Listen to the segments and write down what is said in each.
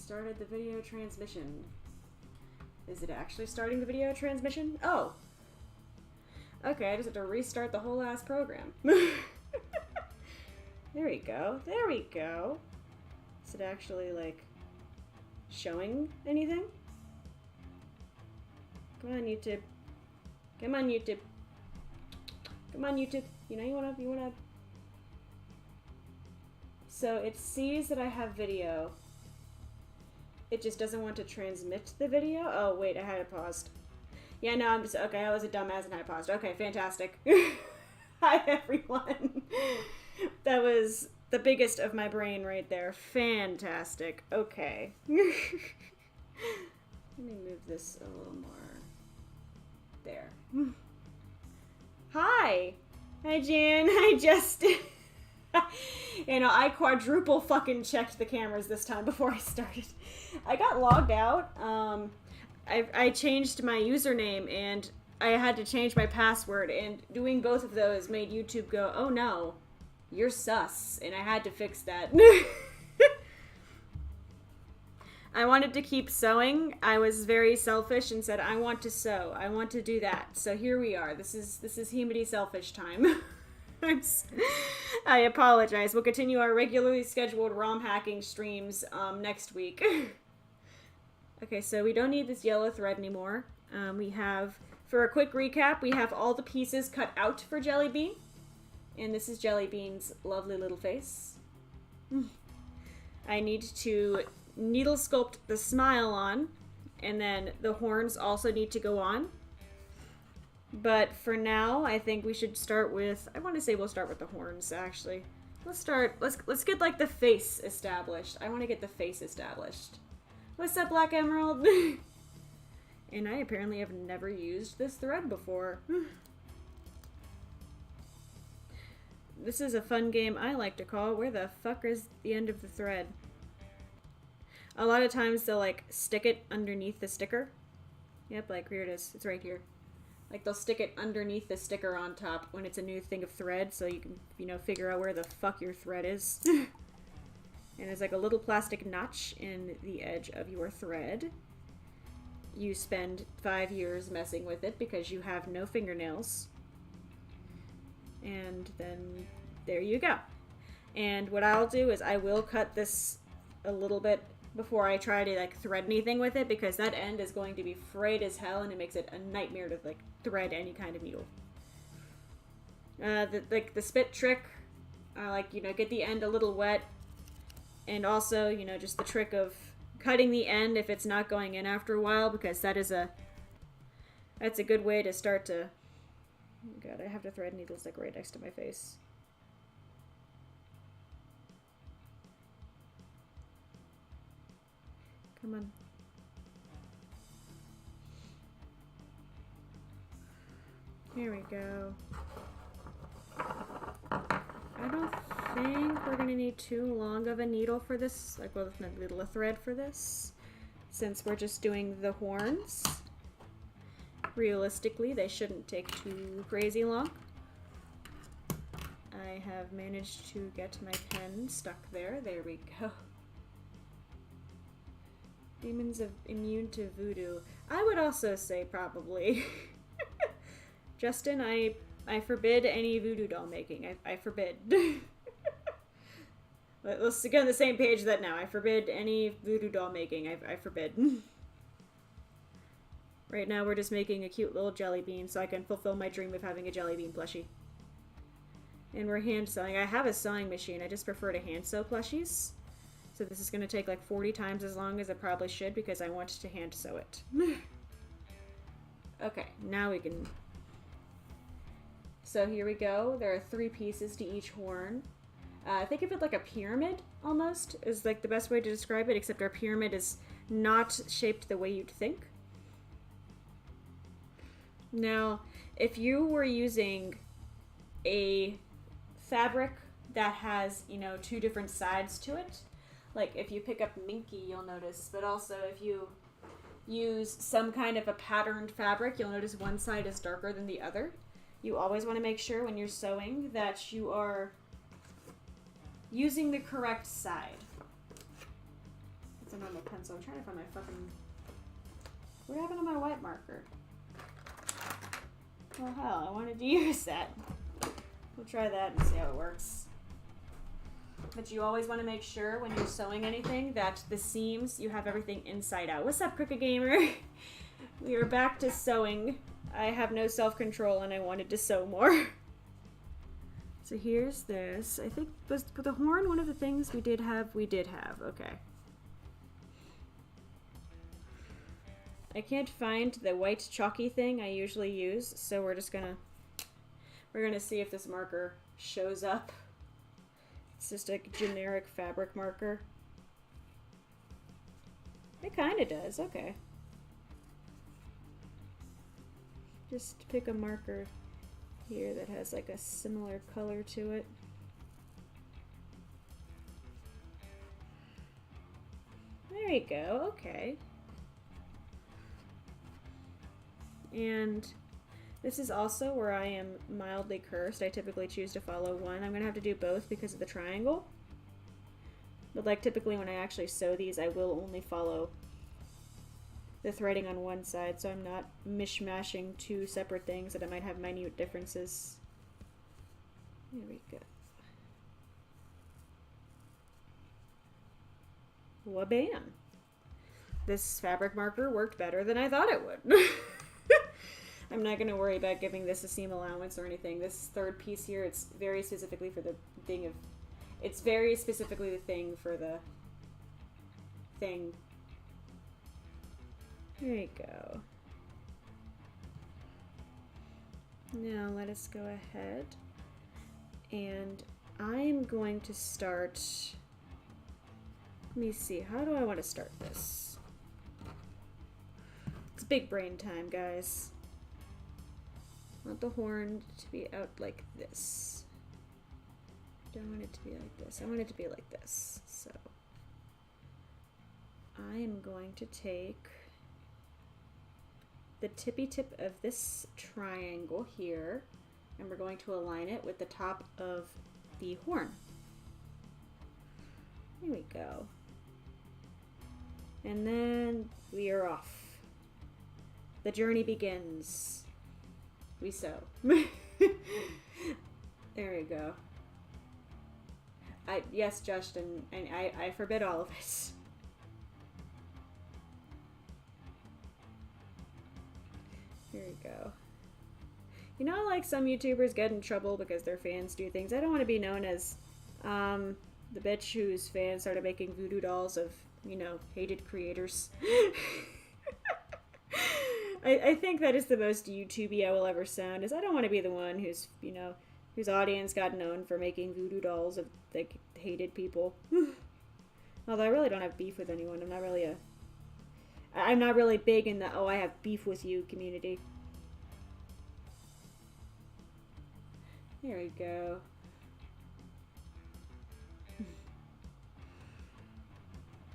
started the video transmission. Is it actually starting the video transmission? Oh! Okay, I just have to restart the whole ass program. There we go. There we go. Is it actually, like, showing anything? Come on, YouTube. Come on, YouTube. Come on, YouTube. You know, you wanna... So it sees that I have video. It just doesn't want to transmit the video. Oh, wait, I had it paused. Yeah, no, I'm just... Okay, I was a dumbass and I paused. Okay, fantastic. Hi, everyone. That was the biggest of my brain right there. Fantastic. Okay. Let me move this a little more. There. Hi! Hi, Jan. Hi, Justin. You know, I quadruple fucking checked the cameras this time before I started. I got logged out. I changed my username and I had to change my password, and doing both of those made YouTube go, oh no, you're sus, and I had to fix that. I wanted to keep sewing. I was very selfish and said, I want to sew. I want to do that. So here we are. This is Himari selfish time. I apologize. We'll continue our regularly scheduled ROM hacking streams next week. Okay, so we don't need this yellow thread anymore. We have, for a quick recap, we have all the pieces cut out for Jellybean. And this is Jellybean's lovely little face. I need to needle sculpt the smile on, and then the horns also need to go on. But for now, I think we should start with, I want to say we'll start with the horns, actually. Let's get, like, the face established. I want to get the face established. What's up, Black Emerald? And I apparently have never used this thread before. This is a fun game I like to call, where the fuck is the end of the thread? A lot of times they'll, like, stick it underneath the sticker. Yep, like, here it is. It's right here. Like, they'll stick it underneath the sticker on top when it's a new thing of thread, so you can, you know, figure out where the fuck your thread is. And there's, like, a little plastic notch in the edge of your thread. You spend 5 years messing with it because you have no fingernails. And then there you go. And what I'll do is I will cut this a little bit before I try to, like, thread anything with it, because that end is going to be frayed as hell and it makes it a nightmare to, like, thread any kind of needle. The spit trick, like, you know, get the end a little wet, and also, you know, just the trick of cutting the end if it's not going in after a while, because that's a good way to start to... Oh god, I have to thread needles, like, right next to my face. Come on. Here we go. I don't think we're gonna need too long of a needle for this, like, well, not needle, a thread for this, since we're just doing the horns. Realistically, they shouldn't take too crazy long. I have managed to get my pen stuck there. There we go. Demons are immune to voodoo. I would also say probably. Justin, I forbid any voodoo doll making. I forbid. Let's get on the same page that now. I forbid any voodoo doll making. I forbid. Right now we're just making a cute little Jellybean so I can fulfill my dream of having a Jellybean plushie. And we're hand sewing. I have a sewing machine. I just prefer to hand sew plushies. So this is going to take like 40 times as long as it probably should, because I want to hand sew it. Okay, now we can... So here we go. There are 3 pieces to each horn. Think of it like a pyramid, almost, is like the best way to describe it, except our pyramid is not shaped the way you'd think. Now, if you were using a fabric that has, you know, 2 different sides to it, like if you pick up Minky, you'll notice, but also if you use some kind of a patterned fabric, you'll notice one side is darker than the other. You always want to make sure when you're sewing that you are using the correct side. It's a normal pencil. so I'm trying to find my fucking... What happened to my white marker? Well, hell, I wanted to use that. We'll try that and see how it works. But you always want to make sure when you're sewing anything that the seams, you have everything inside out. What's up, Crooked Gamer? We are back to sewing. I have no self-control and I wanted to sew more. So here's this. I think was the horn one of the things we did have? We did have, okay. I can't find the white chalky thing I usually use, so we're gonna see if this marker shows up. It's just a generic fabric marker. It kinda does, okay. Just pick a marker here that has like a similar color to it. There you go, okay. And this is also where I am mildly cursed. I typically choose to follow one. I'm gonna have to do both because of the triangle. But like typically when I actually sew these, I will only follow the threading on one side, so I'm not mishmashing two separate things that I might have minute differences. There we go. Wabam! This fabric marker worked better than I thought it would. I'm not going to worry about giving this a seam allowance or anything. This third piece here, it's very specifically for the thing of... It's very specifically the thing for the thing. There you go. Now let us go ahead and I'm going to start... Let me see, how do I want to start this? It's big brain time, guys. I want the horn to be out like this. I don't want it to be like this. I want it to be like this. So I am going to take the tippy tip of this triangle here and we're going to align it with the top of the horn. There we go. And then we are off. The journey begins. We sew. There we go. Yes, Justin, and I forbid all of it. Here we go. You know, like some YouTubers get in trouble because their fans do things. I don't want to be known as the bitch whose fans started making voodoo dolls of, you know, hated creators. I think that is the most YouTubey I will ever sound, is I don't want to be the one who's, you know, whose audience got known for making voodoo dolls of, like, hated people. Although I really don't have beef with anyone. I'm not really big in the, oh, I have beef with you community. There we go.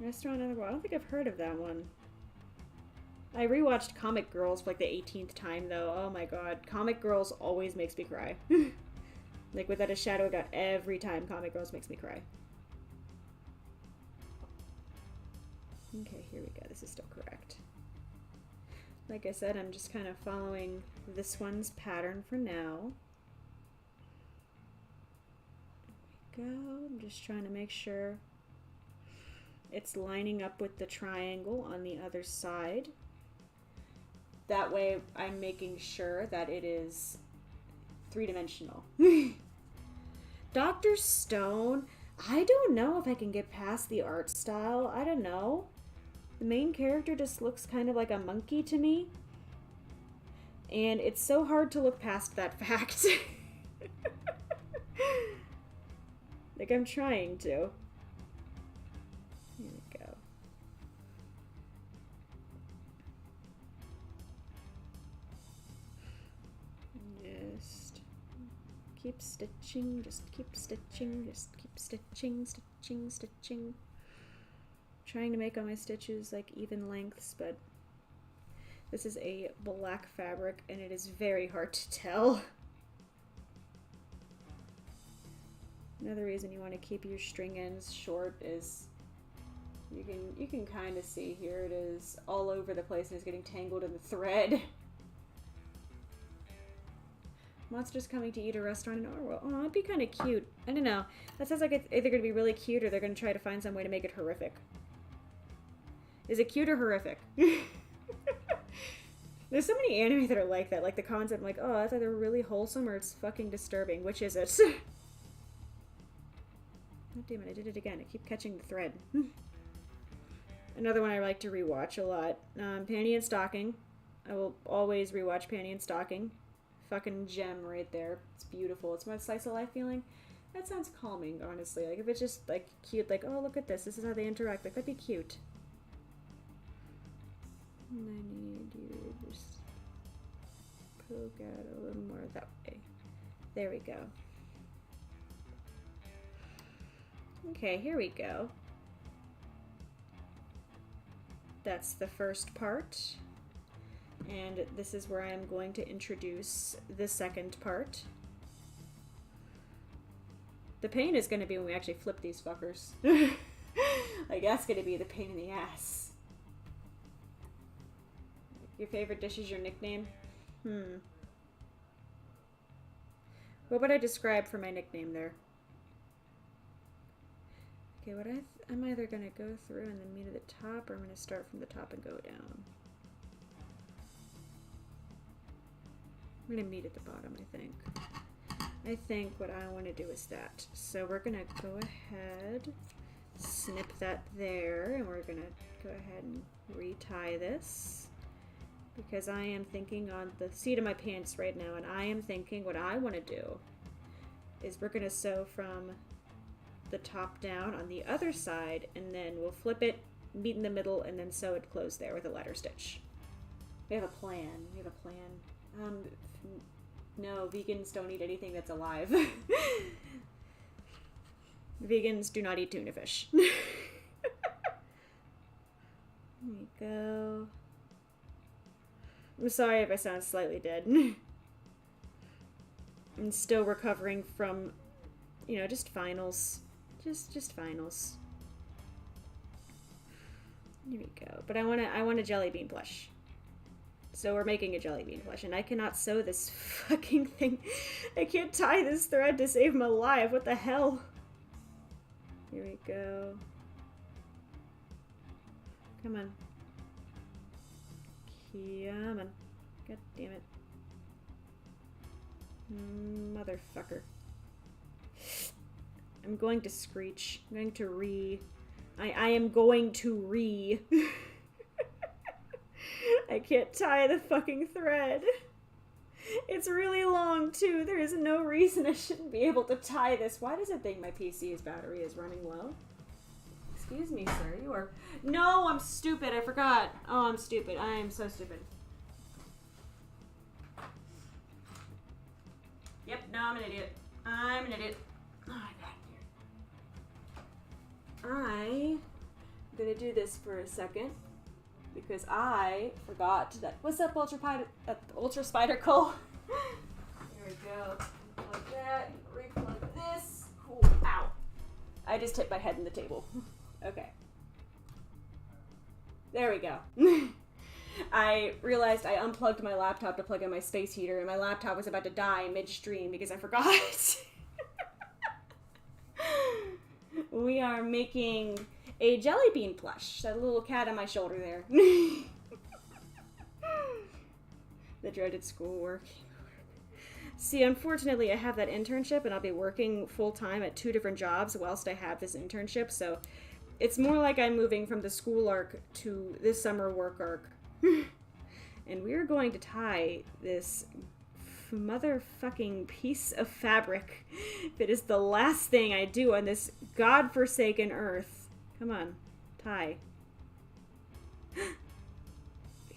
Restaurant Underworld. I don't think I've heard of that one. I rewatched Comic Girls for like the 18th time though. Oh my god. Comic Girls always makes me cry. Like without a shadow of doubt, every time Comic Girls makes me cry. Okay, here we go. This is still correct. Like I said, I'm just kind of following this one's pattern for now. There we go. I'm just trying to make sure it's lining up with the triangle on the other side. That way I'm making sure that it is three-dimensional. Dr. Stone, I don't know if I can get past the art style. I don't know. The main character just looks kind of like a monkey to me. And it's so hard to look past that fact. Like, I'm trying to. Here we go. Just keep stitching, just keep stitching, just keep stitching, stitching, stitching. Trying to make all my stitches like even lengths, but this is a black fabric and it is very hard to tell. Another reason you want to keep your string ends short is You can kind of see here it is all over the place and it's getting tangled in the thread. Monsters coming to eat a restaurant in our world. Oh, it'd be kind of cute. I don't know. That sounds like it's either going to be really cute or they're going to try to find some way to make it horrific. Is it cute or horrific? There's so many anime that are like that. Like the concept, I'm like, oh, that's either really wholesome or it's fucking disturbing. Which is it? Oh, damn it, I did it again. I keep catching the thread. Another one I like to rewatch a lot. Panty and Stocking. I will always rewatch Panty and Stocking. Fucking gem right there. It's beautiful. It's my slice of life feeling. That sounds calming, honestly. Like, if it's just, like, cute, like, oh, look at this. This is how they interact. Like, that'd be cute. And I need you to just poke out a little more that way. There we go. Okay, here we go. That's the first part. And this is where I'm going to introduce the second part. The pain is going to be when we actually flip these fuckers. Like, that's going to be the pain in the ass. Your favorite dish is your nickname? What would I describe for my nickname there? Okay, what I'm either going to go through and then meet at the top, or I'm going to start from the top and go down. I'm going to meet at the bottom, I think. I think what I want to do is that. So we're going to go ahead, snip that there, and we're going to go ahead and retie this. Because I am thinking on the seat of my pants right now, and I am thinking what I want to do is we're going to sew from the top down on the other side, and then we'll flip it, meet in the middle, and then sew it closed there with a ladder stitch. We have a plan. We have a plan. No, vegans don't eat anything that's alive. Vegans do not eat tuna fish. There we go. I'm sorry if I sound slightly dead. I'm still recovering from, you know, just finals. Just finals. Here we go. But I want a jelly bean plush. So we're making a jelly bean plush, and I cannot sew this fucking thing. I can't tie this thread to save my life. What the hell? Here we go. Come on. Come on. God damn it. Motherfucker. I'm going to screech. I'm going to I am going to I can't tie the fucking thread. It's really long, too. There is no reason I shouldn't be able to tie this. Why does it think my PC's battery is running low? Excuse me, sir. You are... No, I'm stupid. I forgot. Oh, I'm stupid. I am so stupid. Yep, no, I'm an idiot. I'm an idiot. Oh, my God. I'm gonna do this for a second. Because I forgot that... What's up, Ultra Spider Cole? Here we go. Like that. Replug this. Cool. Ow. I just hit my head in the table. Okay. There we go. I realized I unplugged my laptop to plug in my space heater, and my laptop was about to die midstream because I forgot. We are making a jelly bean plush. That little cat on my shoulder there. The dreaded schoolwork. See, unfortunately, I have that internship, and I'll be working full-time at 2 different jobs whilst I have this internship, so it's more like I'm moving from the school arc to this summer work arc. And we're going to tie this motherfucking piece of fabric that is the last thing I do on this godforsaken earth. Come on, tie. We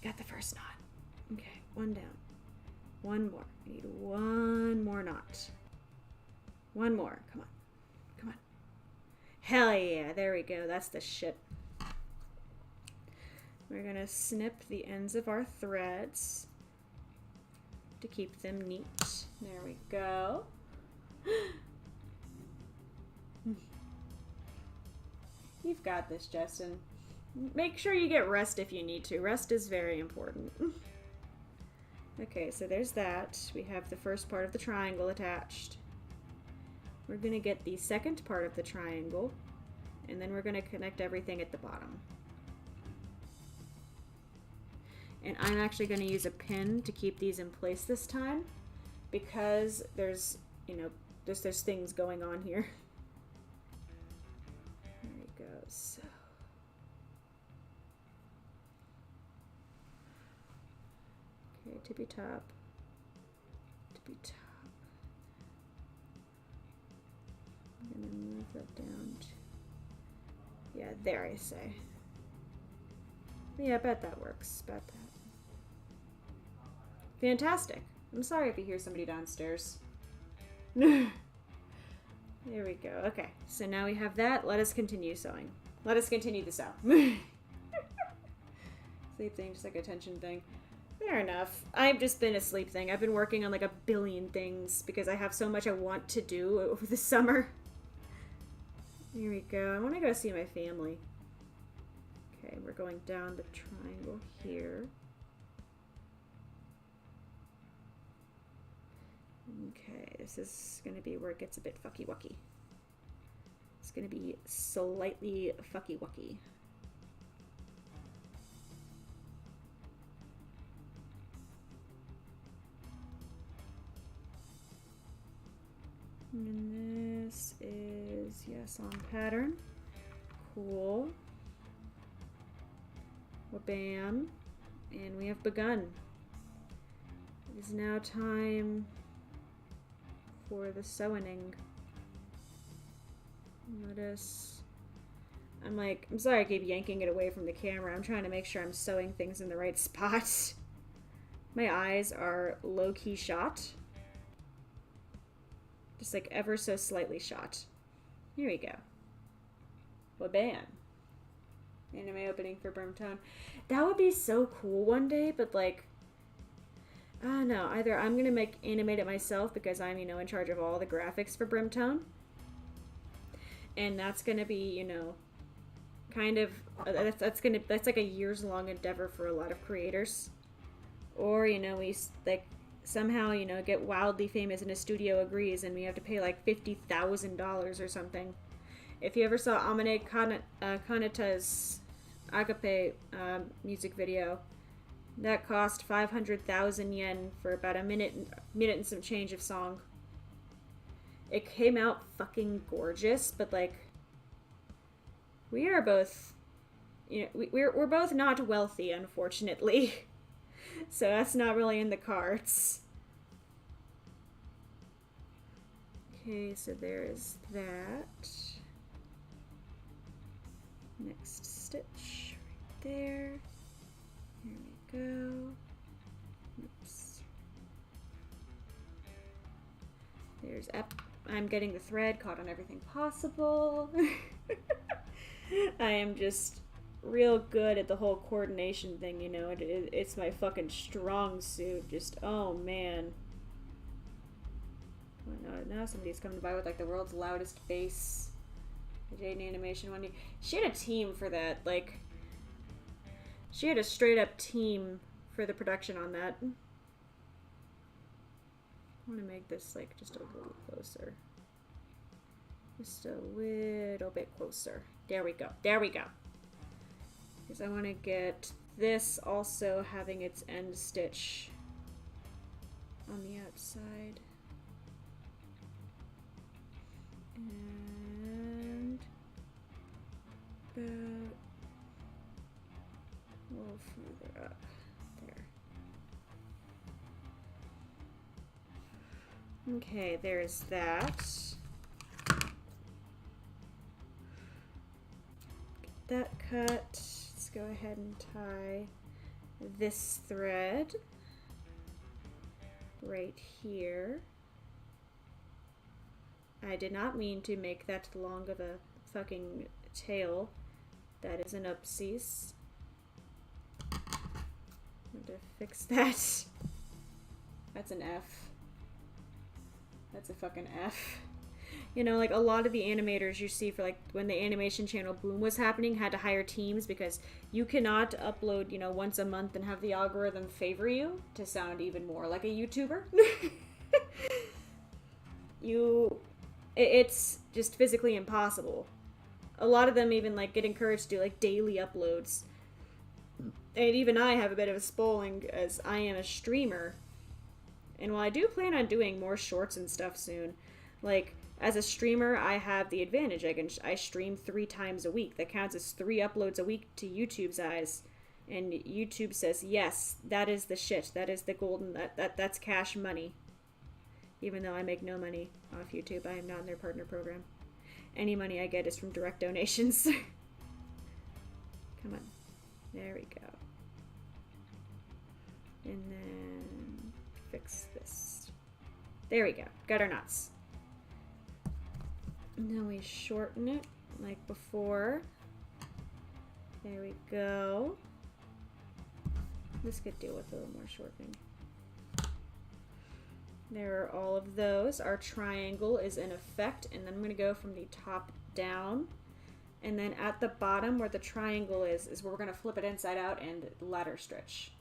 got the first knot. Okay, one down. One more. We need one more knot. One more. Come on. Come on. Hell yeah. There we go. That's the shit. We're going to snip the ends of our threads to keep them neat. There we go. You've got this, Justin. Make sure you get rest if you need to. Rest is very important. Okay, so there's that. We have the first part of the triangle attached. We're gonna get the second part of the triangle, and then we're gonna connect everything at the bottom. And I'm actually gonna use a pin to keep these in place this time, because there's, you know, there's things going on here. There it goes. Okay, tippy top. Tippy top. I'm gonna move that down to, yeah, there I say. Yeah, I bet that works. Bet that. Fantastic. I'm sorry if you hear somebody downstairs. There we go. Okay, so now we have that. Let us continue sewing. Let us continue the sew. Sleep thing, just like a tension thing. Fair enough. I've just been a sleep thing. I've been working on like a billion things because I have so much I want to do over the summer. Here we go. I want to go see my family. Okay, we're going down the triangle here. Okay, this is going to be where it gets a bit fucky-wucky. It's going to be slightly fucky-wucky. And this is, yes, on pattern. Cool. Well, bam. And we have begun. It is now time for the sewing. Let us... I'm sorry I keep yanking it away from the camera. I'm trying to make sure I'm sewing things in the right spot. My eyes are low-key shot. Just like ever so slightly shot. Here we go. Well, bam. Anime opening for BRIMTONE. That would be so cool one day, but like, I don't know. Either I'm going to animate it myself because I'm, you know, in charge of all the graphics for BRIMTONE. And that's going to be, you know, kind of, that's like a years long endeavor for a lot of creators. Or, you know, we like somehow, you know, get wildly famous and a studio agrees and we have to pay like $50,000 or something. If you ever saw Amane Kaneta's Agape music video, that cost 500,000 yen for about a minute and some change of song. It came out fucking gorgeous, but like, we are both, you know, we're both not wealthy, unfortunately. So that's not really in the cards. Okay, so there is that. Next stitch right there. Here we go. Oops. There's up. I'm getting the thread caught on everything possible. I am just real good at the whole coordination thing, you know. It's my fucking strong suit. Just, oh man. Oh, no, now somebody's coming by with like the world's loudest bass. The Jaden animation one. She had a team for that. Like, she had a straight up team for the production on that. I want to make this like just a little closer. Just a little bit closer. There we go. There we go. Because I want to get this also having its end stitch on the outside. And about a little further up there. Okay, there's that. Get that cut. Let's go ahead and tie this thread right here. I did not mean to make that long of a fucking tail. That is an upsies. I'm going to fix that. That's an F. That's a fucking F. You know, like a lot of the animators you see for like when the animation channel boom was happening had to hire teams because you cannot upload, you know, once a month and have the algorithm favor you to sound even more like a YouTuber. It's just physically impossible. A lot of them even like get encouraged to do like daily uploads. And even I have a bit of a spoiling as I am a streamer. And while I do plan on doing more shorts and stuff soon, like as a streamer, I have the advantage. I stream 3 times a week. That counts as 3 uploads a week to YouTube's eyes. And YouTube says, yes, that is the shit. That is the golden, that's cash money. Even though I make no money off YouTube, I am not in their partner program. Any money I get is from direct donations. Come on. There we go. And then fix this. There we go. Got our knots. Now we shorten it like before. There we go. This could deal with a little more shortening. There are all of those. Our triangle is in effect, and then I'm going to go from the top down. And then at the bottom where the triangle is where we're going to flip it inside out and ladder stitch.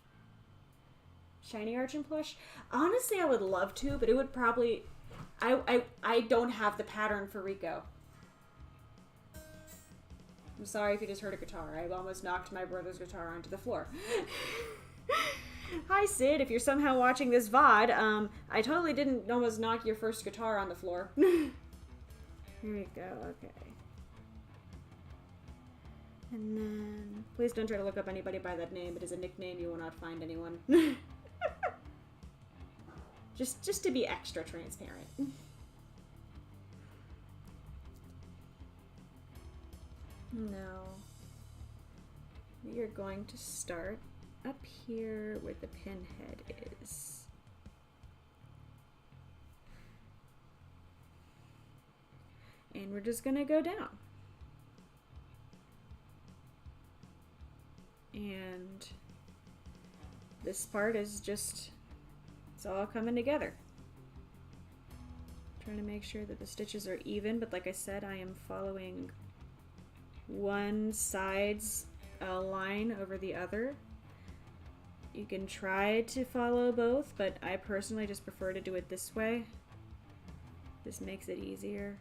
Shiny Argent plush? Honestly, I would love to, but it would probably... I don't have the pattern for Rico. I'm sorry if you just heard a guitar. I almost knocked my brother's guitar onto the floor. Hi, Sid. If you're somehow watching this VOD, I totally didn't almost knock your first guitar on the floor. Here we go. Okay. And then... Please don't try to look up anybody by that name. It is a nickname. You will not find anyone. Just to be extra transparent. No. We are going to start up here where the pinhead is. And we're just gonna go down. And this part is just, it's all coming together. Trying to make sure that the stitches are even, but like I said, I am following one side's line over the other. You can try to follow both, but I personally just prefer to do it this way. This makes it easier.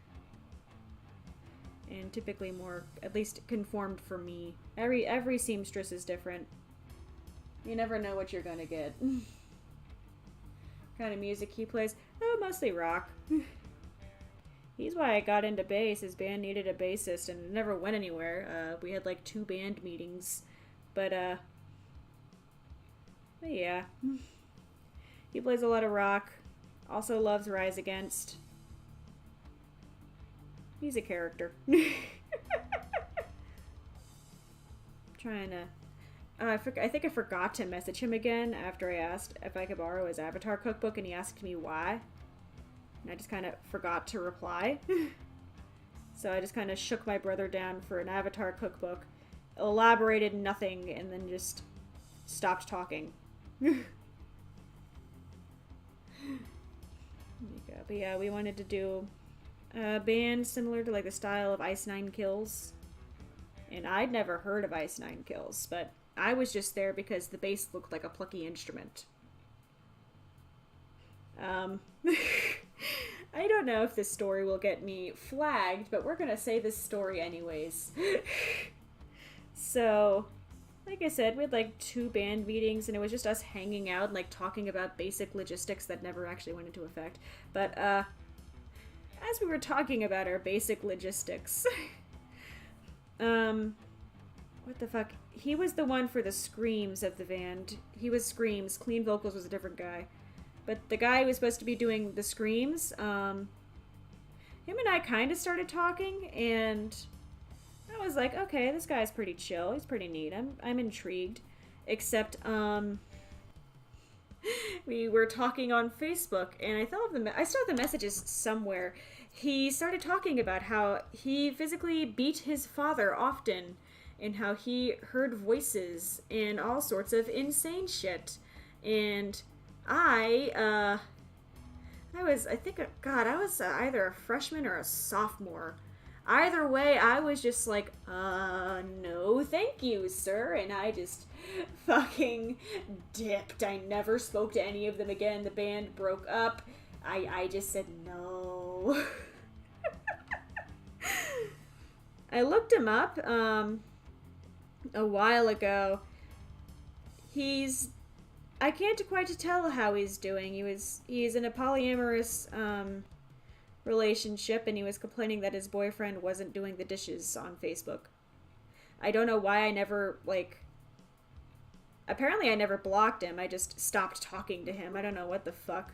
And typically more, at least conformed for me. Every seamstress is different. You never know what you're gonna get. Kind of music he plays? Oh, mostly rock. He's why I got into bass. His band needed a bassist and it never went anywhere. We had like 2 band meetings. But yeah. He plays a lot of rock. Also loves Rise Against. He's a character. Trying to... I think I forgot to message him again after I asked if I could borrow his Avatar cookbook, and he asked me why. And I just kind of forgot to reply. So I just kind of shook my brother down for an Avatar cookbook, elaborated nothing, and then just stopped talking. There you go. But yeah, we wanted to do a band similar to like the style of Ice Nine Kills. And I'd never heard of Ice Nine Kills, but I was just there because the bass looked like a plucky instrument. I don't know if this story will get me flagged, but we're gonna say this story anyways. So, like I said, we had like 2 band meetings, and it was just us hanging out and like talking about basic logistics that never actually went into effect. But, as we were talking about our basic logistics, what the fuck? He was the one for the screams of the band. He was Screams. Clean Vocals was a different guy. But the guy who was supposed to be doing the screams, him and I kind of started talking, and I was like, okay, this guy's pretty chill. He's pretty neat. I'm intrigued. Except, we were talking on Facebook, and I still have the messages somewhere. He started talking about how he physically beat his father often, and how he heard voices and all sorts of insane shit. And I I think, God, I was either a freshman or a sophomore. Either way, I was just like, no thank you, sir. And I just fucking dipped. I never spoke to any of them again. The band broke up. I just said no. I looked him up a while ago. I can't quite tell how he's doing. He's in a polyamorous relationship, and he was complaining that his boyfriend wasn't doing the dishes on Facebook. I don't know why I never, apparently I never blocked him. I just stopped talking to him. I don't know what the fuck.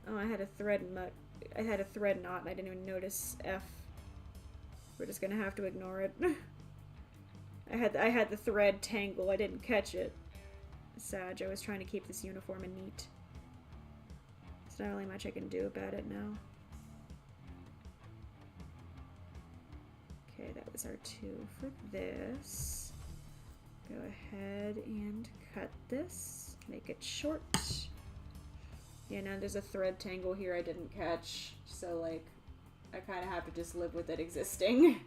Oh, I had a thread knot and I didn't even notice F. We're just gonna have to ignore it. I had the thread tangle. I didn't catch it. Sag, I was trying to keep this uniform neat. There's not really much I can do about it now. Okay, that was our 2 for this. Go ahead and cut this. Make it short. Yeah, now there's a thread tangle here I didn't catch. So, like, I kind of have to just live with it existing.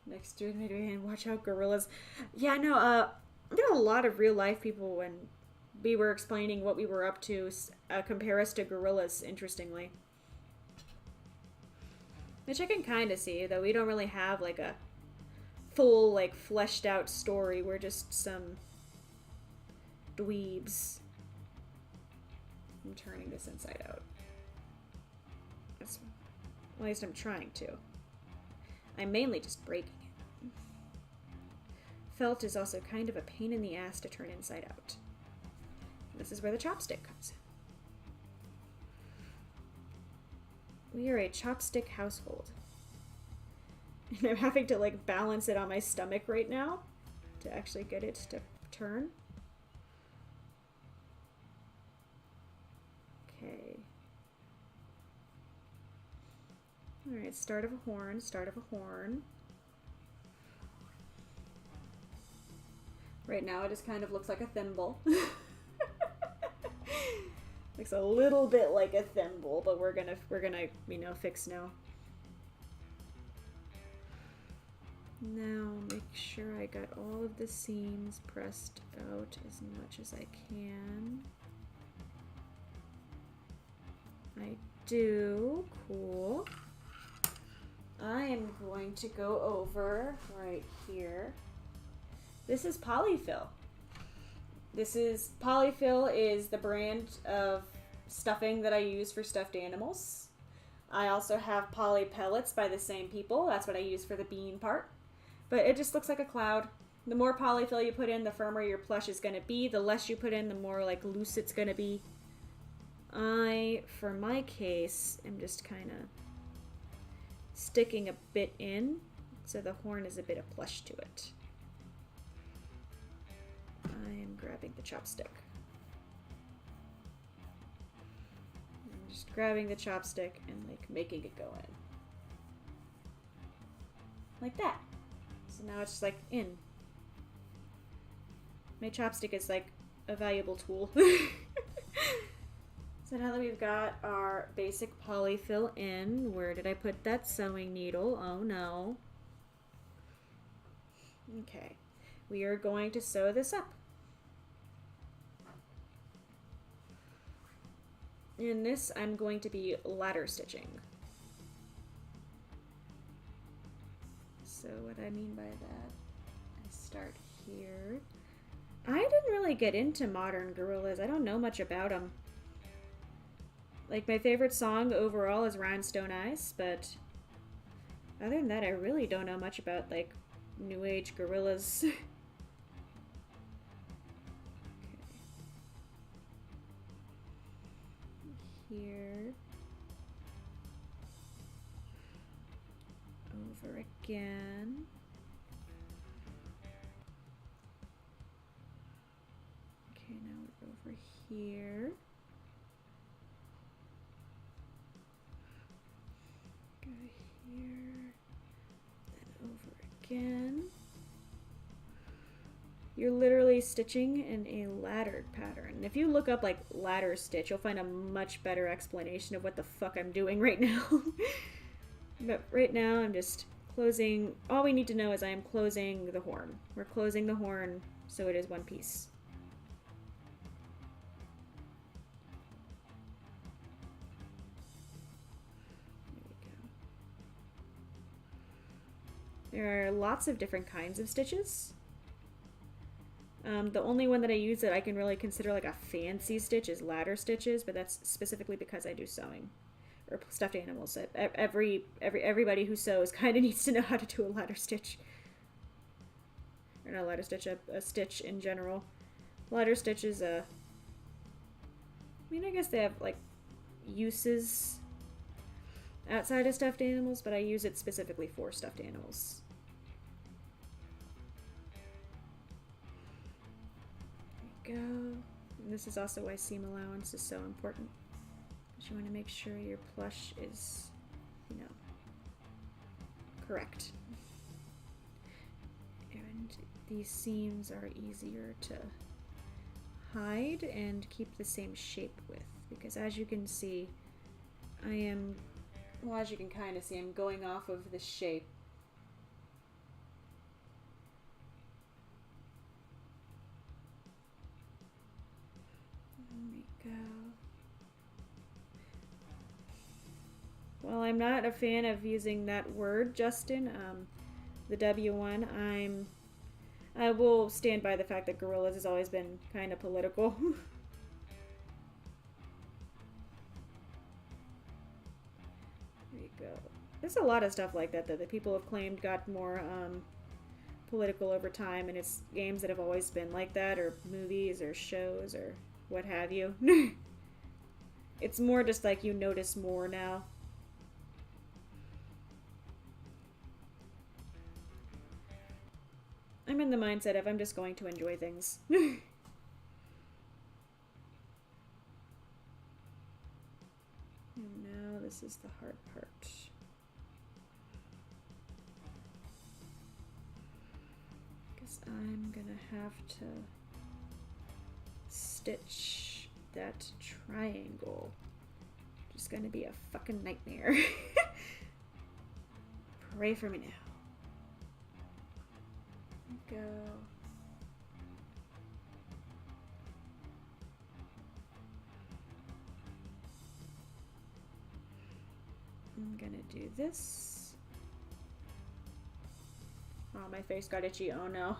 Next to it, and watch out, gorillas. Yeah, no, I got a lot of real life people when we were explaining what we were up to compare us to gorillas, interestingly. Which I can kind of see, though we don't really have like a full, like, fleshed out story. We're just some dweebs. I'm turning this inside out. At least I'm trying to. I'm mainly just breaking it. Felt is also kind of a pain in the ass to turn inside out. This is where the chopstick comes in. We are a chopstick household. And I'm having to, like, balance it on my stomach right now to actually get it to turn. Okay. Alright, start of a horn, start of a horn. Right now it just kind of looks like a thimble. Looks a little bit like a thimble, but we're gonna, fix now. Now make sure I got all of the seams pressed out as much as I can. I do. Cool. I am going to go over right here. This is Polyfill. Polyfill is the brand of stuffing that I use for stuffed animals. I also have Poly Pellets by the same people. That's what I use for the bean part. But it just looks like a cloud. The more polyfill you put in, the firmer your plush is going to be. The less you put in, the more, like, loose it's going to be. For my case, am just kind of sticking a bit in, so the horn is a bit of plush to it. I am grabbing the chopstick. I'm just grabbing the chopstick and, like, making it go in. Like that. So now it's just, like, in. My chopstick is, like, a valuable tool. So now that we've got our basic polyfill in, where did I put that sewing needle? Oh no. Okay. We are going to sew this up. In this, I'm going to be ladder stitching. So what I mean by that, I start here. I didn't really get into modern gorillas. I don't know much about them. Like, my favorite song overall is Rhinestone Eyes, but other than that, I really don't know much about, like, new age gorillas. Okay. Here. Over again. Okay, now we're over here. Go here, then over again. You're literally stitching in a laddered pattern. And if you look up like ladder stitch, you'll find a much better explanation of what the fuck I'm doing right now. But right now I'm just closing. All we need to know is I am closing the horn. We're closing the horn so it is one piece. There are lots of different kinds of stitches. The only one that I use that I can really consider like a fancy stitch is ladder stitches, but that's specifically because I do sewing or stuffed animals. Everybody who sews kind of needs to know how to do a ladder stitch, or not a ladder stitch, a stitch in general. Ladder stitch is I mean, I guess they have like uses outside of stuffed animals, but I use it specifically for stuffed animals. There you go. And this is also why seam allowance is so important. Because you want to make sure your plush is, you know, correct. And these seams are easier to hide and keep the same shape with. Because as you can see, well, as you can kind of see, I'm going off of the shape. There we go. Well, I'm not a fan of using that word, Justin. The W1, I will stand by the fact that gorillas has always been kind of political. There's a lot of stuff like that that people have claimed got more political over time, and it's games that have always been like that, or movies or shows or what have you. It's more just like you notice more now. I'm in the mindset of I'm just going to enjoy things. And now this is the hard part. I'm gonna have to stitch that triangle. Just gonna be a fucking nightmare. Pray for me now. Go. I'm gonna do this. Oh, my face got itchy. Oh no.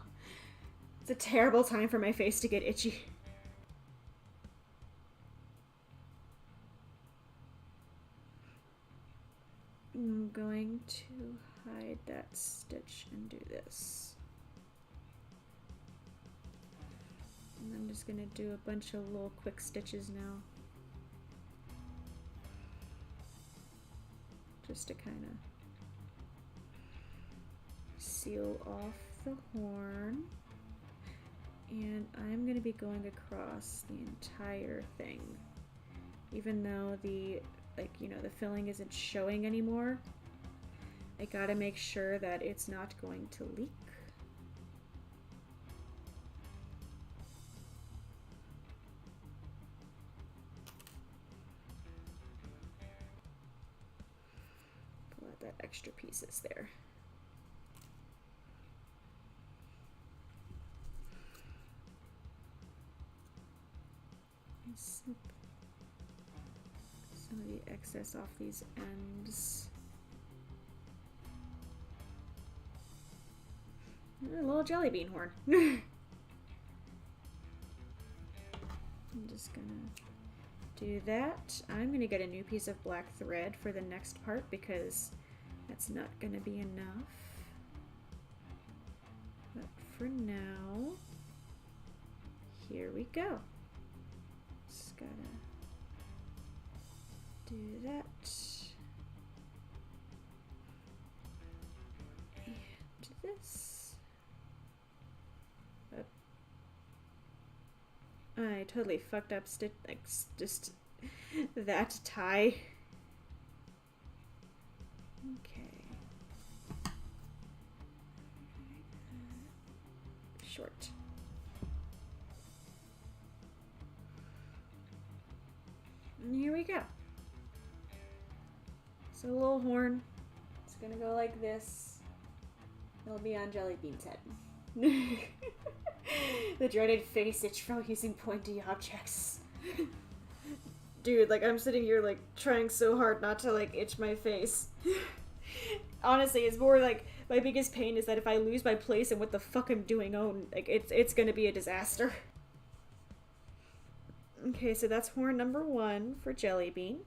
It's a terrible time for my face to get itchy. I'm going to hide that stitch and do this. And I'm just gonna do a bunch of little quick stitches now. Just to kind of seal off the horn. And I'm going to be going across the entire thing. Even though the filling isn't showing anymore, I gotta make sure that it's not going to leak. Pull out that extra piece that's there. Snip some of the excess off these ends. A little jelly bean horn. I'm just gonna do that. I'm gonna get a new piece of black thread for the next part because that's not gonna be enough. But for now, here we go. Just gotta do that. And this. I totally fucked up just that tie. Okay. Short. And here we go. So a little horn. It's gonna go like this. It'll be on Jellybean's head. The dreaded face itch from using pointy objects. Dude, like, I'm sitting here, like, trying so hard not to, like, itch my face. Honestly, it's more like, my biggest pain is that if I lose my place and what the fuck I'm doing, like, it's gonna be a disaster. Okay, so that's horn number 1 for Jellybean.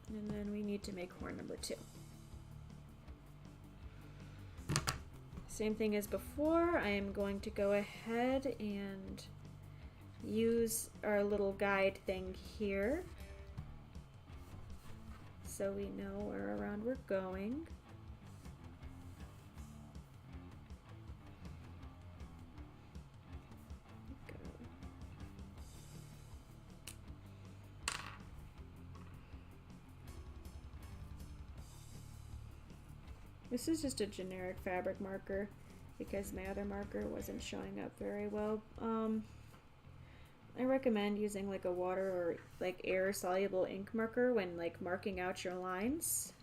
And then we need to make horn number 2. Same thing as before, I am going to go ahead and use our little guide thing here so we know where around we're going. This is just a generic fabric marker because my other marker wasn't showing up very well. I recommend using like a water or like air soluble ink marker when like marking out your lines.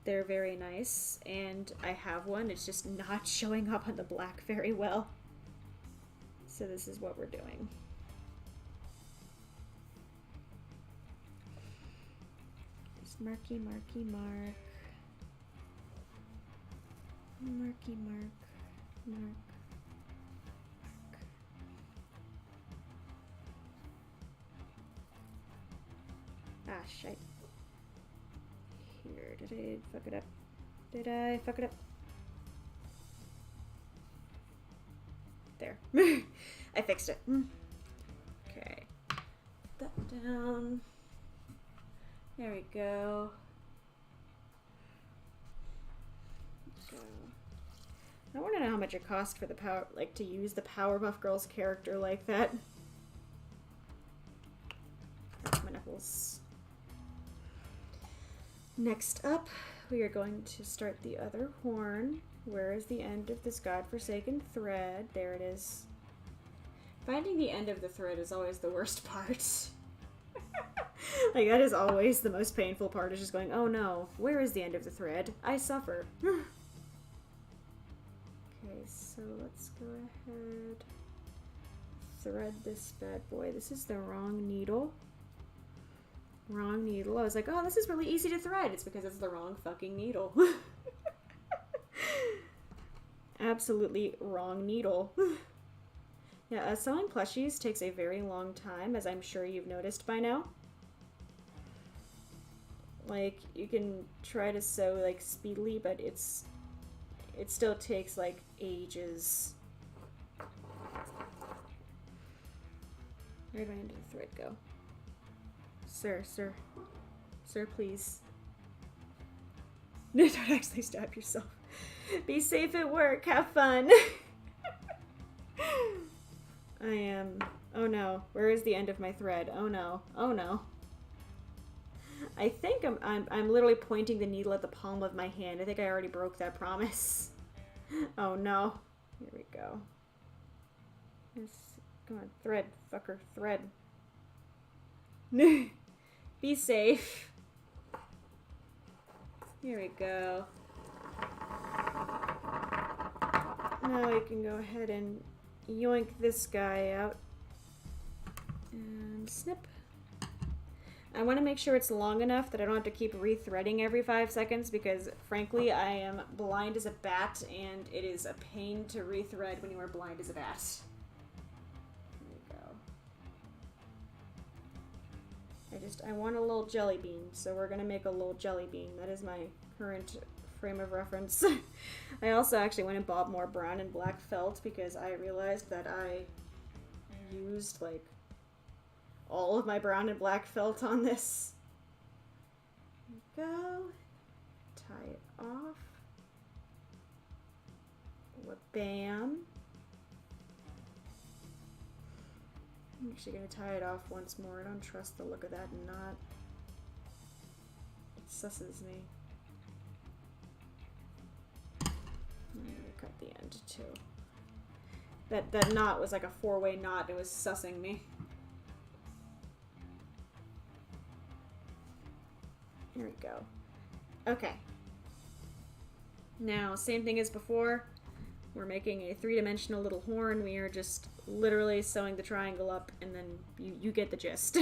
They're very nice, and I have one, it's just not showing up on the black very well. So this is what we're doing. Just marky, marky, mark. Marky, mark, mark, mark. Ah, shite. Here, did I fuck it up? Did I fuck it up? There. I fixed it. Okay. Put that down. There we go. I want to know how much it cost for the power, like, to use the Powerpuff Girls character like that. That's my knuckles. Next up, we are going to start the other horn. Where is the end of this godforsaken thread? There it is. Finding the end of the thread is always the worst part. Like, that is always the most painful part, is just going, oh no, where is the end of the thread? I suffer. Okay, so let's go ahead, thread this bad boy. This is the wrong needle. Wrong needle. I was like, oh, this is really easy to thread. It's because it's the wrong fucking needle. Absolutely wrong needle. Yeah, sewing plushies takes a very long time, as I'm sure you've noticed by now. Like, you can try to sew, like, speedily, but it still takes, like, ages. Where did my end of the thread go? Sir, sir. Sir, please. Don't actually stab yourself. Be safe at work. Have fun. I am... Oh no. Where is the end of my thread? Oh no. Oh no. I think I'm literally pointing the needle at the palm of my hand. I think I already broke that promise. Oh no. Here we go. Come on, thread, fucker, thread. Be safe. Here we go. Now we can go ahead and yoink this guy out. And snip. I want to make sure it's long enough that I don't have to keep rethreading every 5 seconds, because frankly I am blind as a bat and it is a pain to rethread when you are blind as a bat. There we go. I want a little jelly bean, so we're gonna make a little jelly bean. That is my current frame of reference. I also actually went and bought more brown and black felt because I realized that I used like all of my brown and black felt on this. There we go. Tie it off. Bam. I'm actually going to tie it off once more. I don't trust the look of that knot. It susses me. I'm going to cut the end too. That knot was like a 4-way knot. It was sussing me. Here we go. Okay. Now, same thing as before. We're making a 3-dimensional little horn. We are just literally sewing the triangle up, and then you get the gist.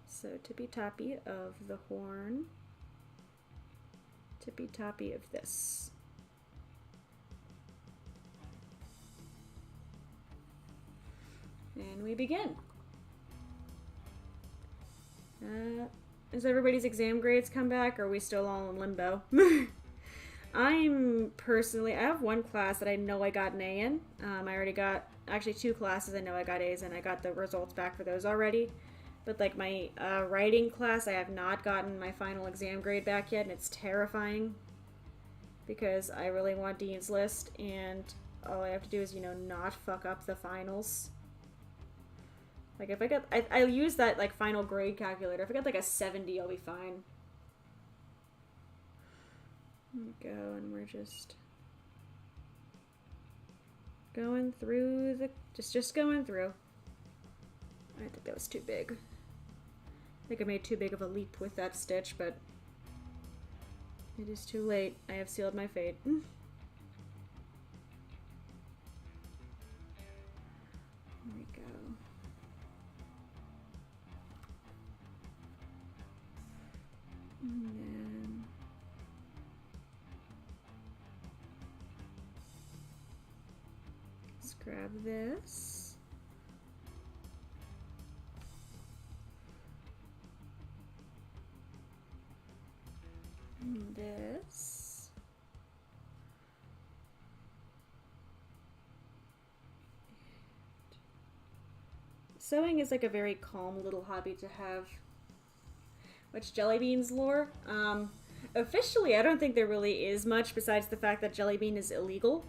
So tippy-toppy of the horn. Tippy-toppy of this. And we begin. Has everybody's exam grades come back, or are we still all in limbo? I have one class that I know I got an A in. I already got, actually 2 classes I know I got A's in. I got the results back for those already. But like my writing class, I have not gotten my final exam grade back yet, and it's terrifying. Because I really want Dean's List, and all I have to do is, you know, not fuck up the finals. Like, if I get, I use that, like, final grade calculator. If I get, like, a 70, I'll be fine. There we go, and we're just going through the, just going through. I think that was too big. I think I made too big of a leap with that stitch, but it is too late. I have sealed my fate. There we go. And then let's grab this. And this. Sewing is like a very calm little hobby to have. Which Jellybean's lore? Officially, I don't think there really is much besides the fact that Jellybean is illegal.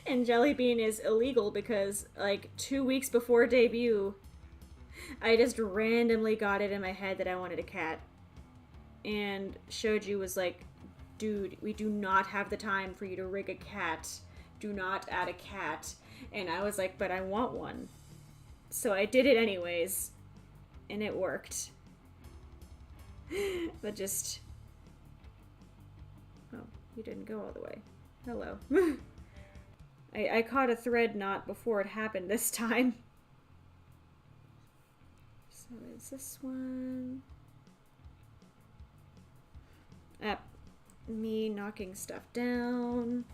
And Jellybean is illegal because, like, 2 weeks before debut, I just randomly got it in my head that I wanted a cat. And Shoji was like, dude, we do not have the time for you to rig a cat. Do not add a cat. And I was like, but I want one. So I did it anyways. And it worked. But just... Oh, you didn't go all the way. Hello. I caught a thread knot before it happened this time. So is this one... me knocking stuff down.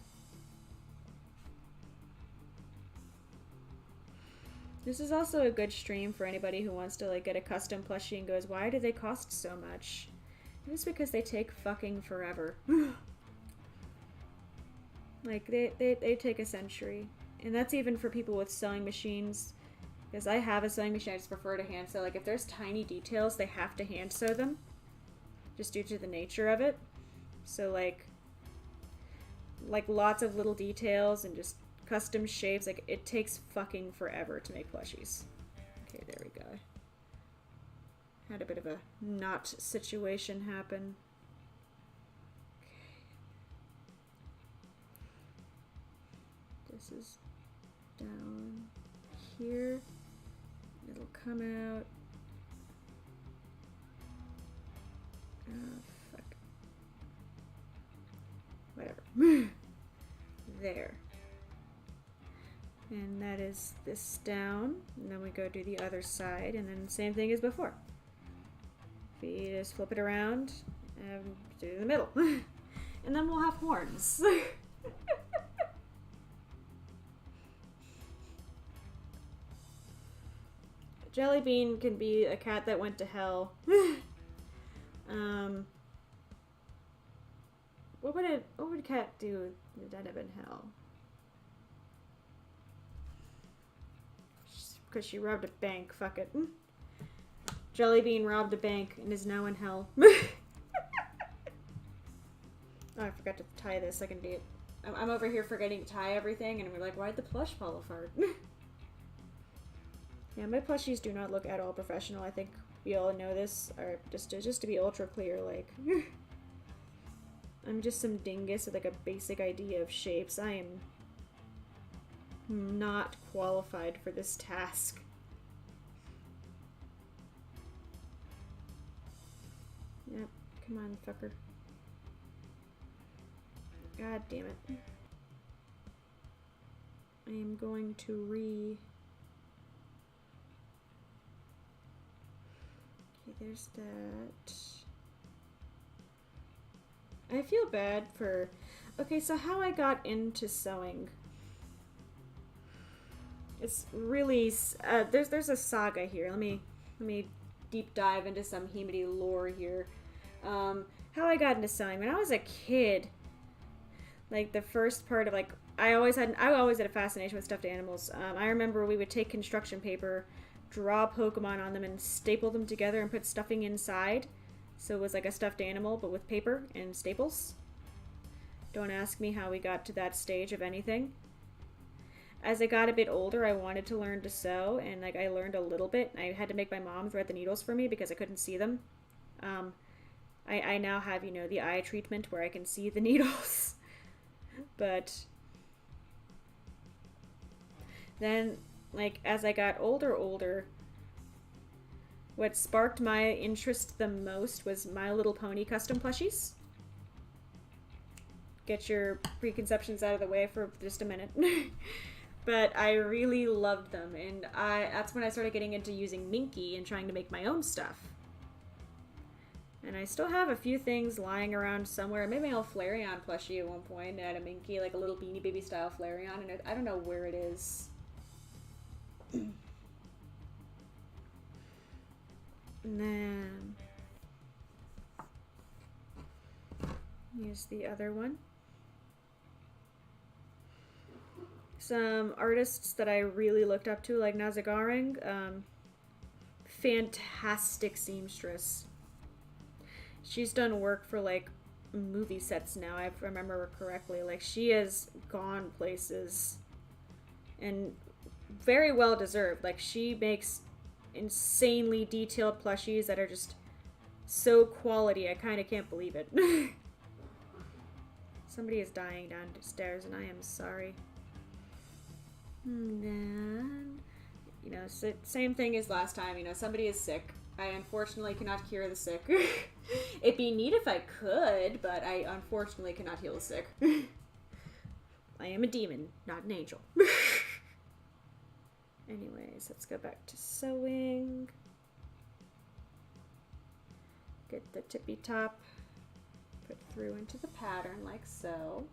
This is also a good stream for anybody who wants to like get a custom plushie and goes, why do they cost so much? It's because they take fucking forever. Like they take a century. And that's even for people with sewing machines. Because I have a sewing machine, I just prefer to hand sew. Like if there's tiny details, they have to hand sew them. Just due to the nature of it. So like lots of little details and just custom shapes, like it takes fucking forever to make plushies. Okay, there we go. Had a bit of a knot situation happen. Okay. This is down here. It'll come out. Fuck. Whatever. There. And that is this down. And then we go do the other side. And then same thing as before. We just flip it around and do the middle. And then we'll have horns. Jellybean can be a cat that went to hell. What would a cat do that have been hell? Because she robbed a bank. Fuck it. Jellybean robbed a bank and is now in hell. Oh, I forgot to tie this. I can do it. I'm over here forgetting to tie everything, and we're like, why'd the plush fall apart? Yeah, my plushies do not look at all professional. I think We all know this, or just to be ultra clear, like, I'm just some dingus with like a basic idea of shapes. I am not qualified for this task. Yep, come on, fucker. God damn it. I am going to Okay, there's that. I feel bad for... Okay, so how I got into sewing. It's really... there's a saga here. Let me deep dive into some Himari lore here. How I got into sewing. When I was a kid, like the first part of like... I always had a fascination with stuffed animals. I remember we would take construction paper, draw Pokemon on them, and staple them together and put stuffing inside. So it was like a stuffed animal, but with paper and staples. Don't ask me how we got to that stage of anything. As I got a bit older, I wanted to learn to sew, and like I learned a little bit. I had to make my mom thread the needles for me because I couldn't see them. I now have, you know, the eye treatment where I can see the needles. But then, like, as I got older, what sparked my interest the most was My Little Pony custom plushies. Get your preconceptions out of the way for just a minute. But I really loved them, and that's when I started getting into using Minky and trying to make my own stuff. And I still have a few things lying around somewhere. Maybe I'll Flareon plushie at one point, add a Minky, like a little Beanie Baby style Flareon, and I don't know where it is. And then here's the other one. Some artists that I really looked up to, like Nazagaring, fantastic seamstress. She's done work for like movie sets now, if I remember correctly. Like, she has gone places, and very well deserved. Like, she makes insanely detailed plushies that are just so quality, I kind of can't believe it. Somebody is dying downstairs, and I am sorry. And then, you know, same thing as last time. You know, somebody is sick. I unfortunately cannot cure the sick. It'd be neat if I could, but I unfortunately cannot heal the sick. I am a demon, not an angel. Anyways, let's go back to sewing. Get the tippy top put through into the pattern like so.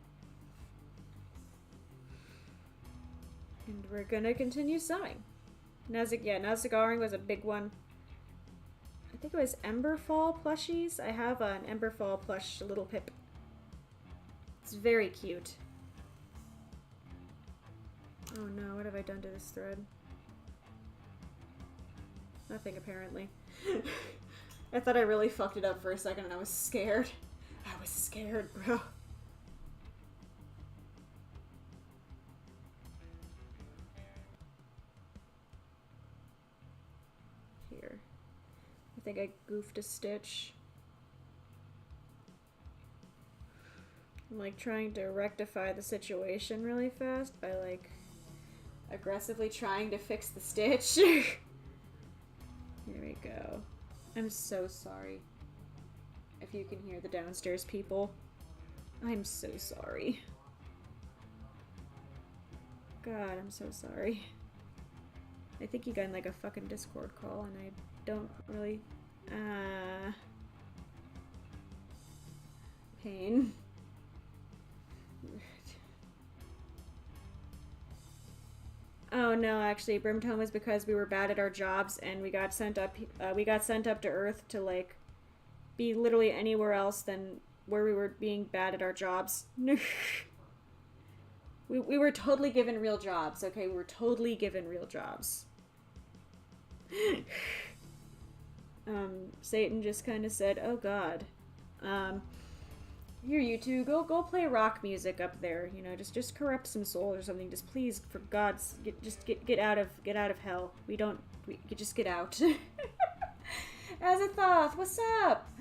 And we're gonna continue sewing. Nazagaring was a big one. I think it was Emberfall plushies. I have an Emberfall plush little Pip. It's very cute. Oh no, what have I done to this thread? Nothing, apparently. I thought I really fucked it up for a second and I was scared. I was scared, bro. Here. I think I goofed a stitch. I'm like trying to rectify the situation really fast by like aggressively trying to fix the stitch. Here we go. I'm so sorry if you can hear the downstairs people. I'm so sorry. God, I'm so sorry. I think you got in like a fucking Discord call and I don't really... Pain. Oh no, actually, BRIMTONE was because we were bad at our jobs and we got sent up to Earth to like be literally anywhere else than where we were being bad at our jobs. we were totally given real jobs, okay? We were totally given real jobs. Satan just kind of said, "Oh God, here you two, go play rock music up there. You know, just corrupt some souls or something. Just please, for God's, get out of hell. We just get out." Azathoth, what's up?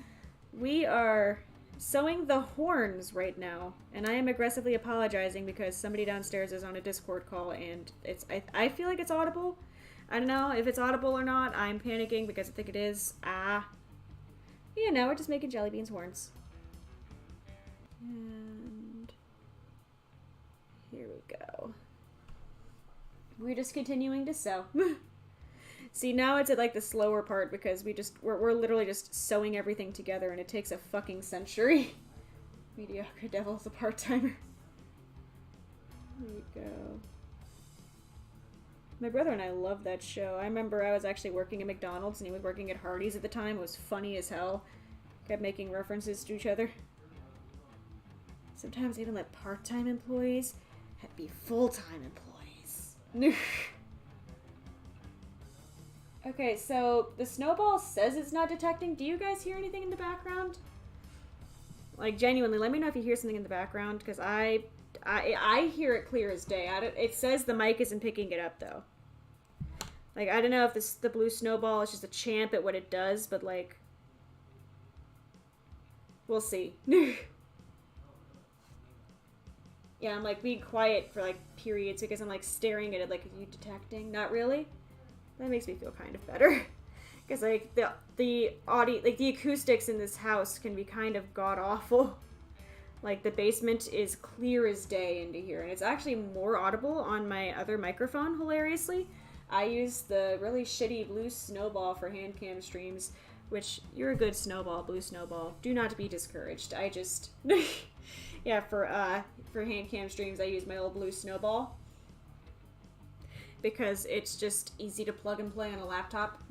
We are sewing the horns right now, and I am aggressively apologizing because somebody downstairs is on a Discord call, and I feel like it's audible. I don't know if it's audible or not. I'm panicking because I think it is. You know, we're just making jelly beans horns. And here we go. We're just continuing to sew. See, now it's at like the slower part because we're literally just sewing everything together, and it takes a fucking century. Mediocre Devil's a part-timer. There you go. My brother and I love that show. I remember I was actually working at McDonald's and he was working at Hardee's at the time. It was funny as hell. Kept making references to each other. Sometimes they even let part-time employees be full-time employees. Okay, so the snowball says it's not detecting. Do you guys hear anything in the background? Like, genuinely, let me know if you hear something in the background, because I hear it clear as day. It says the mic isn't picking it up, though. Like, I don't know if the blue snowball is just a champ at what it does, but, like, we'll see. Yeah, I'm, like, being quiet for, like, periods, because I'm, like, staring at it, like, are you detecting? Not really? That makes me feel kind of better. Because, like, the audio, like, the acoustics in this house can be kind of god-awful. Like, the basement is clear as day into here, and it's actually more audible on my other microphone, hilariously. I use the really shitty blue snowball for HANDCAM streams, which, you're a good snowball, blue snowball. Do not be discouraged. I just... yeah, for HANDCAM streams, I use my old blue snowball. Because it's just easy to plug and play on a laptop.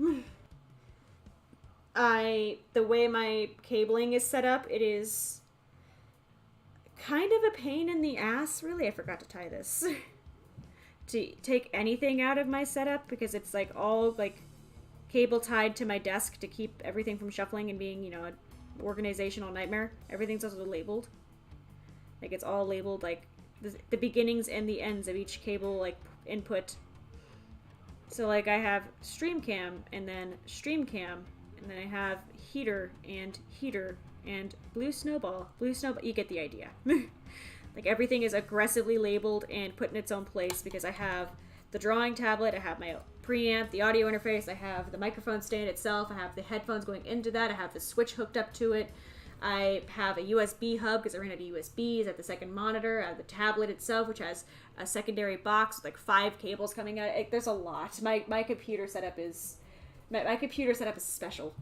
The way my cabling is set up, it is kind of a pain in the ass, really. I forgot to tie this. To take anything out of my setup, because it's like all like cable tied to my desk to keep everything from shuffling and being, you know, an organizational nightmare. Everything's also labeled. Like, it's all labeled, like, the beginnings and the ends of each cable, like, input. So, like, I have StreamCam, and then StreamCam, and then I have heater, and blue snowball. Blue snowball, you get the idea. Like, everything is aggressively labeled and put in its own place, because I have the drawing tablet, I have my preamp, the audio interface, I have the microphone stand itself, I have the headphones going into that, I have the switch hooked up to it, I have a USB hub because I ran out of USBs at the second monitor. I have the tablet itself, which has a secondary box with like 5 cables coming out. There's a lot. My computer setup is my computer setup is special.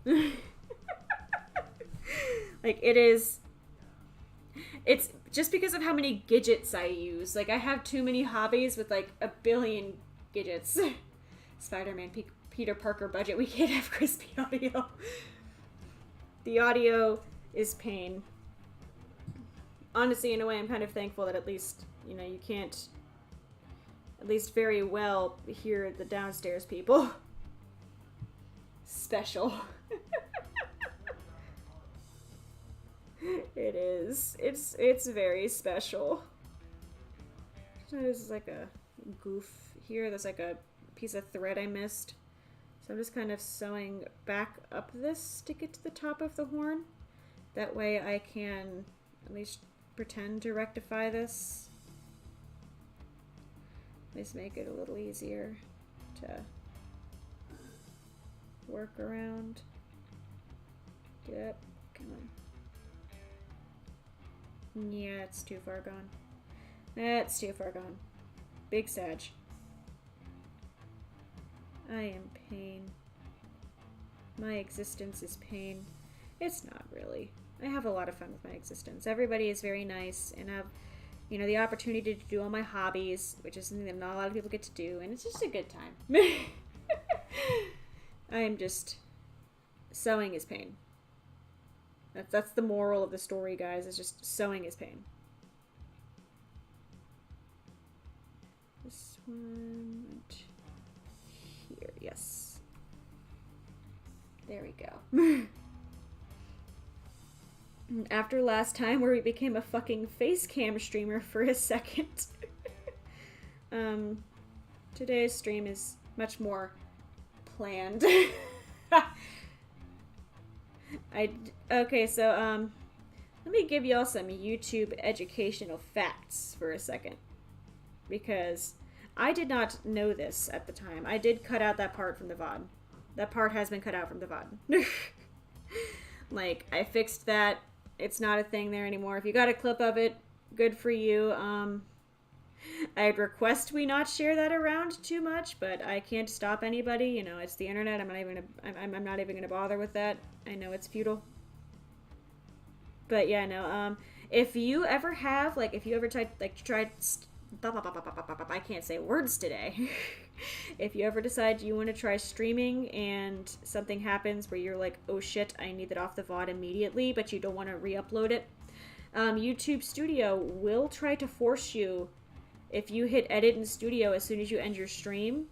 Like, it's just because of how many gadgets I use. Like, I have too many hobbies with like a billion gadgets. Spider-Man, Peter Parker budget. We can't have crispy audio. The audio is pain. Honestly, in a way, I'm kind of thankful that at least, you know, you can't at least very well hear the downstairs people. Special. It is. It's very special. There's like a goof here. There's like a piece of thread I missed. So I'm just kind of sewing back up this to get to the top of the horn. That way I can at least pretend to rectify this. Just make it a little easier to work around. Yep, come on. Yeah, it's too far gone. That's too far gone. Big Sag. I am pain. My existence is pain. It's not really. I have a lot of fun with my existence. Everybody is very nice, and I have, you know, the opportunity to do all my hobbies, which is something that not a lot of people get to do, and it's just a good time. I am just... Sewing is pain. That's the moral of the story, guys, is just sewing is pain. This one... Here, yes. There we go. After last time where we became a fucking face cam streamer for a second. Today's stream is much more planned. Okay, so, let me give y'all some YouTube educational facts for a second. Because I did not know this at the time. I did cut out that part from the VOD. That part has been cut out from the VOD. Like, I fixed that. It's not a thing there anymore. If you got a clip of it, good for you. I'd request we not share that around too much, but I can't stop anybody. You know, it's the internet. I'm not even gonna bother with that. I know it's futile. But yeah, no. If you ever have, like, if you ever tried, I can't say words today. If you ever decide you want to try streaming and something happens where you're like, oh shit, I need that off the VOD immediately, but you don't want to re-upload it, YouTube Studio will try to force you, if you hit edit in Studio as soon as you end your stream,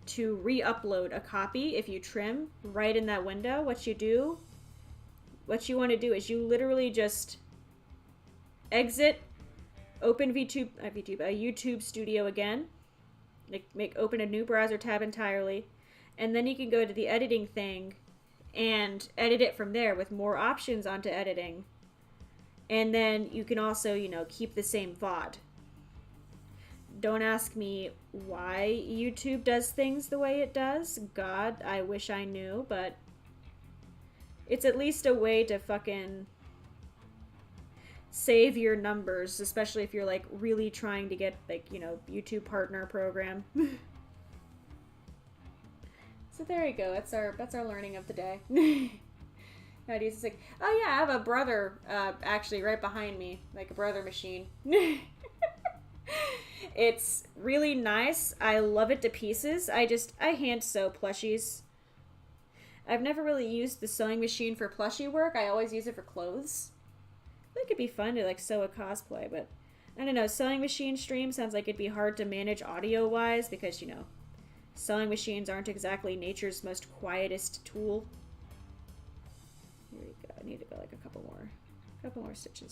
to re-upload a copy if you trim right in that window. What you want to do is you literally just exit, open YouTube Studio again, open a new browser tab entirely, and then you can go to the editing thing and edit it from there with more options onto editing. And then you can also, you know, keep the same VOD. Don't ask me why YouTube does things the way it does. God, I wish I knew, but it's at least a way to fucking save your numbers, especially if you're like really trying to get, like, you know, YouTube partner program. So there you go. That's our learning of the day. Nowadays like, oh yeah, I have a brother actually right behind me, like a brother machine. It's really nice. I love it to pieces. I hand sew plushies. I've never really used the sewing machine for plushie work. I always use it for clothes. I think it'd be fun to like sew a cosplay, but I don't know. Sewing machine stream sounds like it'd be hard to manage audio-wise because, you know, sewing machines aren't exactly nature's most quietest tool. Here we go. I need to go like a couple more stitches.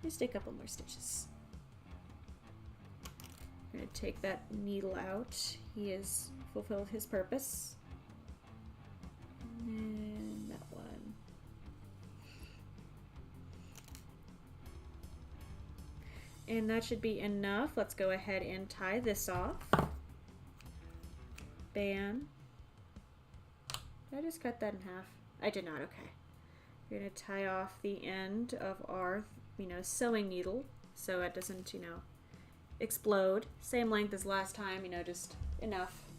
Just a couple more stitches. I'm gonna take that needle out. He has fulfilled his purpose. And that one. And that should be enough. Let's go ahead and tie this off. Bam. Did I just cut that in half? I did not, okay. We're gonna tie off the end of our, you know, sewing needle so it doesn't, you know, explode. Same length as last time, you know, just enough.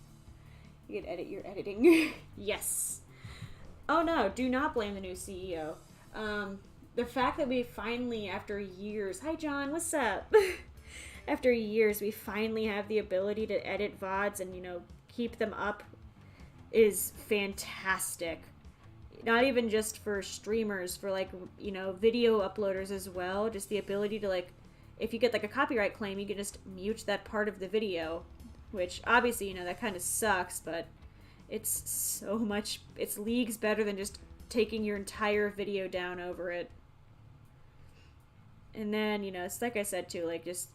You can edit your editing. Yes. Oh no, do not blame the new CEO. The fact that we finally, after years, hi John, what's up? After years, we finally have the ability to edit VODs and, you know, keep them up is fantastic. Not even just for streamers, for like, you know, video uploaders as well. Just the ability to, like, if you get like a copyright claim, you can just mute that part of the video, which obviously, you know, that kind of sucks, but it's so much, it's leagues better than just taking your entire video down over it. And then, you know, it's like I said too, like, just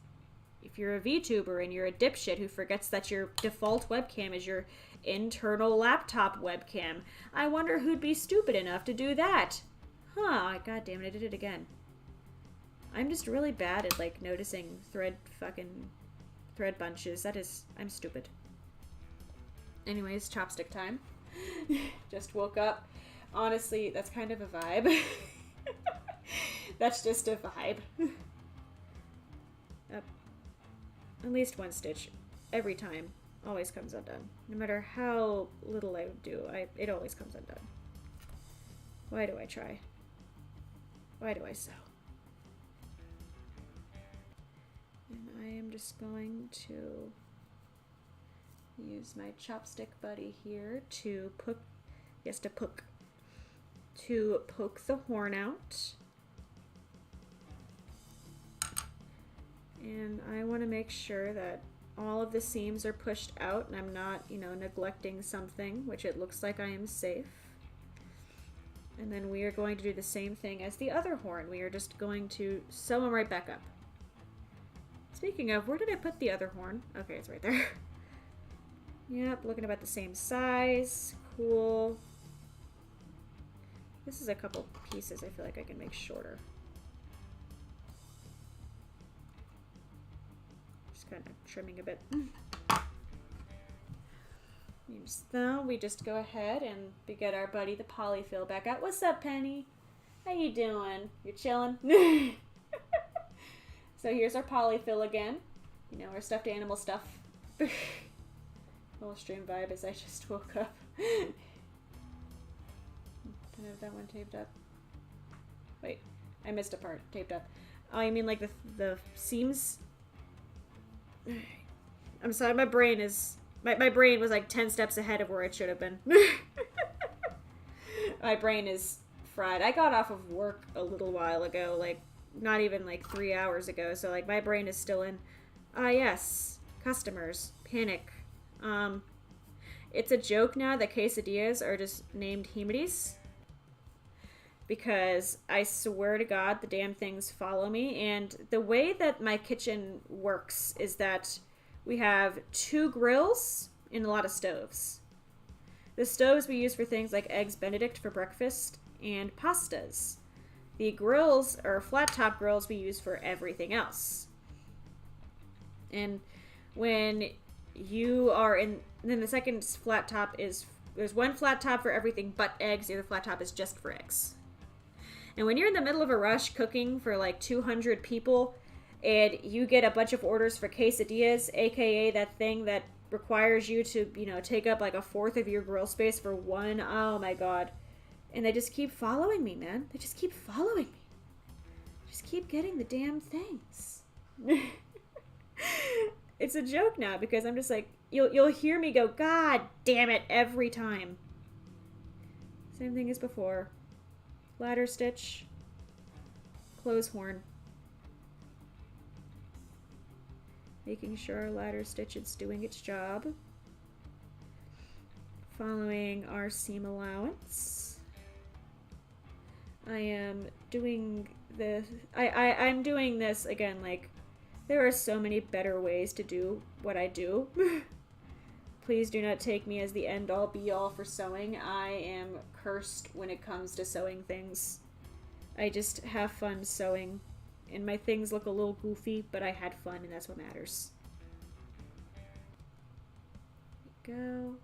if you're a VTuber and you're a dipshit who forgets that your default webcam is your internal laptop webcam, I wonder who'd be stupid enough to do that. Huh, god damn it, I did it again. I'm just really bad at, like, noticing thread bunches. I'm stupid. Anyways, chopstick time. Just woke up. Honestly, that's kind of a vibe. That's just a vibe. Up. At least one stitch every time. Always comes undone. No matter how little I do, it always comes undone. Why do I try? Why do I sew? And I am just going to use my chopstick buddy here to poke the horn out. And I want to make sure that all of the seams are pushed out and I'm not, you know, neglecting something, which it looks like I am safe. And then we are going to do the same thing as the other horn. We are just going to sew them right back up. Speaking of, where did I put the other horn? Okay, it's right there. Yep, looking about the same size. Cool. This is a couple pieces I feel like I can make shorter. Just kind of trimming a bit. Now we just go ahead and we get our buddy the polyfill back out. What's up, Penny? How you doing? You're chilling? So here's our polyfill again. You know, our stuffed animal stuff. Whole stream vibe as I just woke up. Don't have that one taped up. Wait, I missed a part. Taped up. Oh, you mean like the seams? I'm sorry, my brain is... My brain was like 10 steps ahead of where it should have been. My brain is fried. I got off of work a little while ago, like not even like 3 hours ago, so like my brain is still in, yes, customers, panic. It's a joke now that quesadillas are just named Himaris. Because I swear to God, the damn things follow me. And the way that my kitchen works is that we have 2 grills and a lot of stoves. The stoves we use for things like eggs Benedict for breakfast and pastas. The grills, or flat top grills, we use for everything else. And when you are in, then the second flat top is, there's one flat top for everything but eggs, the other flat top is just for eggs. And when you're in the middle of a rush cooking for like 200 people, and you get a bunch of orders for quesadillas, aka that thing that requires you to, you know, take up like a fourth of your grill space for one, oh my God. And they just keep following me, man. They just keep following me. Just keep getting the damn things. It's a joke now because I'm just like, you'll hear me go, God damn it, every time. Same thing as before. Ladder stitch, close horn. Making sure our ladder stitch is doing its job. Following our seam allowance. I am doing this. I'm doing this again, like, there are so many better ways to do what I do. Please do not take me as the end-all be-all for sewing. I am cursed when it comes to sewing things. I just have fun sewing. And my things look a little goofy, but I had fun, and that's what matters. There we go.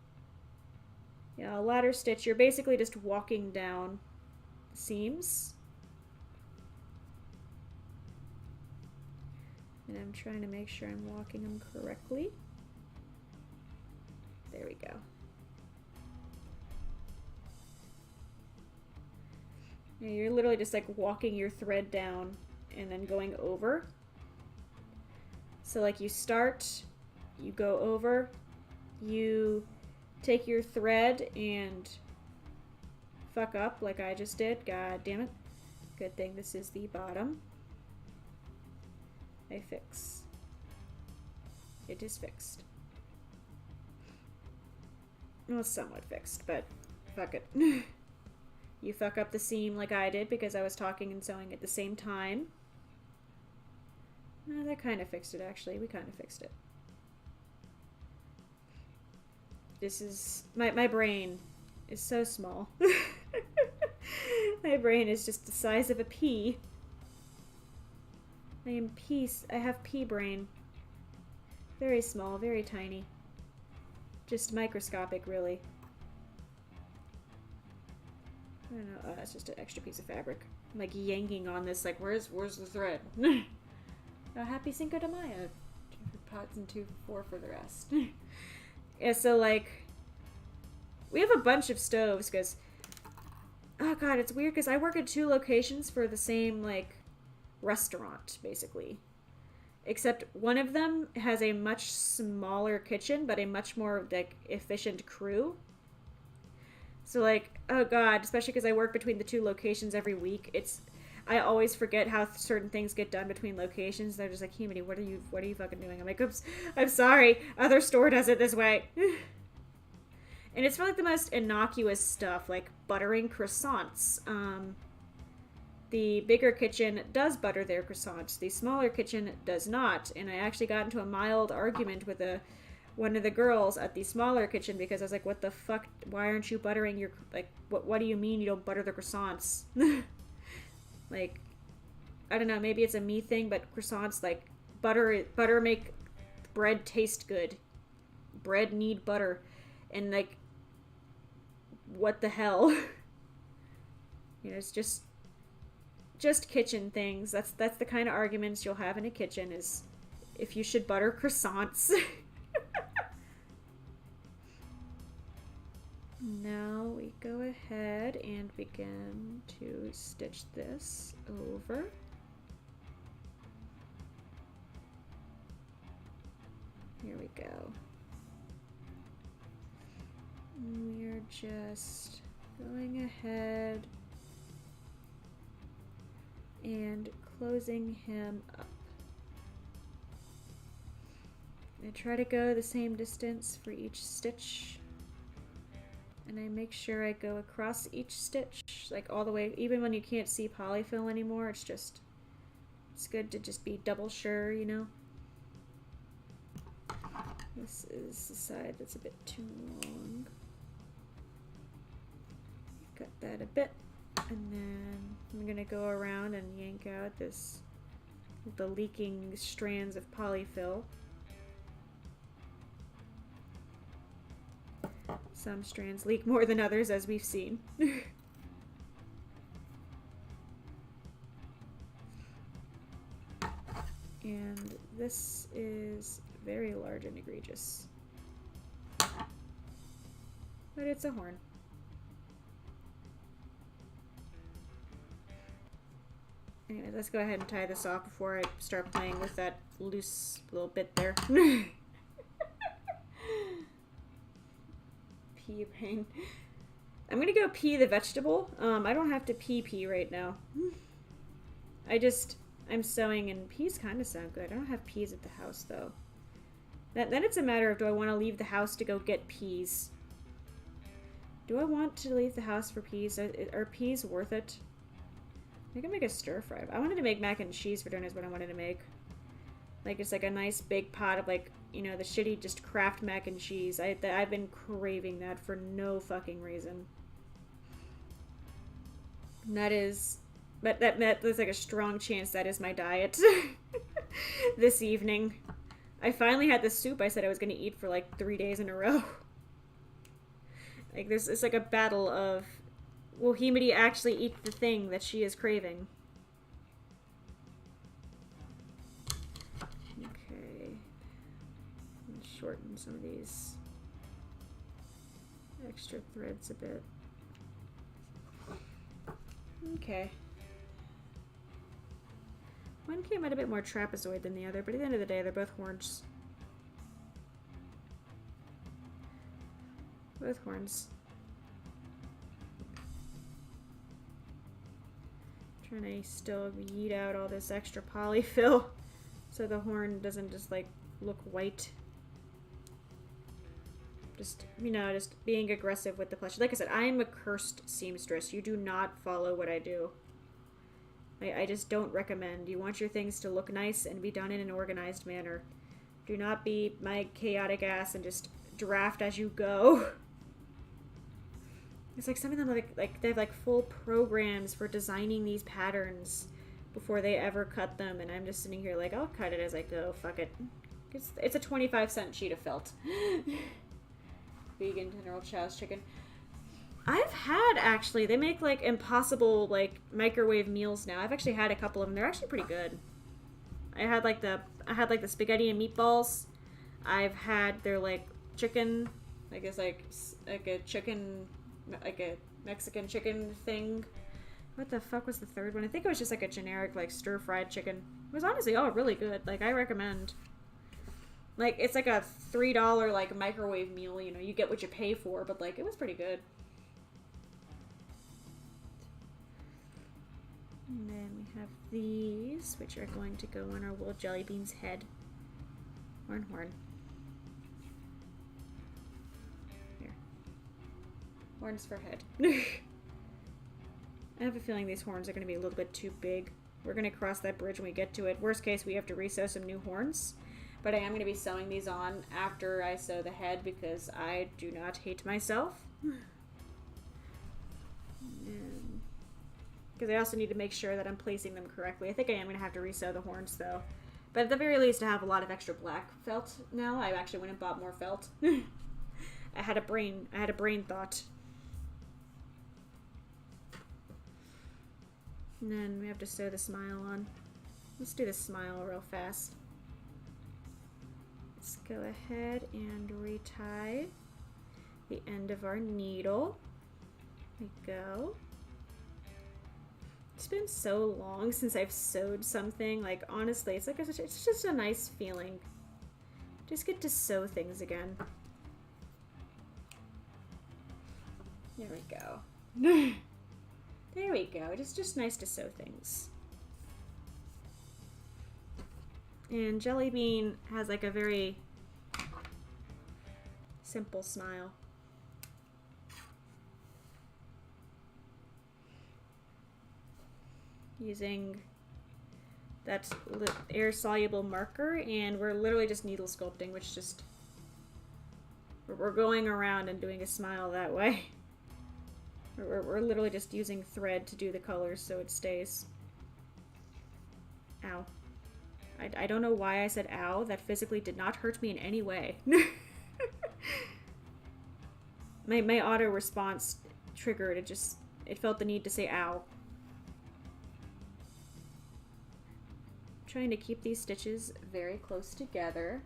Yeah, a ladder stitch, you're basically just walking down seams. And I'm trying to make sure I'm walking them correctly. There we go. Yeah, you're literally just like walking your thread down and then going over. So like you start, you go over, you take your thread and fuck up like I just did. God damn it. Good thing this is the bottom. I fix. It is fixed. Well, it's somewhat fixed, but fuck it. You fuck up the seam like I did because I was talking and sewing at the same time. That kind of fixed it, actually. We kind of fixed it. This is... My brain is so small. My brain is just the size of a pea. I have pea brain. Very small, very tiny. Just microscopic, really. I don't know. Oh, that's just an extra piece of fabric. I'm like yanking on this, like, where's the thread? Oh, happy Cinco de Mayo. 2 for pots and 2 for 4 for the rest. Yeah, so, like, we have a bunch of stoves, because, oh god, it's weird, because I work at 2 locations for the same, like, restaurant, basically. Except one of them has a much smaller kitchen, but a much more, like, efficient crew. So, like, oh god, especially because I work between the 2 locations every week, I always forget how certain things get done between locations. They're just like, Himari, what are you fucking doing? I'm like, oops, I'm sorry, other store does it this way. And it's for, like, the most innocuous stuff, like buttering croissants. The bigger kitchen does butter their croissants. The smaller kitchen does not. And I actually got into a mild argument with a one of the girls at the smaller kitchen because I was like, what the fuck? Why aren't you buttering your, like, what do you mean you don't butter the croissants? Like, I don't know, maybe it's a me thing, but croissants, like, butter make bread taste good. Bread need butter. And, like, what the hell? You know, it's just kitchen things. That's the kind of arguments you'll have in a kitchen, is if you should butter croissants. Now we go ahead and begin to stitch this over. Here we go. We're just going ahead and closing him up. I try to go the same distance for each stitch, and I make sure I go across each stitch, like all the way, even when you can't see polyfill anymore. It's good to just be double sure, you know. This is the side that's a bit too long. Cut that a bit, and then I'm gonna go around and yank out the leaking strands of polyfill. Some strands leak more than others, as we've seen. And this is very large and egregious. But it's a horn. Anyway, let's go ahead and tie this off before I start playing with that loose little bit there. Pea brain. I'm gonna go pea the vegetable. I don't have to pea right now. I'm sewing, and peas kind of sound good. I don't have peas at the house though. Then it's a matter of, do I want to leave the house to go get peas? Do I want to leave the house for peas? Are peas worth it? I can make a stir fry. I wanted to make mac and cheese for dinner is what I wanted to make. Like, it's like a nice big pot of, like, you know, the shitty just Kraft mac and cheese. I've been craving that for no fucking reason. And that is... But there's like a strong chance that is my diet this evening. I finally had the soup I said I was going to eat for like 3 days in a row. Like, it's like a battle of, will Himari actually eat the thing that she is craving? Okay. Let's shorten some of these extra threads a bit. Okay. One came out a bit more trapezoid than the other, but at the end of the day, they're both horns. Both horns. Trying to still yeet out all this extra polyfill so the horn doesn't just, like, look white. Just, you know, just being aggressive with the plush. Like I said, I am a cursed seamstress. You do not follow what I do. I just don't recommend. You want your things to look nice and be done in an organized manner. Do not be my chaotic ass and just draft as you go. It's like some of them like they have like full programs for designing these patterns before they ever cut them, and I'm just sitting here like, I'll cut it as I go. Fuck it. It's a 25-cent sheet of felt. Vegan General Chow's chicken. I've had, actually, they make, like, impossible, like, microwave meals now. I've actually had a couple of them. They're actually pretty good. I had, like, the spaghetti and meatballs. I've had their, like, chicken, I guess, like a chicken, like a Mexican chicken thing. What the fuck was the third one? I think it was just, like, a generic, like, stir-fried chicken. It was honestly all really good. Like, I recommend. Like, it's like a $3, like, microwave meal, you know. You get what you pay for, but, like, it was pretty good. And then we have these, which are going to go on our wool jelly bean's head. Horn. Here. Horns for head. I have a feeling these horns are going to be a little bit too big. We're going to cross that bridge when we get to it. Worst case, we have to resew some new horns. But I am going to be sewing these on after I sew the head because I do not hate myself. Because I also need to make sure that I'm placing them correctly. I think I am going to have to resew the horns though. But at the very least, I have a lot of extra black felt now. I actually went and bought more felt. I had a brain thought. And then we have to sew the smile on. Let's do the smile real fast. Let's go ahead and retie the end of our needle. There we go. It's been so long since I've sewed something. Like, honestly, it's just a nice feeling. Just get to sew things again. There we go. There we go. It's just nice to sew things. And Jelly Bean has like a very simple smile. Using that air-soluble marker, and we're literally just needle sculpting, which just... We're going around and doing a smile that way. We're literally just using thread to do the colors so it stays. Ow. I don't know why I said ow. That physically did not hurt me in any way. my auto response triggered. It felt the need to say ow. Trying to keep these stitches very close together.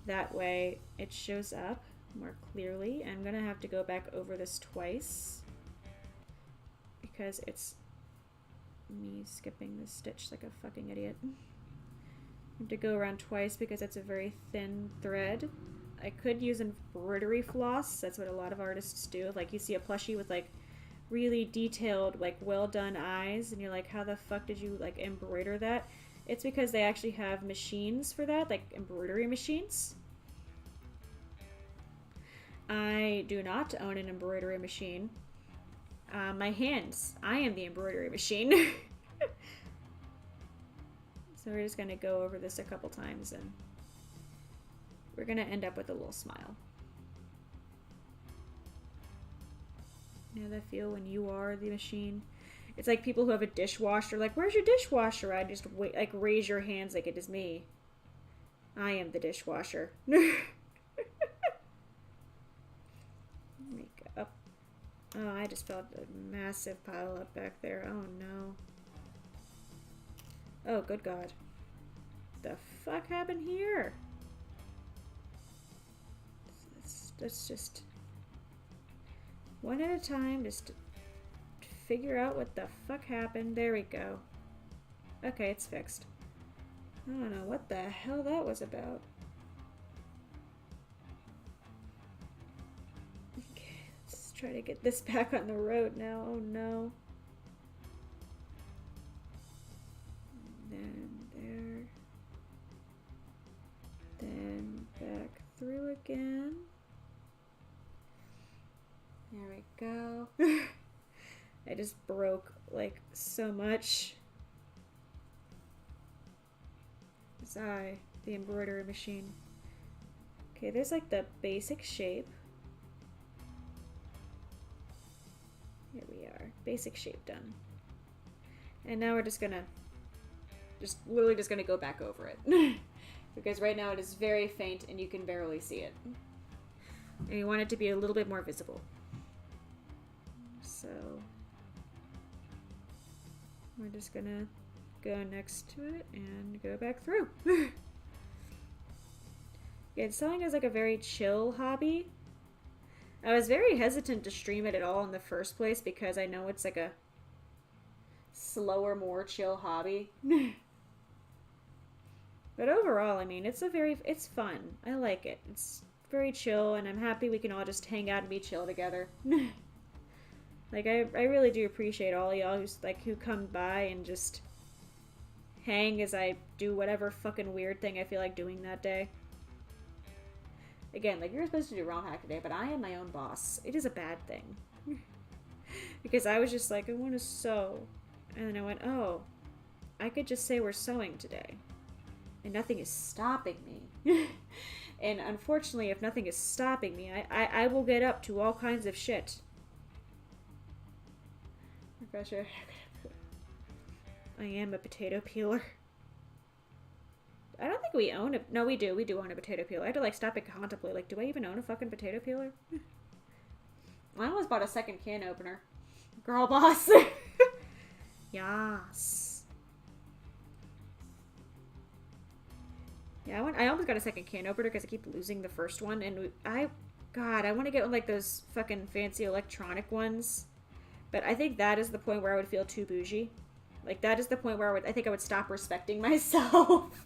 That way it shows up more clearly. I'm gonna have to go back over this twice because it's me skipping this stitch like a fucking idiot. I have to go around twice because it's a very thin thread. I could use embroidery floss. That's what a lot of artists do. Like, you see a plushie with like really detailed, like well done eyes, and you're like, how the fuck did you like embroider that? It's because they actually have machines for that, like embroidery machines. I do not own an embroidery machine. My hands. I am the embroidery machine. So we're just going to go over this a couple times and we're going to end up with a little smile. You know that feel when you are the machine? It's like people who have a dishwasher, like, where's your dishwasher? I just wait, like, raise your hands like it is me. I am the dishwasher. Make up. Oh, I just felt a massive pile up back there. Oh no. Oh, good God. The fuck happened here? Let's just one at a time, just figure out what the fuck happened. There we go. Okay, it's fixed. I don't know what the hell that was about. Okay, let's try to get this back on the road now. Oh no. Then there. Then back through again. There we go. I just broke like so much. It's the embroidery machine. Okay, there's like the basic shape. Here we are. Basic shape done. And now we're just literally just gonna go back over it. Because right now it is very faint and you can barely see it. And you want it to be a little bit more visible. So we're just gonna go next to it and go back through. Yeah, sewing is like a very chill hobby. I was very hesitant to stream it at all in the first place because I know it's like a slower, more chill hobby. But overall, I mean, it's fun. I like it. It's very chill, and I'm happy we can all just hang out and be chill together. Like, I really do appreciate all y'all who come by and just hang as I do whatever fucking weird thing I feel like doing that day. Again, like, you're supposed to do ROM hack today, but I am my own boss. It is a bad thing. Because I was just like, I want to sew. And then I went, oh, I could just say we're sewing today. And nothing is stopping me. And unfortunately, if nothing is stopping me, I will get up to all kinds of shit. I am a potato peeler. I don't think we own a... No, we do. We do own a potato peeler. I had to, like, stop and contemplate. Like, do I even own a fucking potato peeler? I almost bought a second can opener. Girl boss. Yas. Yeah, I almost got a second can opener because I keep losing the first one. And God, I want to get one like those fucking fancy electronic ones. But I think that is the point where I would feel too bougie. Like, that is the point where I think I would stop respecting myself.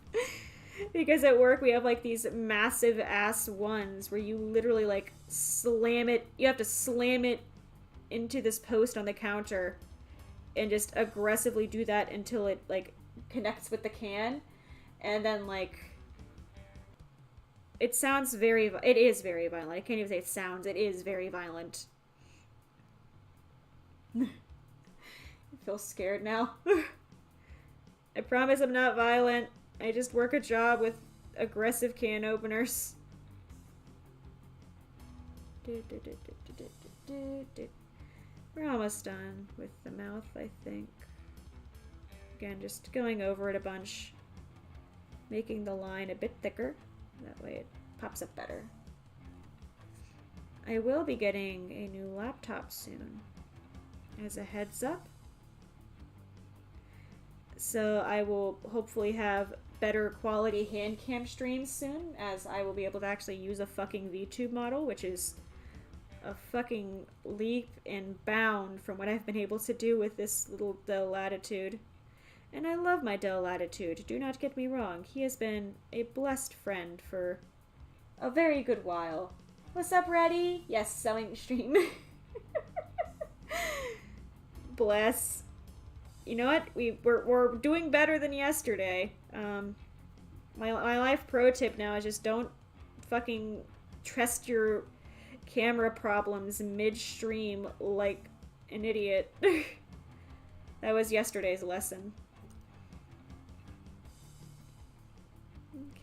Because at work, we have, like, these massive-ass ones where you literally, like, slam it. You have to slam it into this post on the counter and just aggressively do that until it, like, connects with the can. And then, like, it sounds very... It is very violent. I can't even say it sounds. It is very violent. I feel scared now. I promise I'm not violent. I just work a job with aggressive can openers. We're almost done with the mouth, I think. Again, just going over it a bunch. Making the line a bit thicker. That way it pops up better. I will be getting a new laptop soon. As a heads up. So I will hopefully have better quality HANDCAM streams soon, as I will be able to actually use a fucking VTube model, which is a fucking leap and bound from what I've been able to do with this little Dell Latitude. And I love my Dell Latitude, do not get me wrong. He has been a blessed friend for a very good while. What's up, Reddy? Yes, selling stream. Bless. You know what? We're doing better than yesterday. My life pro tip now is just don't fucking trust your camera problems midstream like an idiot. That was yesterday's lesson.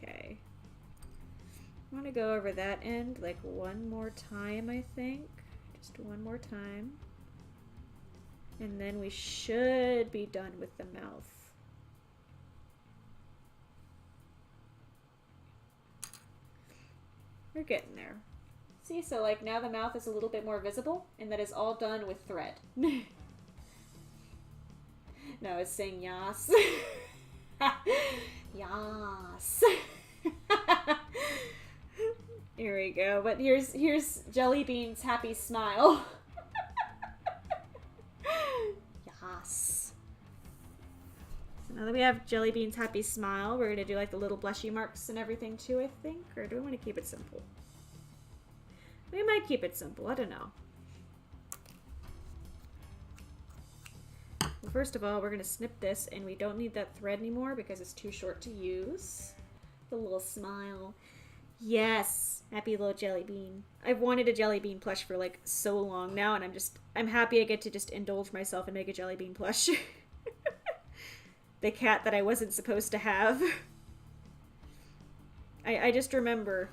Okay. I want to go over that end like one more time, I think. Just one more time. And then we should be done with the mouth. We're getting there. See, so like now the mouth is a little bit more visible, and that is all done with thread. No, it's saying yas. Yas. Here we go. But here's Jelly Bean's happy smile. Yas. So now that we have Jelly Bean's happy smile, we're gonna do like the little blushy marks and everything too, I think. Or do we want to keep it simple? We might keep it simple. I don't know. Well, first of all, we're gonna snip this, and we don't need that thread anymore because it's too short to use. The little smile. Yes, happy little Jelly Bean. I've wanted a Jelly Bean plush for like so long now, and I'm happy I get to just indulge myself and make a Jelly Bean plush. The cat that I wasn't supposed to have. I just remember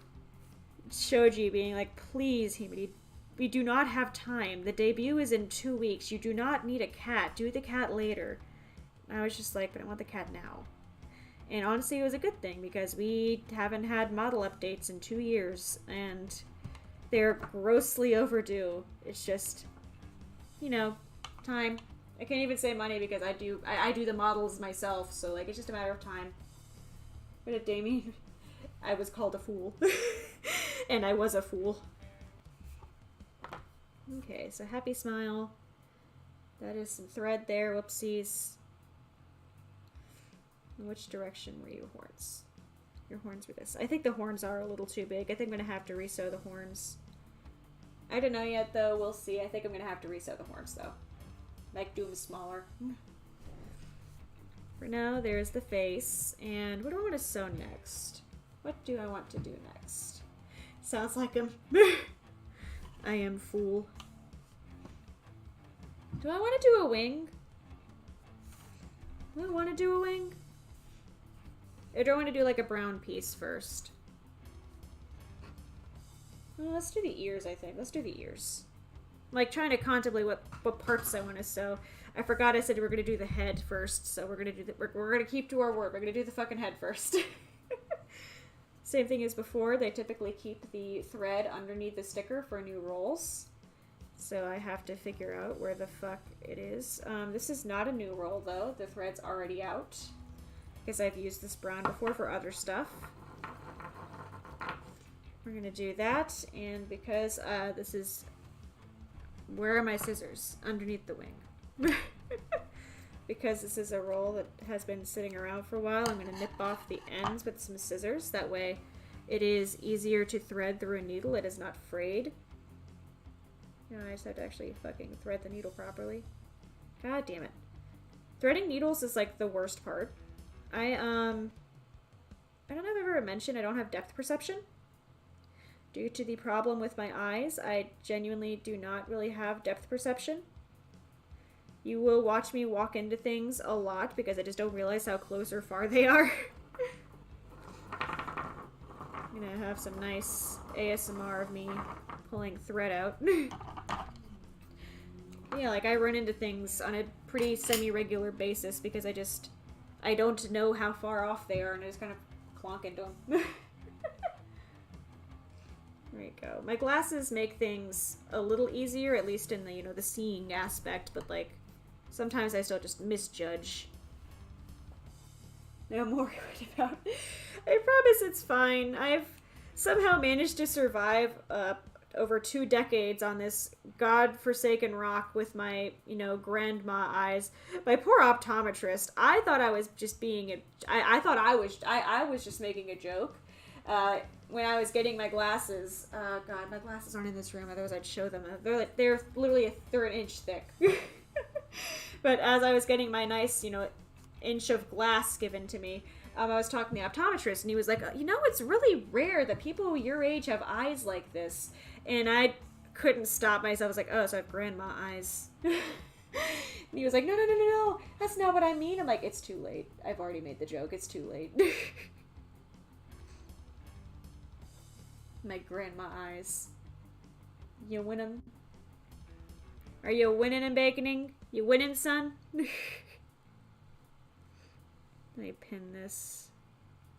Shoji being like, please, Himari, we do not have time. The debut is in 2 weeks. You do not need a cat. Do the cat later. And I was just like, but I want the cat now. And honestly, it was a good thing because we haven't had model updates in 2 years, and they're grossly overdue. It's just, you know, time. I can't even say money because I do the models myself, so like it's just a matter of time. What did Damien? I was called a fool. And I was a fool. Okay, so happy smile. That is some thread there. Whoopsies. In which direction were your horns? Your horns were this. I think the horns are a little too big. I think I'm going to have to resew the horns. I don't know yet, though. We'll see. I think I'm going to have to resew the horns, though. Like, do them smaller. For now, there's the face. And what do I want to sew next? What do I want to do next? Sounds like I'm... I am fool. Do I want to do a wing? Do I want to do a wing? Or do I want to do like a brown piece first? Well, let's do the ears, I think. Let's do the ears. I'm like trying to contemplate what parts I want to sew. I forgot I said we're going to do the head first, so we're going to do we're going to keep to our word. We're going to do the fucking head first. Same thing as before. They typically keep the thread underneath the sticker for new rolls. So I have to figure out where the fuck it is. This is not a new roll, though. The thread's already out. Because I've used this brown before for other stuff. We're going to do that. And because this is... Where are my scissors? Underneath the wing. Because this is a roll that has been sitting around for a while, I'm going to nip off the ends with some scissors. That way it is easier to thread through a needle. It is not frayed. No, I just have to actually fucking thread the needle properly. God damn it. Threading needles is like the worst part. I don't know if I've ever mentioned I don't have depth perception. Due to the problem with my eyes, I genuinely do not really have depth perception. You will watch me walk into things a lot because I just don't realize how close or far they are. I'm gonna have some nice ASMR of me pulling thread out. Yeah, like I run into things on a pretty semi-regular basis because I don't know how far off they are and I just kind of clonk into them. There you go. My glasses make things a little easier, at least in the, the seeing aspect, but like, sometimes I still just misjudge. No, I'm more worried about. I promise it's fine. I've somehow managed to survive over 2 decades on this godforsaken rock with my, grandma eyes. My poor optometrist. I thought I was just being I thought I was just making a joke. When I was getting my glasses, God, my glasses aren't in this room. Otherwise, I'd show them. They're literally they're an inch thick. But as I was getting my nice, inch of glass given to me, I was talking to the optometrist, and he was like, it's really rare that people your age have eyes like this. And I couldn't stop myself. I was like, oh, so I have grandma eyes. And he was like, no, that's not what I mean. I'm like, it's too late. I've already made the joke. It's too late. My grandma eyes. You winning? Are you winning and baconing? You winning, son? Let me pin this.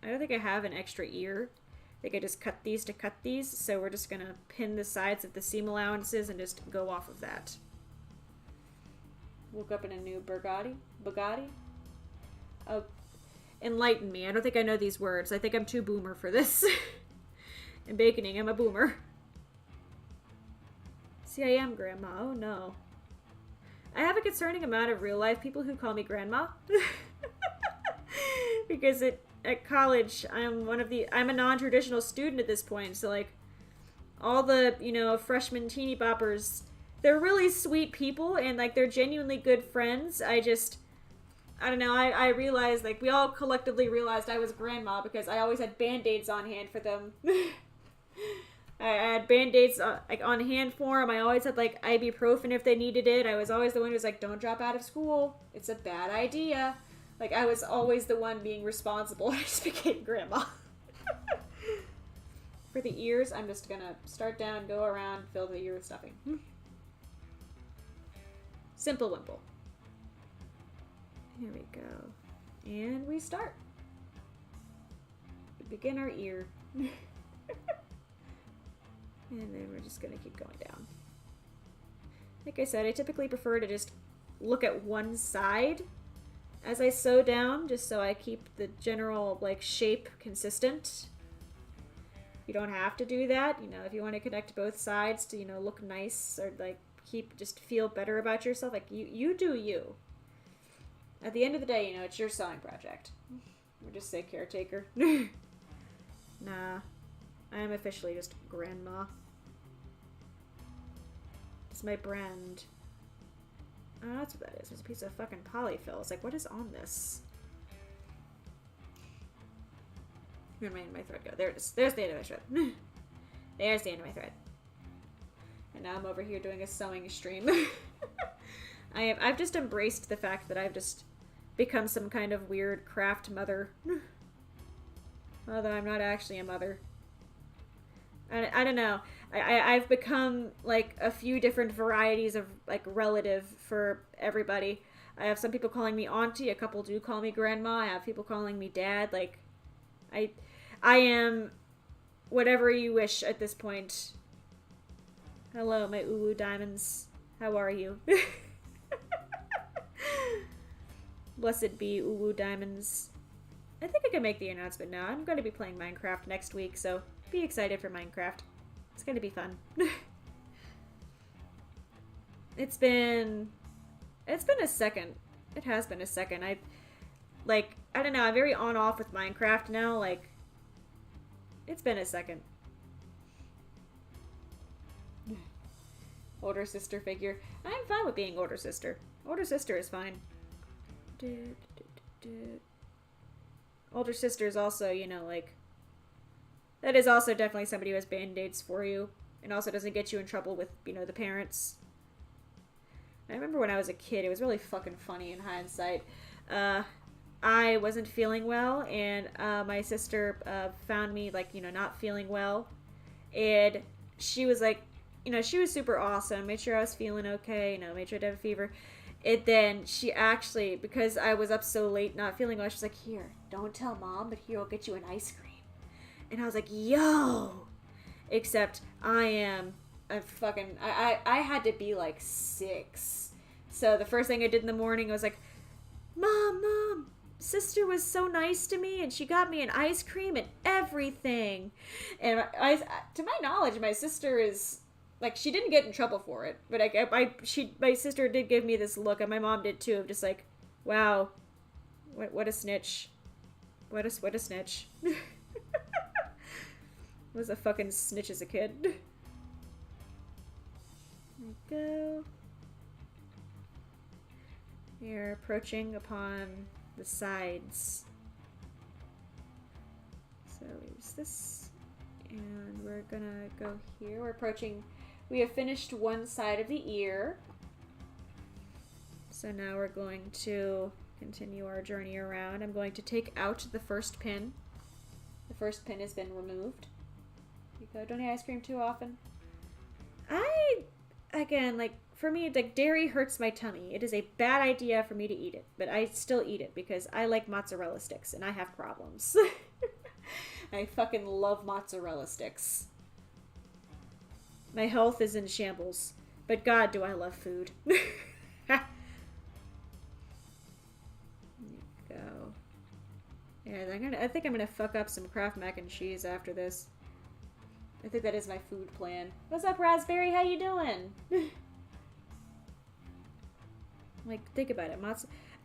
I don't think I have an extra ear. I think I just cut these to cut these, so we're just gonna pin the sides of the seam allowances and just go off of that. Woke up in a new Bugatti? Oh, enlighten me. I don't think I know these words. I think I'm too boomer for this. And baconing, I'm a boomer. See, I am grandma. Oh no. I have a concerning amount of real life people who call me grandma. Because at college, I'm a non-traditional student at this point, so like all the, freshman teeny boppers, they're really sweet people and like they're genuinely good friends. I don't know, I realized, like we all collectively realized I was grandma because I always had band-aids on hand for them. I had band-aids on hand for them. I always had like ibuprofen if they needed it. I was always the one who was like, don't drop out of school. It's a bad idea. Like I was always the one being responsible. I just became grandma. For the ears, I'm just gonna start down, go around, fill the ear with stuffing. Simple wimple. Here we go. And we start. We begin our ear. And then we're just gonna keep going down. Like I said, I typically prefer to just look at one side as I sew down, just so I keep the general like shape consistent. You don't have to do that, if you want to connect both sides to, look nice or like just feel better about yourself, like you do you. At the end of the day, it's your sewing project. We'll just say caretaker. Nah. I am officially just grandma. It's my brand. Oh, that's what that is. It's a piece of fucking polyfill. It's like, what is on this? Where did my thread go? There it is. There's the end of my thread. There's the end of my thread. And now I'm over here doing a sewing stream. I've just embraced the fact that I've just become some kind of weird craft mother. Although I'm not actually a mother. I don't know. I've become like a few different varieties of like relative for everybody. I have some people calling me auntie, a couple do call me grandma, I have people calling me dad. Like I I am whatever you wish at this point. Hello, my Ulu diamonds. How are you? Blessed be Ulu diamonds. I think I can make the announcement now. I'm going to be playing Minecraft next week, so be excited for Minecraft. It's going to be fun. It's been a second. It has been a second. I don't know, I'm very on-off with Minecraft now. Like, it's been a second. Older sister figure. I'm fine with being older sister. Older sister is fine. Older sister is also, you know, like, that is also definitely somebody who has band-aids for you and also doesn't get you in trouble with, you know, the parents. I remember when I was a kid, it was really fucking funny in hindsight. I wasn't feeling well, and my sister found me, like, you know, not feeling well. And she was like, you know, she was super awesome, made sure I was feeling okay, you know, made sure I didn't have a fever. And then she actually, because I was up so late not feeling well, she's like, here, don't tell mom, but here, I'll get you an ice cream. And I was like, yo! Except I am a fucking, I had to be like 6. So the first thing I did in the morning, I was like, Mom, sister was so nice to me, and she got me an ice cream and everything. And to my knowledge, my sister is, like, she didn't get in trouble for it, but my sister did give me this look, and my mom did too, of just like, wow, what a snitch. What a snitch. I was a fucking snitch as a kid. There we go. We're approaching upon the sides. So use this, and we're gonna go here. We're approaching, we have finished one side of the ear. So now we're going to continue our journey around. I'm going to take out the first pin. The first pin has been removed. You go, don't eat ice cream too often. Again, like, for me, like, dairy hurts my tummy. It is a bad idea for me to eat it, but I still eat it because I like mozzarella sticks and I have problems. I fucking love mozzarella sticks. My health is in shambles, but God, do I love food. There you go. Yeah, I think I'm gonna fuck up some Kraft mac and cheese after this. I think that is my food plan. What's up, Raspberry? How you doing? Like, think about it.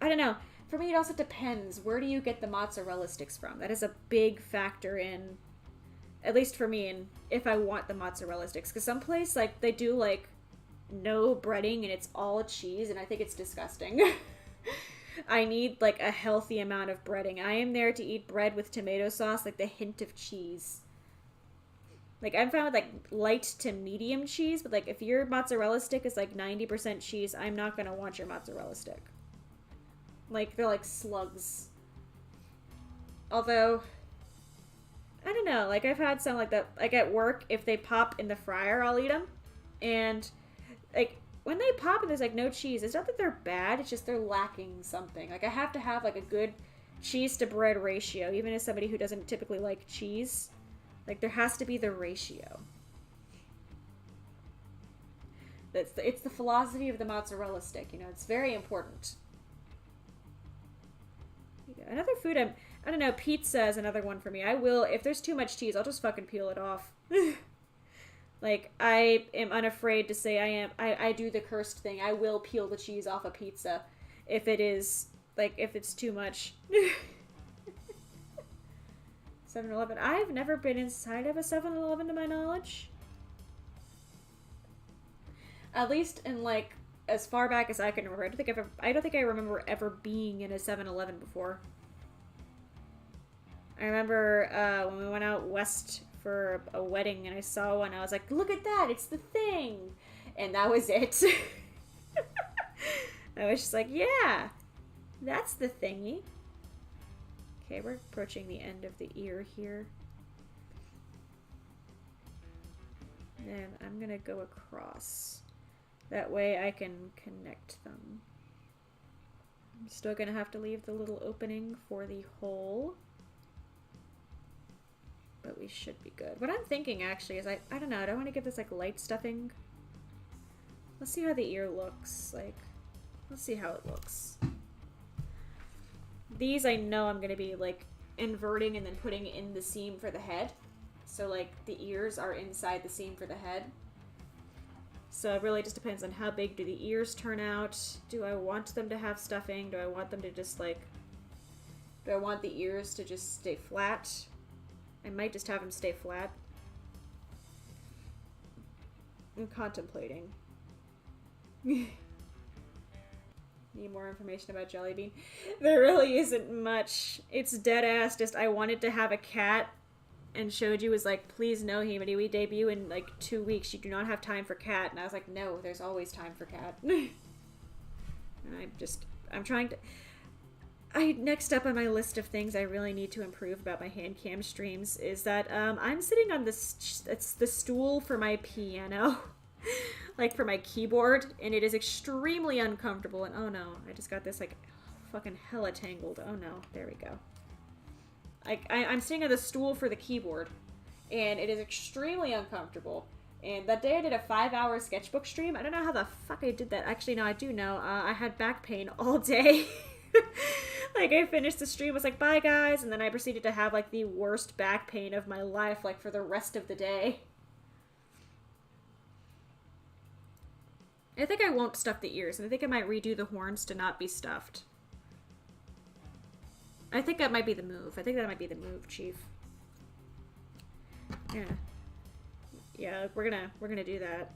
I don't know. For me, it also depends. Where do you get the mozzarella sticks from? That is a big factor in, at least for me, and if I want the mozzarella sticks. Because some place, like, they do, like, no breading and it's all cheese, and I think it's disgusting. I need, like, a healthy amount of breading. I am there to eat bread with tomato sauce, like the hint of cheese. Like, I'm fine with, like, light to medium cheese, but, like, if your mozzarella stick is, like, 90% cheese, I'm not gonna want your mozzarella stick. Like, they're like slugs. Although, I don't know, like, I've had some like that, like, at work, if they pop in the fryer, I'll eat them. And, like, when they pop and there's, like, no cheese, it's not that they're bad, it's just they're lacking something. Like, I have to have, like, a good cheese to bread ratio, even as somebody who doesn't typically like cheese. Like, there has to be the ratio. It's the philosophy of the mozzarella stick, you know, it's very important. Another food I don't know, pizza is another one for me. I will, if there's too much cheese, I'll just fucking peel it off. Like, I am unafraid to say I do the cursed thing. I will peel the cheese off a pizza if it is, like, if it's too much. 7-Eleven. I've never been inside of a 7-Eleven to my knowledge. At least in, like, as far back as I can remember. I don't think I remember ever being in a 7-Eleven before. I remember when we went out west for a wedding and I saw one, I was like, look at that, it's the thing! And that was it. I was just like, yeah, that's the thingy. Okay, we're approaching the end of the ear here. And I'm gonna go across. That way I can connect them. I'm still gonna have to leave the little opening for the hole. But we should be good. What I'm thinking actually is I don't know, I don't want to give this like light stuffing. Let's see how the ear looks. Like, let's see how it looks. These I know I'm gonna be like inverting and then putting in the seam for the head. So like the ears are inside the seam for the head. So it really just depends on how big do the ears turn out. Do I want them to have stuffing? Do I want them to just like, do I want the ears to just stay flat? I might just have them stay flat. I'm contemplating. Need more information about Jellybean? There really isn't much. It's dead ass just I wanted to have a cat, and Shoji was like, please no, Himari, we debut in like 2 weeks. You do not have time for cat. And I was like, no, there's always time for cat. And I'm trying to... next up on my list of things I really need to improve about my HANDCAM streams is that I'm sitting on this, it's the stool for my piano, like for my keyboard, and it is extremely uncomfortable, and oh no, I just got this like fucking hella tangled. Oh no, there we go. I'm sitting on the stool for the keyboard, and it is extremely uncomfortable. And that day I did a 5-hour sketchbook stream. I don't know how the fuck I did that. Actually, no, I do know. I had back pain all day. Like, I finished the stream, was like, bye guys, and then I proceeded to have like the worst back pain of my life, like for the rest of the day. I think I won't stuff the ears, and I think I might redo the horns to not be stuffed. I think that might be the move. I think that might be the move, Chief. Yeah. Yeah, we're gonna do that.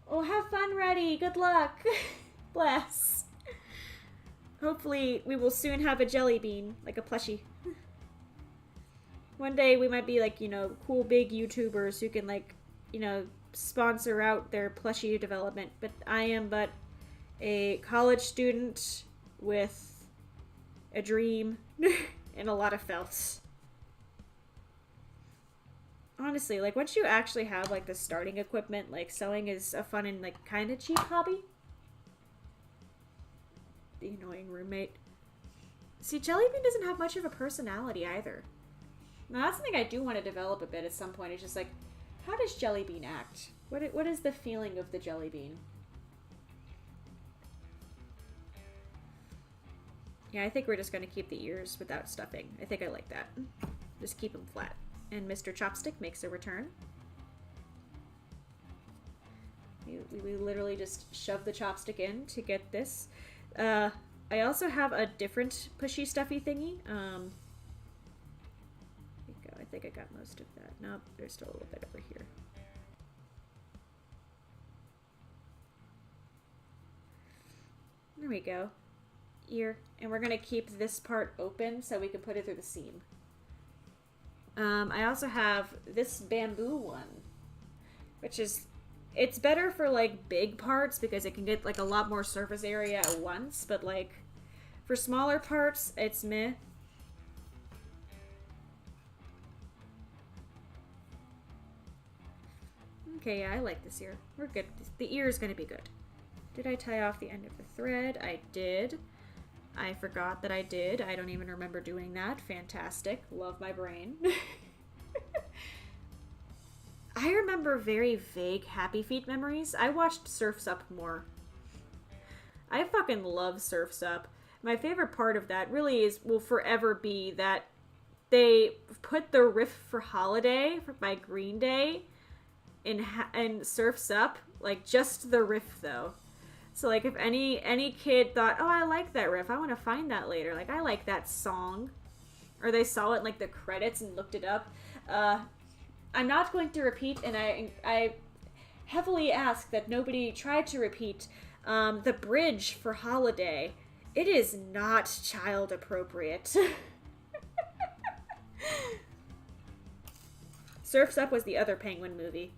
Oh, have fun, Reddy. Good luck. Bless. Hopefully, we will soon have a jelly bean, like a plushie. One day, we might be like, you know, cool big YouTubers who can, like, you know, sponsor out their plushie development. But I am but a college student with a dream and a lot of felts. Honestly, like, once you actually have, like, the starting equipment, like, sewing is a fun and, like, kind of cheap hobby. The annoying roommate. See, Jellybean doesn't have much of a personality either. Now, that's something I do want to develop a bit at some point. It's just, like, how does Jellybean act? What is the feeling of the Jellybean? Yeah, I think we're just going to keep the ears without stuffing. I think I like that. Just keep them flat. And Mr. Chopstick makes a return. We literally just shove the chopstick in to get this. I also have a different pushy stuffy thingy. I think I got most of that. Nope, there's still a little bit over here. There we go. Ear. And we're going to keep this part open so we can put it through the seam. I also have this bamboo one, which is, it's better for like big parts because it can get like a lot more surface area at once, but like for smaller parts, it's meh. Okay, yeah, I like this ear. We're good. The ear is going to be good. Did I tie off the end of the thread? I did. I forgot that I did. I don't even remember doing that. Fantastic. Love my brain. I remember very vague Happy Feet memories. I watched Surf's Up more. I fucking love Surf's Up. My favorite part of that really will forever be that they put the riff for Holiday by Green Day in Surf's Up. Like, just the riff, though. So, like, if any kid thought, oh, I like that riff, I want to find that later. Like, I like that song. Or they saw it in, like, the credits and looked it up. I'm not going to repeat, and I heavily ask that nobody try to repeat the bridge for Holiday. It is not child appropriate. Surf's Up was the other Penguin movie.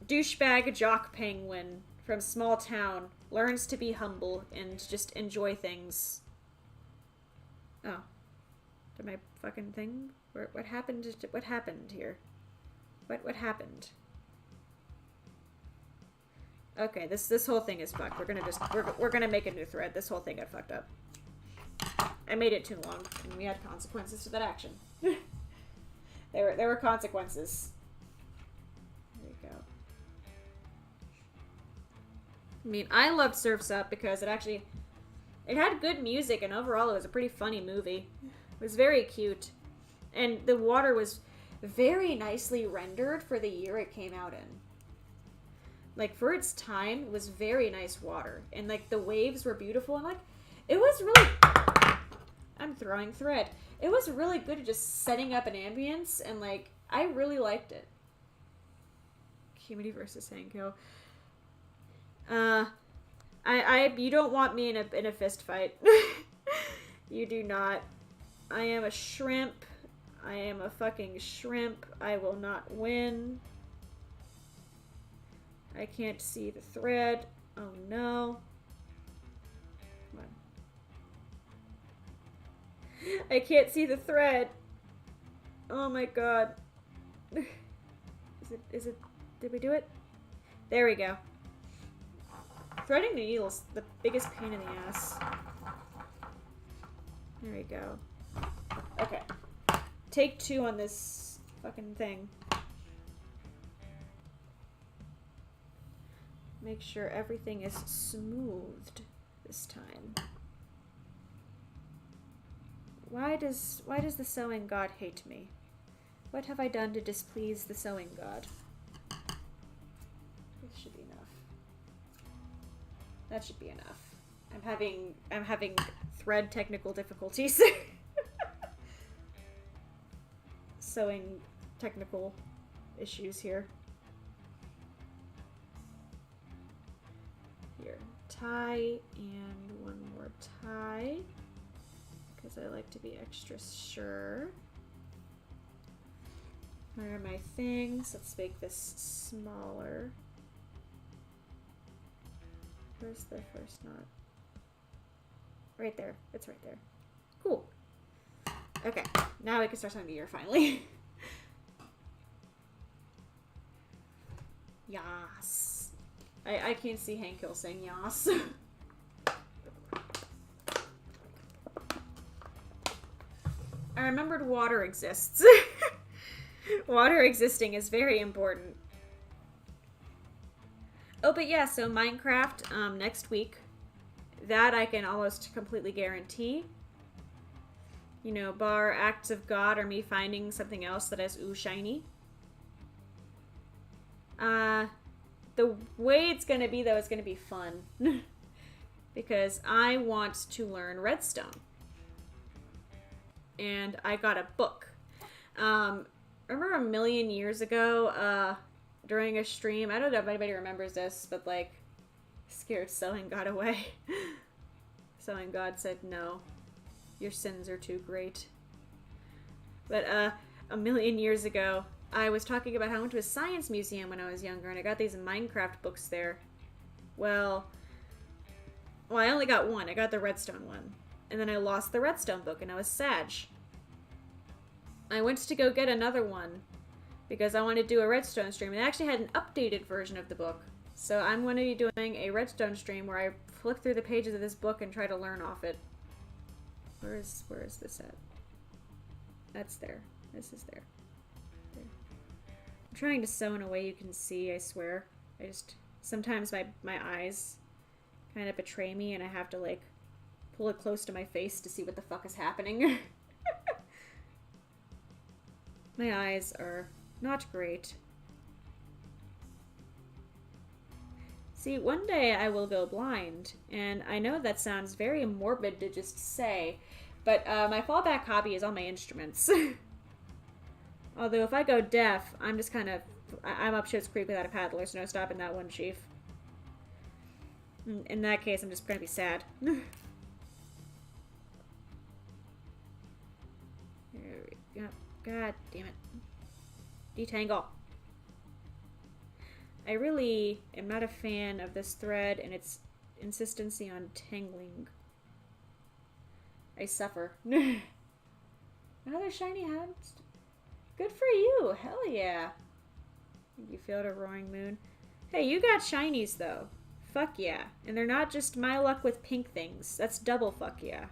douchebag jock penguin from small town learns to be humble and just enjoy things. Oh. Did my fucking thing? What happened? What happened here? What happened? Okay, this whole thing is fucked. We're gonna make a new thread. This whole thing got fucked up. I made it too long, and we had consequences to that action. There were consequences. There you go. I mean, I loved Surf's Up because it had good music, and overall it was a pretty funny movie. It was very cute. And the water was very nicely rendered for the year it came out in. Like, for its time, it was very nice water. And, like, the waves were beautiful. And, like, it was really... I'm throwing thread. It was really good at just setting up an ambience. And, like, I really liked it. Himari versus Hanko. You don't want me in a fist fight. You do not. I am a shrimp. I am a fucking shrimp. I will not win. I can't see the thread. Oh no. Come on. I can't see the thread. Oh my god. Is it, did we do it? There we go. Threading the needle's the biggest pain in the ass. There we go. Okay. Take 2 on this fucking thing. Make sure everything is smoothed this time. Why does the sewing god hate me? What have I done to displease the sewing god? This should be enough. That should be enough. I'm having thread technical difficulties. Sewing technical issues here. Here, tie and one more tie because I like to be extra sure. Where are my things? Let's make this smaller. Where's the first knot? Right there. It's right there. Cool. Okay, now we can start sewing the ear finally. Yas. I can't see Hank Hill saying yas. I remembered water exists. Water existing is very important. Oh, but yeah, so Minecraft next week. That I can almost completely guarantee. You know, bar acts of God or me finding something else that has ooh shiny. The way it's gonna be, though, is gonna be fun. Because I want to learn redstone. And I got a book. Remember a million years ago, during a stream, I don't know if anybody remembers this, but like, scared sewing God away. Sewing God said, no, your sins are too great. But a million years ago, I was talking about how I went to a science museum when I was younger, and I got these Minecraft books there. Well, I only got one. I got the redstone one. And then I lost the redstone book, and I was sad. I went to go get another one because I wanted to do a redstone stream. And I actually had an updated version of the book. So I'm going to be doing a redstone stream where I flick through the pages of this book and try to learn off it. Where is this at? That's there. This is there. There. I'm trying to sew in a way you can see, I swear. Sometimes my eyes kind of betray me and I have to like pull it close to my face to see what the fuck is happening. My eyes are not great. See, one day I will go blind, and I know that sounds very morbid to just say, but my fallback hobby is all my instruments. Although if I go deaf, I'm just kind of, I'm up Shit's Creek without a paddle. There's no stopping that one, Chief. In that case, I'm just gonna be sad. There we go. God damn it. Detangle. I really am not a fan of this thread and its insistency on tangling. I suffer. Another shiny hat. Good for you. Hell yeah. You failed a roaring moon. Hey, you got shinies though. Fuck yeah. And they're not just my luck with pink things. That's double fuck yeah.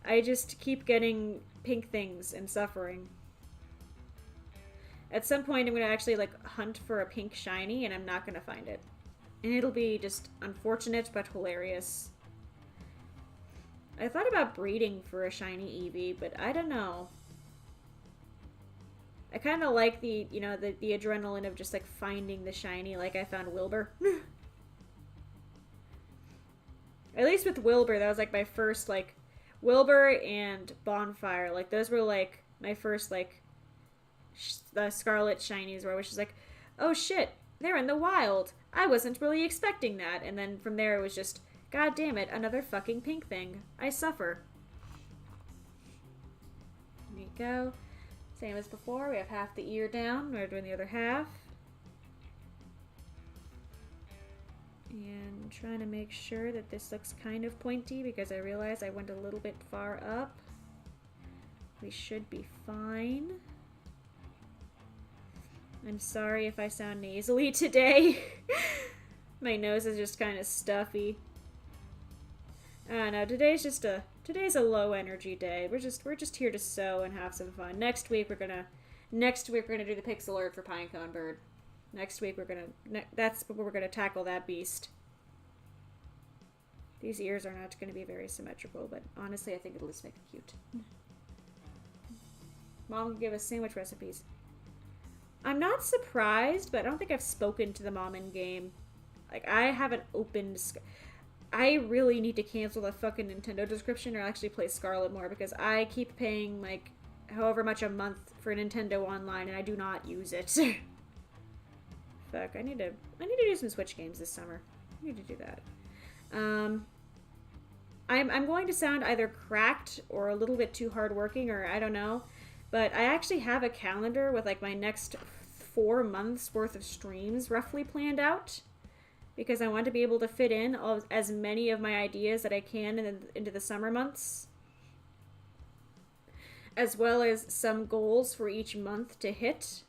I just keep getting pink things and suffering. At some point I'm gonna actually like hunt for a pink shiny and I'm not gonna find it. And it'll be just unfortunate but hilarious. I thought about breeding for a shiny Eevee, but I don't know. I kind of like the, you know, the adrenaline of just like finding the shiny, like I found Wilbur. At least with Wilbur, that was like my first like Wilbur and Bonfire. Like those were like my first like the Scarlet shinies, where I was just like, oh shit, they're in the wild. I wasn't really expecting that. And then from there it was just, god damn it, another fucking pink thing. I suffer. There you go. Same as before, we have half the ear down. We're doing the other half. And trying to make sure that this looks kind of pointy because I realized I went a little bit far up. We should be fine. I'm sorry if I sound nasally today. My nose is just kind of stuffy. No, today's a low energy day. We're just here to sew and have some fun. Next week we're gonna do the pixel art for Pinecone Bird. Next week that's where we're gonna tackle that beast. These ears are not gonna be very symmetrical, but honestly I think it'll just make it cute. Mom can give us sandwich recipes. I'm not surprised, but I don't think I've spoken to the mom in game. Like I haven't opened. I really need to cancel the fucking Nintendo subscription or actually play Scarlet more because I keep paying like however much a month for Nintendo Online and I do not use it. Fuck, I need to do some Switch games this summer. I need to do that. I'm going to sound either cracked or a little bit too hardworking or I don't know, but I actually have a calendar with like my next 4 months worth of streams roughly planned out. Because I want to be able to fit in as many of my ideas that I can into the summer months. As well as some goals for each month to hit.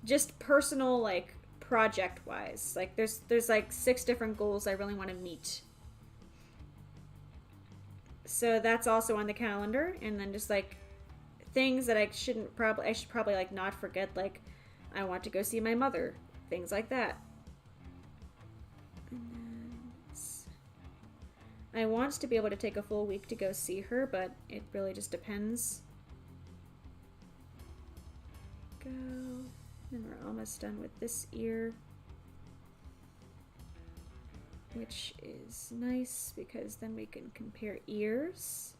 Just personal, like, project-wise. Like, there's like 6 different goals I really want to meet. So that's also on the calendar. And then just, like, things that I should probably, like, not forget. Like, I want to go see my mother. Things like that. And then I want to be able to take a full week to go see her, but it really just depends. Go. And we're almost done with this ear. Which is nice because then we can compare ears.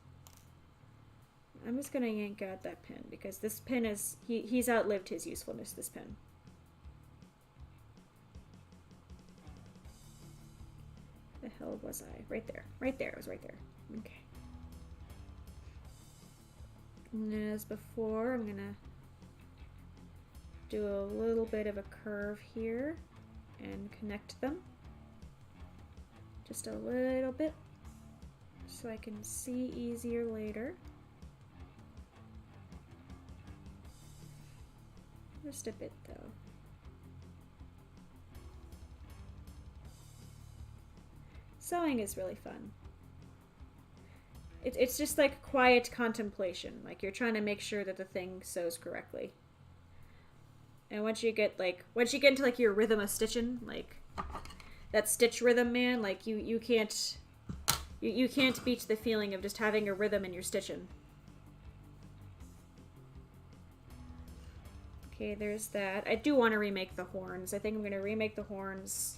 I'm just gonna yank out that pin because this pin is, he's outlived his usefulness, this pin. The hell was I? Right there. Right there. It was right there. Okay. And as before, I'm gonna do a little bit of a curve here and connect them. Just a little bit so I can see easier later. Just a bit though. Sewing is really fun. It's just like quiet contemplation. Like you're trying to make sure that the thing sews correctly. And once you get into like your rhythm of stitching, like that stitch rhythm, man, like you can't beat the feeling of just having a rhythm in your stitching. Okay, there's that. I do want to remake the horns. I think I'm going to remake the horns.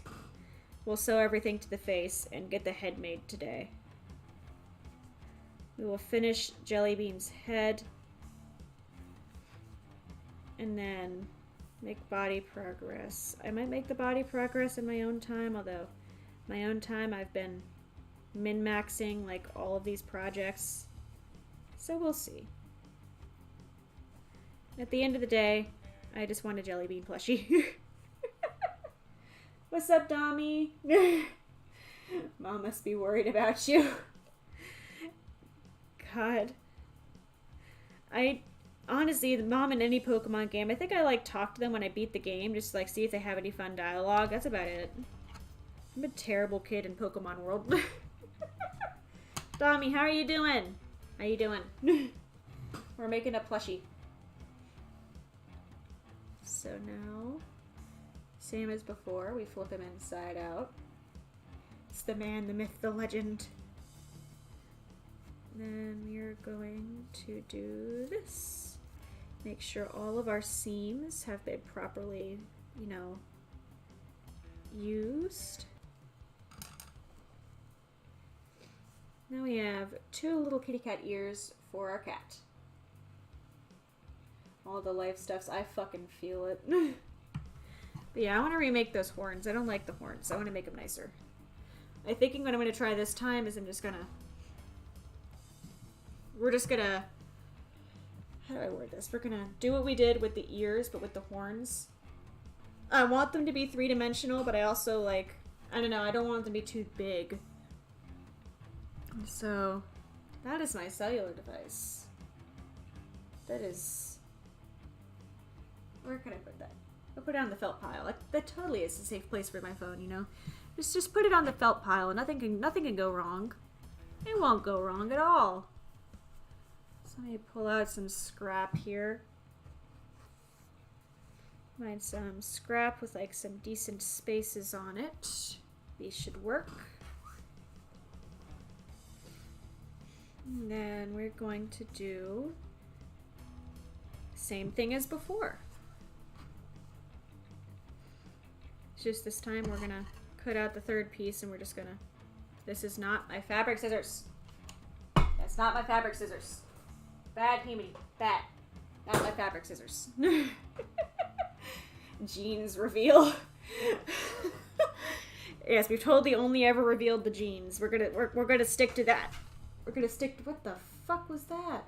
We'll sew everything to the face and get the head made today. We will finish Jellybean's head. And then make body progress. I might make the body progress in my own time, although my own time I've been min-maxing like all of these projects. So we'll see. At the end of the day, I just want a jelly bean plushie. What's up, Dommy? Mom must be worried about you. God. Honestly, the mom in any Pokemon game, I think I, like, talk to them when I beat the game, just to, like, see if they have any fun dialogue. That's about it. I'm a terrible kid in Pokemon World. Dommy, how are you doing? How you doing? We're making a plushie. So now, same as before, we flip him inside out. It's the man, the myth, the legend. Then we're going to do this. Make sure all of our seams have been properly, you know, used. Now we have 2 little kitty cat ears for our cat. All the life stuffs, I fucking feel it. But yeah, I want to remake those horns. I don't like the horns. I want to make them nicer. I'm thinking what I'm going to try this time is we're just gonna, how do I word this? We're gonna do what we did with the ears, but with the horns. I want them to be 3-dimensional, but I also, like, I don't know, I don't want them to be too big. So, that is my cellular device. That is, where can I put that? I'll put it on the felt pile. Like, that totally is a safe place for my phone, you know? Just put it on the felt pile, and nothing can go wrong. It won't go wrong at all. So let me pull out some scrap here. Find some scrap with like some decent spaces on it. These should work. And then we're going to do same thing as before. It's just this time we're gonna cut out the 3rd piece and we're just gonna, this is not my fabric scissors. That's not my fabric scissors. Bad Himari. Bad. Not my fabric scissors. Jeans reveal. Yes, we've totally only ever revealed the jeans. We're gonna stick to that. We're gonna stick to, what the fuck was that?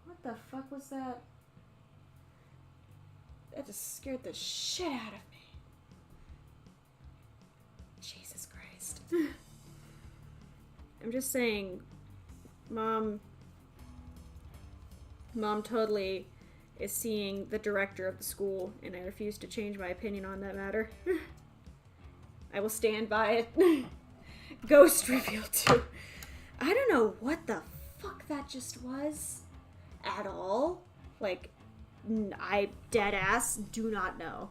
What the fuck was that? That just scared the shit out of me. Jesus Christ. I'm just saying, Mom totally is seeing the director of the school, and I refuse to change my opinion on that matter. I will stand by it. Ghost reveal too. I don't know what the fuck that just was at all. Like, I dead ass do not know.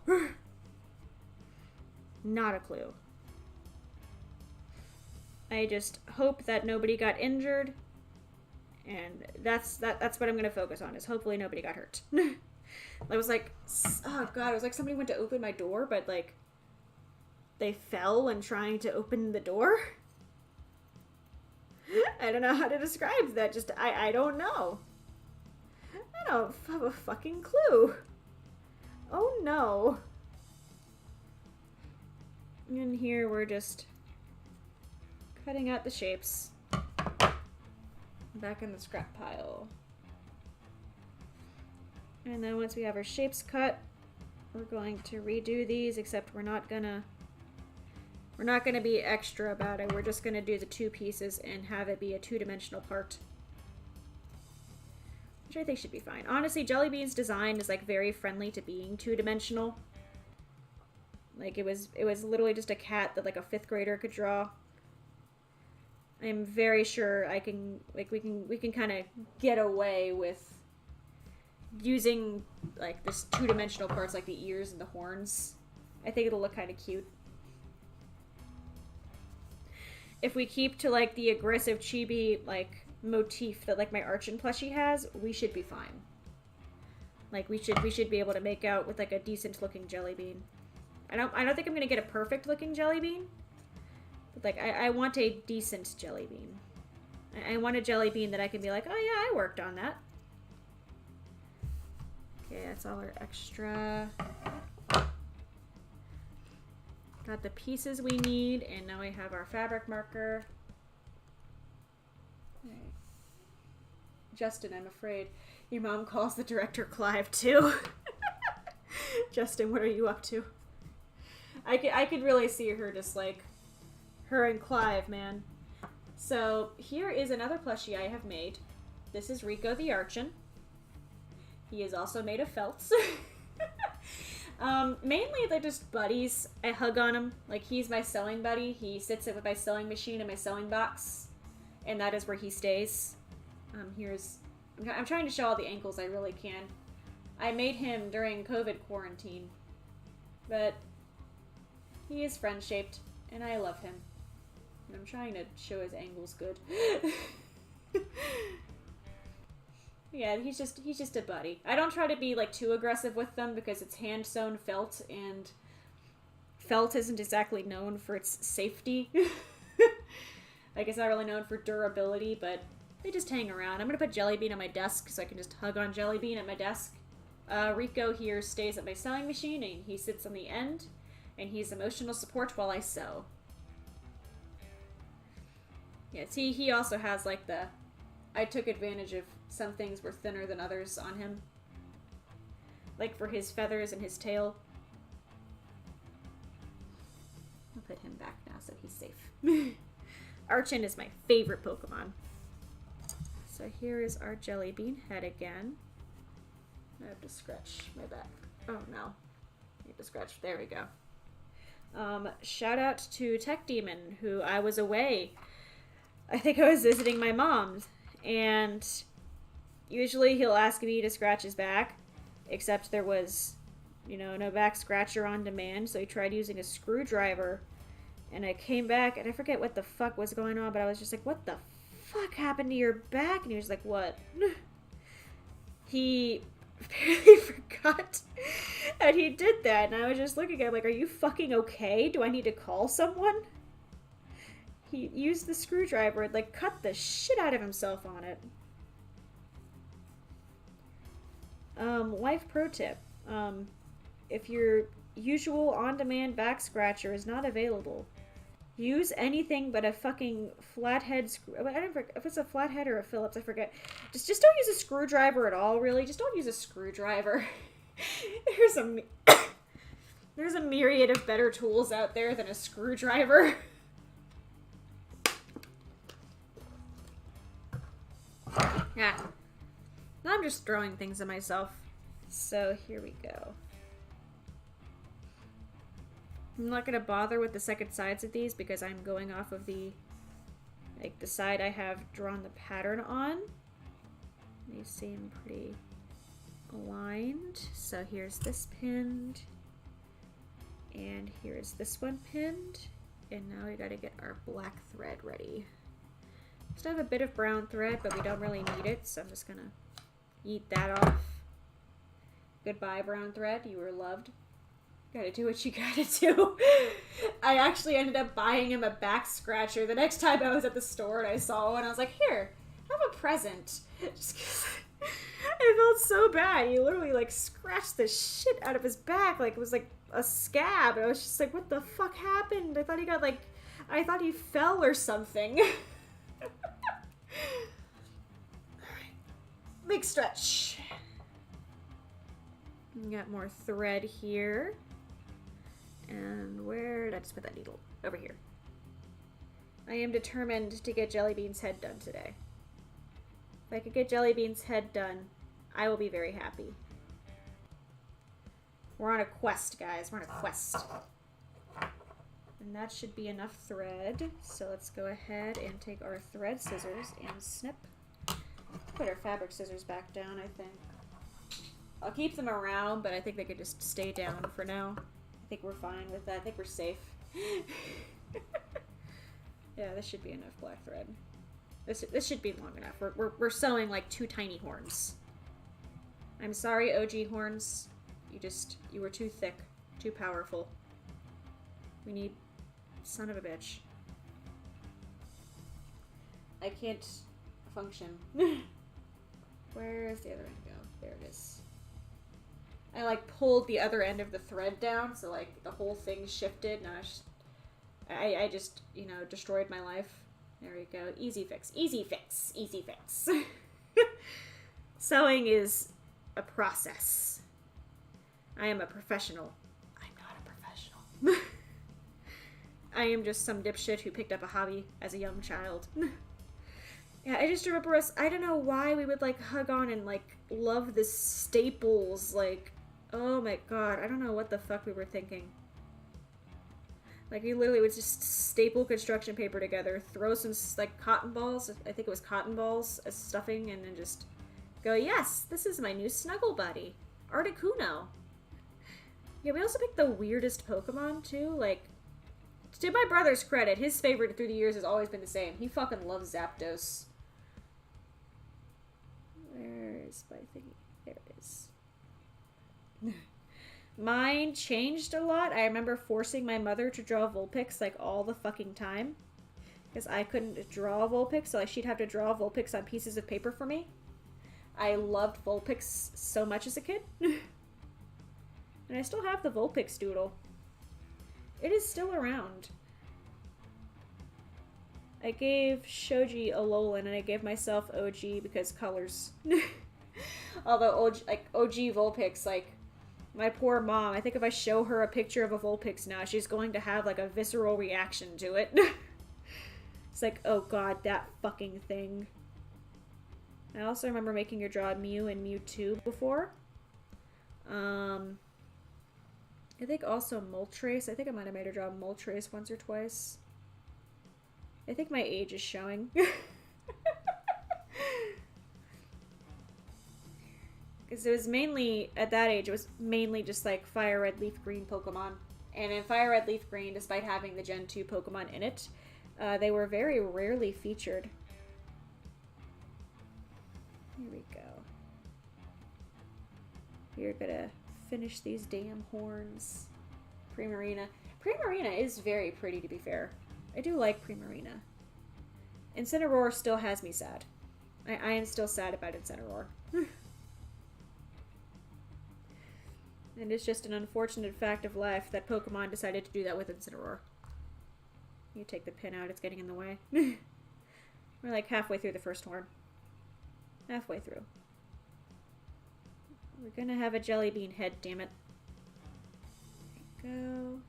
Not a clue. I just hope that nobody got injured, and that's what I'm gonna focus on, is hopefully nobody got hurt. I was like, oh god, it was like somebody went to open my door, but like they fell when trying to open the door. I don't know how to describe that. Just I don't know. I don't have a fucking clue. Oh no. And here we're just cutting out the shapes. Back in the scrap pile. And then once we have our shapes cut, we're going to redo these, except we're not gonna be extra about it. We're just gonna do the 2 pieces and have it be a 2-dimensional part. Which I think should be fine. Honestly, Jellybean's design is like very friendly to being 2-dimensional. Like it was literally just a cat that like a 5th grader could draw. I'm very sure I can, like, we can kind of get away with using like this 2-dimensional parts like the ears and the horns. I think it'll look kind of cute. If we keep to like the aggressive chibi like motif that like my Archon plushie has, we should be fine. Like we should be able to make out with like a decent looking Jellybean. I don't think I'm gonna get a perfect looking Jellybean. But like I want a decent Jellybean. I want a Jellybean that I can be like, oh yeah, I worked on that. Okay, that's all our extra. Got the pieces we need, and now we have our fabric marker. Justin, I'm afraid. Your mom calls the director Clive, too. Justin, what are you up to? I could really see her just, like, her and Clive, man. So, here is another plushie I have made. This is Rico the Archon. He is also made of felts. Mainly they're just buddies. I hug on him. Like, he's my sewing buddy. He sits with my sewing machine and my sewing box. And that is where he stays. I'm trying to show all the ankles I really can. I made him during COVID quarantine. But he is friend-shaped, and I love him. And I'm trying to show his angles good. Yeah, he's just a buddy. I don't try to be, like, too aggressive with them because it's hand-sewn felt, and felt isn't exactly known for its safety. Like, it's not really known for durability, but they just hang around. I'm gonna put Jellybean on my desk so I can just hug on Jellybean at my desk. Rico here stays at my sewing machine, and he sits on the end, and he's emotional support while I sew. Yeah, see, he also has, like, I took advantage of some things were thinner than others on him. Like for his feathers and his tail. I'll put him back now so he's safe. Archon is my favorite Pokemon. So here is our Jellybean head again. I have to scratch my back. Oh no. I need to scratch. There we go. Shout out to Tech Demon, who I was away. I think I was visiting my mom's. And usually he'll ask me to scratch his back, except there was, no back scratcher on demand, so he tried using a screwdriver, and I came back, and I forget what the fuck was going on, but I was just like, what the fuck happened to your back? And he was like, what? He apparently forgot, and he did that, and I was just looking at him like, are you fucking okay? Do I need to call someone? He used the screwdriver and, like, cut the shit out of himself on it. Life pro tip. If your usual on-demand back scratcher is not available, use anything but a fucking flathead screw. I don't forget if it's a flathead or a Phillips, I forget. Just don't use a screwdriver at all, really. Just don't use a screwdriver. There's a myriad of better tools out there than a screwdriver. Yeah. Now I'm just throwing things at myself. So here we go. I'm not going to bother with the second sides of these because I'm going off of the side I have drawn the pattern on. They seem pretty aligned. So here's this pinned. And here's this one pinned. And now we got to get our black thread ready. Still have a bit of brown thread, but we don't really need it, so I'm just gonna eat that off. Goodbye, brown thread. You were loved. Gotta do what you gotta do. I actually ended up buying him a back scratcher the next time I was at the store and I saw one. I was like, here, have a present. Just 'cause I felt so bad. He literally, like, scratched the shit out of his back. Like, it was, like, a scab. And I was just like, what the fuck happened? I thought he got, like, I thought he fell or something. Alright. Big stretch. We got more thread here. And where did I just put that needle? Over here. I am determined to get Jellybean's head done today. If I could get Jellybean's head done, I will be very happy. We're on a quest, guys. We're on a quest. And that should be enough thread. So let's go ahead and take our thread scissors and snip. Put our fabric scissors back down, I think. I'll keep them around, but I think they could just stay down for now. I think we're fine with that. I think we're safe. Yeah, this should be enough black thread. This should be long enough. We're sewing like 2 tiny horns. I'm sorry, OG horns. You were too thick, too powerful. We need... Son of a bitch. I can't function. Where's the other end go? There it is. I, like, pulled the other end of the thread down, so, like, the whole thing shifted. Now I just, destroyed my life. There we go. Easy fix. Easy fix. Easy fix. Sewing is a process. I am a professional. I'm not a professional. I am just some dipshit who picked up a hobby as a young child. Yeah, I just remember us, I don't know why we would, like, hug on and, like, love the staples, like, oh my god, I don't know what the fuck we were thinking. Like, we literally would just staple construction paper together, throw some, like, cotton balls, I think it was cotton balls as stuffing, and then just go, yes, this is my new snuggle buddy, Articuno. Yeah, we also picked the weirdest Pokemon, too, like, to my brother's credit, his favorite through the years has always been the same. He fucking loves Zapdos. Where's my thingy? There it is. Mine changed a lot. I remember forcing my mother to draw Vulpix like all the fucking time. Because I couldn't draw Vulpix, so like, she'd have to draw Vulpix on pieces of paper for me. I loved Vulpix so much as a kid. And I still have the Vulpix doodle. It is still around. I gave Shoji a Alolan and I gave myself OG because colors. Although OG Vulpix, like, my poor mom, I think if I show her a picture of a Vulpix now, she's going to have like a visceral reaction to it. It's like, oh god, that fucking thing. I also remember making her draw Mew and Mewtwo before. I think also Moltres. I think I might have made her draw Moltres once or twice. I think my age is showing. Because it was mainly, at that age, it was mainly just like Fire Red, Leaf Green Pokemon. And in Fire Red, Leaf Green, despite having the Gen 2 Pokemon in it, they were very rarely featured. Here we go. We're gonna finish these damn horns. Primarina. Primarina is very pretty, to be fair. I do like Primarina. Incineroar still has me sad. I am still sad about Incineroar. And it's just an unfortunate fact of life that Pokemon decided to do that with Incineroar. You take the pin out, it's getting in the way. We're like halfway through the first horn. Halfway through. We're gonna have a jelly bean head, damn it. There we go.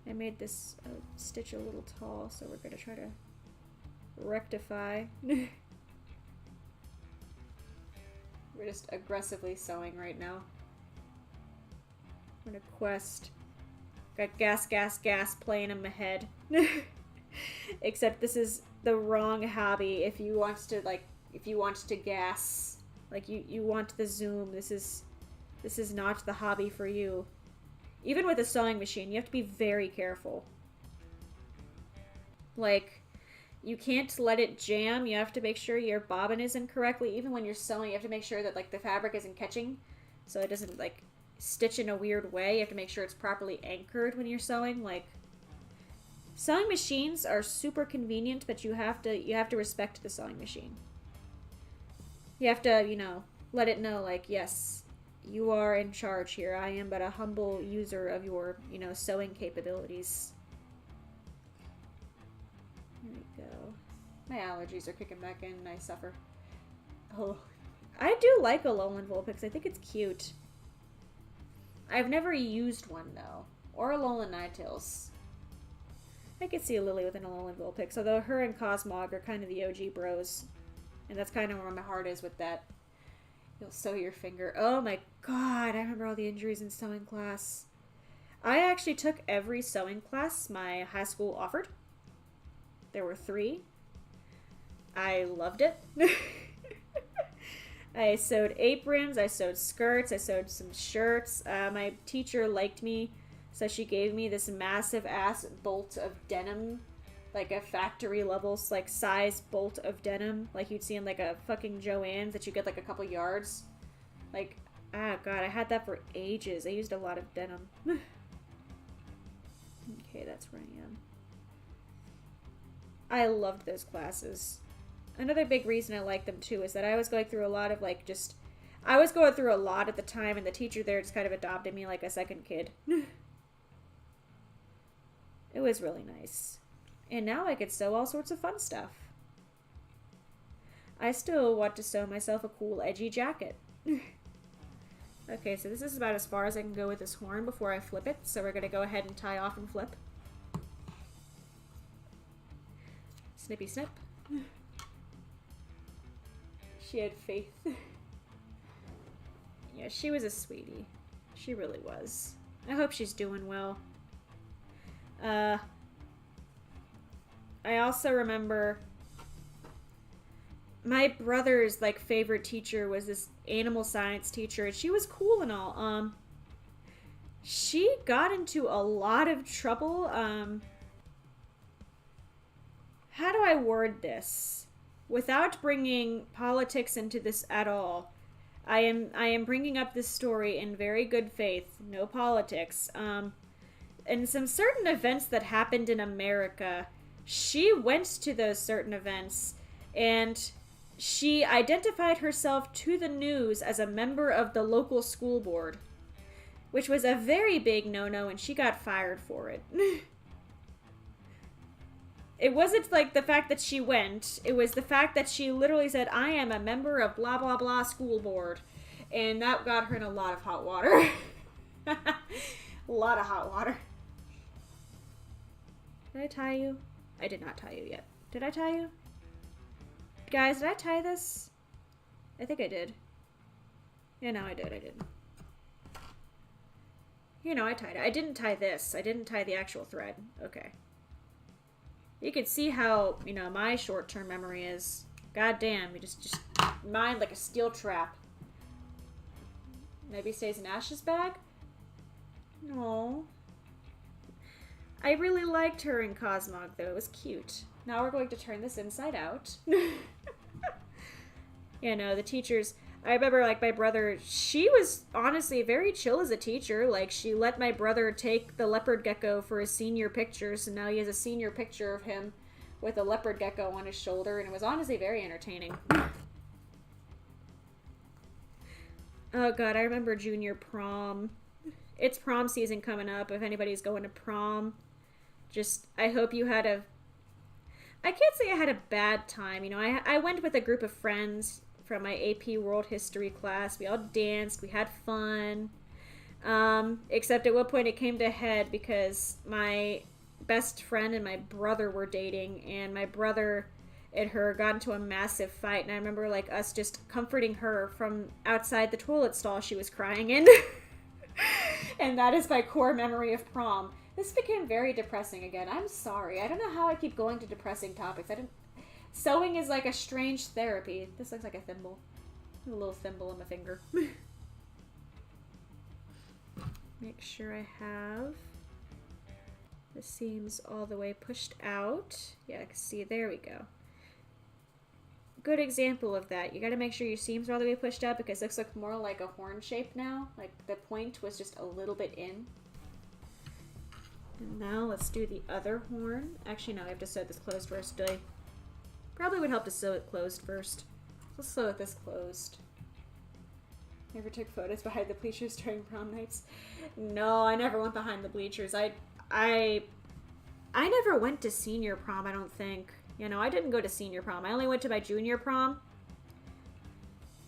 I made this stitch a little tall, so we're gonna try to rectify. We're just aggressively sewing right now. I'm gonna quest. Got gas, gas, gas playing in my head. Except this is the wrong hobby if you want to, like, if you want to gas. Like, you want the zoom. This is not the hobby for you. Even with a sewing machine, you have to be very careful. Like, you can't let it jam. You have to make sure your bobbin is in correctly. Even when you're sewing, you have to make sure that, like, the fabric isn't catching. So it doesn't, like, stitch in a weird way. You have to make sure it's properly anchored when you're sewing. Like, sewing machines are super convenient, but you have to respect the sewing machine. You have to, you know, let it know, like, yes, you are in charge here. I am but a humble user of your, you know, sewing capabilities. Here we go. My allergies are kicking back in and I suffer. Oh, I do like Alolan Vulpix. I think it's cute. I've never used one, though. Or Alolan Ninetales. I could see a Lily with an Alolan Vulpix, although her and Cosmog are kind of the OG bros. And that's kind of where my heart is with that. You'll sew your finger. Oh my god, I remember all the injuries in sewing class. I actually took every sewing class my high school offered. There were 3. I loved it. I sewed aprons, I sewed skirts, I sewed some shirts. My teacher liked me, so she gave me this massive ass bolt of denim. Like a factory levels, like, size bolt of denim. Like you'd see in, like, a fucking Joann's that you get, like, a couple yards. Like, ah, god, I had that for ages. I used a lot of denim. Okay, that's where I am. I loved those classes. Another big reason I liked them, too, is that I was going through a lot of, like, just... I was going through a lot at the time, and the teacher there just kind of adopted me like a second kid. It was really nice. And now I could sew all sorts of fun stuff. I still want to sew myself a cool, edgy jacket. Okay, so this is about as far as I can go with this horn before I flip it. So we're going to go ahead and tie off and flip. Snippy snip. She had faith. Yeah, she was a sweetie. She really was. I hope she's doing well. I also remember my brother's like favorite teacher was this animal science teacher, and she was cool and all. She got into a lot of trouble. How do I word this without bringing politics into this at all? I am bringing up this story in very good faith, no politics. And some certain events that happened in America, she went to those certain events, and she identified herself to the news as a member of the local school board, which was a very big no-no, and she got fired for it. It wasn't like the fact that she went, it was the fact that she literally said, I am a member of blah blah blah school board, and that got her in a lot of hot water. A lot of hot water. Did I tie you? I did not tie you yet. Did I tie you? Guys, did I tie this? I think I did. Yeah, no, I did. You know, I tied it. I didn't tie this. I didn't tie the actual thread. Okay. You can see how, you know, my short-term memory is. God damn, you just mind like a steel trap. Maybe stays in Ash's bag? No. I really liked her in Cosmog, though. It was cute. Now we're going to turn this inside out. You know, the teachers... I remember, like, my brother... She was, honestly, very chill as a teacher. Like, she let my brother take the leopard gecko for his senior picture, so now he has a senior picture of him with a leopard gecko on his shoulder, and it was honestly very entertaining. Oh, God, I remember junior prom. It's prom season coming up. If anybody's going to prom... Just, I hope you had a... I can't say I had a bad time. You know, I went with a group of friends from my AP World History class. We all danced. We had fun. Except at one point it came to a head because my best friend and my brother were dating. And my brother and her got into a massive fight. And I remember, like, us just comforting her from outside the toilet stall she was crying in. And that is my core memory of prom. This became very depressing again. I'm sorry. I don't know how I keep going to depressing topics. Sewing is like a strange therapy. This looks like a thimble. A little thimble on my finger. Make sure I have the seams all the way pushed out. Yeah, I can see. There we go. Good example of that. You gotta make sure your seams are all the way pushed out because this looks more like a horn shape now. Like the point was just a little bit in. And now let's do the other horn. Actually, no, I have to sew this closed first. Probably would help to sew it closed first. Let's sew it this closed. Never took photos behind the bleachers during prom nights. No, I never went behind the bleachers. I never went to senior prom, I don't think. You know, I didn't go to senior prom. I only went to my junior prom.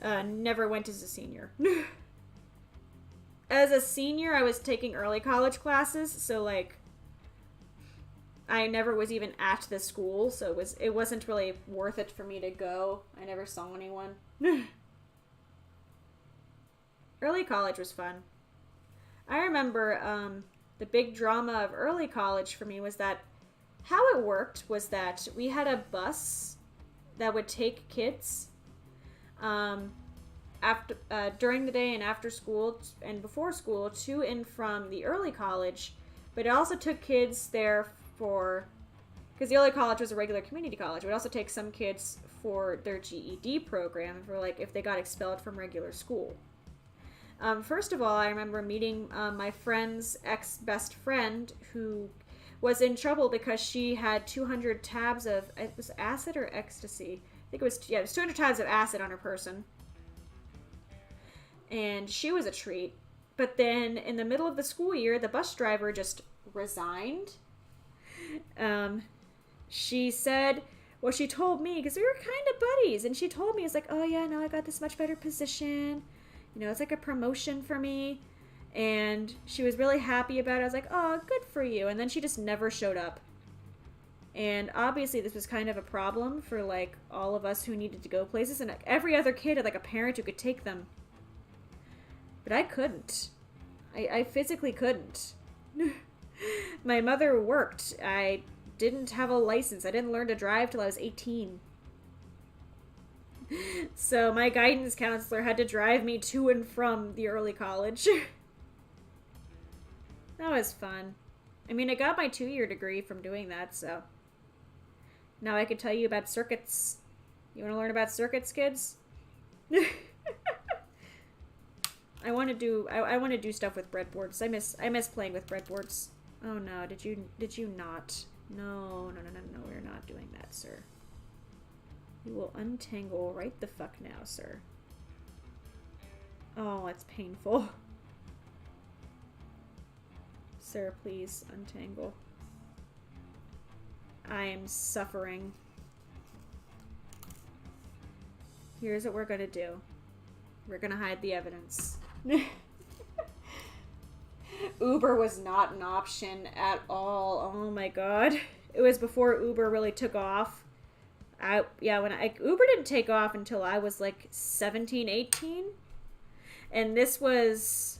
Never went as a senior. As a senior, I was taking early college classes, so, like, I never was even at the school, so it wasn't really worth it for me to go. I never saw anyone. Early college was fun. I remember the big drama of early college for me was that how it worked was that we had a bus that would take kids after during the day and after school and before school to and from the early college, but it also took kids there for, because the early college was a regular community college, it would also take some kids for their GED program for, like, if they got expelled from regular school. First of all, I remember meeting my friend's ex-best friend who was in trouble because she had 200 tabs of, it was acid or ecstasy? I think it was 200 tabs of acid on her person. And she was a treat. But then in the middle of the school year, the bus driver just resigned. She said, Well, she told me, because we were kind of buddies, and she told me, it's like, oh yeah, no, I got this much better position. You know, it's like a promotion for me. And she was really happy about it. I was like, oh, good for you. And then she just never showed up. And obviously this was kind of a problem for, like, all of us who needed to go places. And every other kid had, like, a parent who could take them. But I couldn't. I physically couldn't. My mother worked. I didn't have a license. I didn't learn to drive till I was 18. So my guidance counselor had to drive me to and from the early college. That was fun. I mean, I got my 2-year degree from doing that, so... Now I can tell you about circuits. You want to learn about circuits, kids? I want to do stuff with breadboards. I miss playing with breadboards. Oh no, did you not? No, we're not doing that, sir. You will untangle right the fuck now, sir. Oh, it's painful. Sir, please untangle. I am suffering. Here's what we're gonna do. We're gonna hide the evidence. Uber was not an option at all. Oh my god. It was before Uber really took off. Uber didn't take off until I was like 17, 18. And this was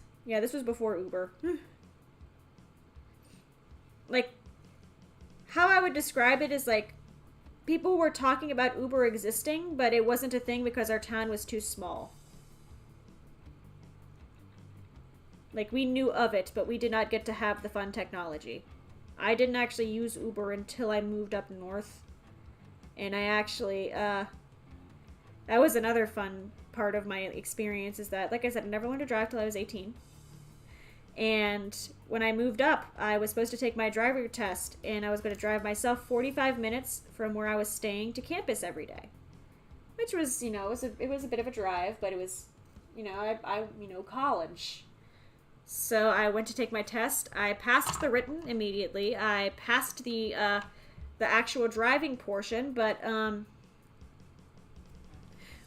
before Uber. Like, how I would describe it is like, people were talking about Uber existing, but it wasn't a thing because our town was too small. Like, we knew of it, but we did not get to have the fun technology. I didn't actually use Uber until I moved up north. And I actually, that was another fun part of my experience, is that, like I said, I never learned to drive till I was 18. And when I moved up, I was supposed to take my driver test, and I was going to drive myself 45 minutes from where I was staying to campus every day. Which was, you know, it was a bit of a drive, but it was, you know, college. So I went to take my test. I passed the written immediately. I passed the actual driving portion, but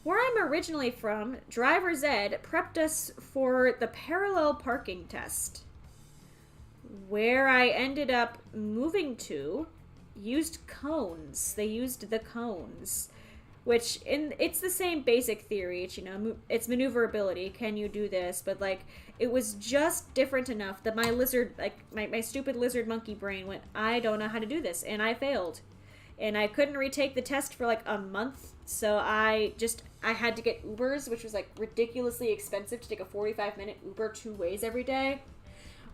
where I'm originally from, driver's ed prepped us for the parallel parking test. Where I ended up moving to used cones. They used the cones. Which, it's the same basic theory. It's, you know, it's maneuverability. Can you do this? But, like, it was just different enough that my lizard, like, my stupid lizard monkey brain went, I don't know how to do this. And I failed. And I couldn't retake the test for, like, a month. So I had to get Ubers, which was, like, ridiculously expensive to take a 45-minute Uber 2 ways every day.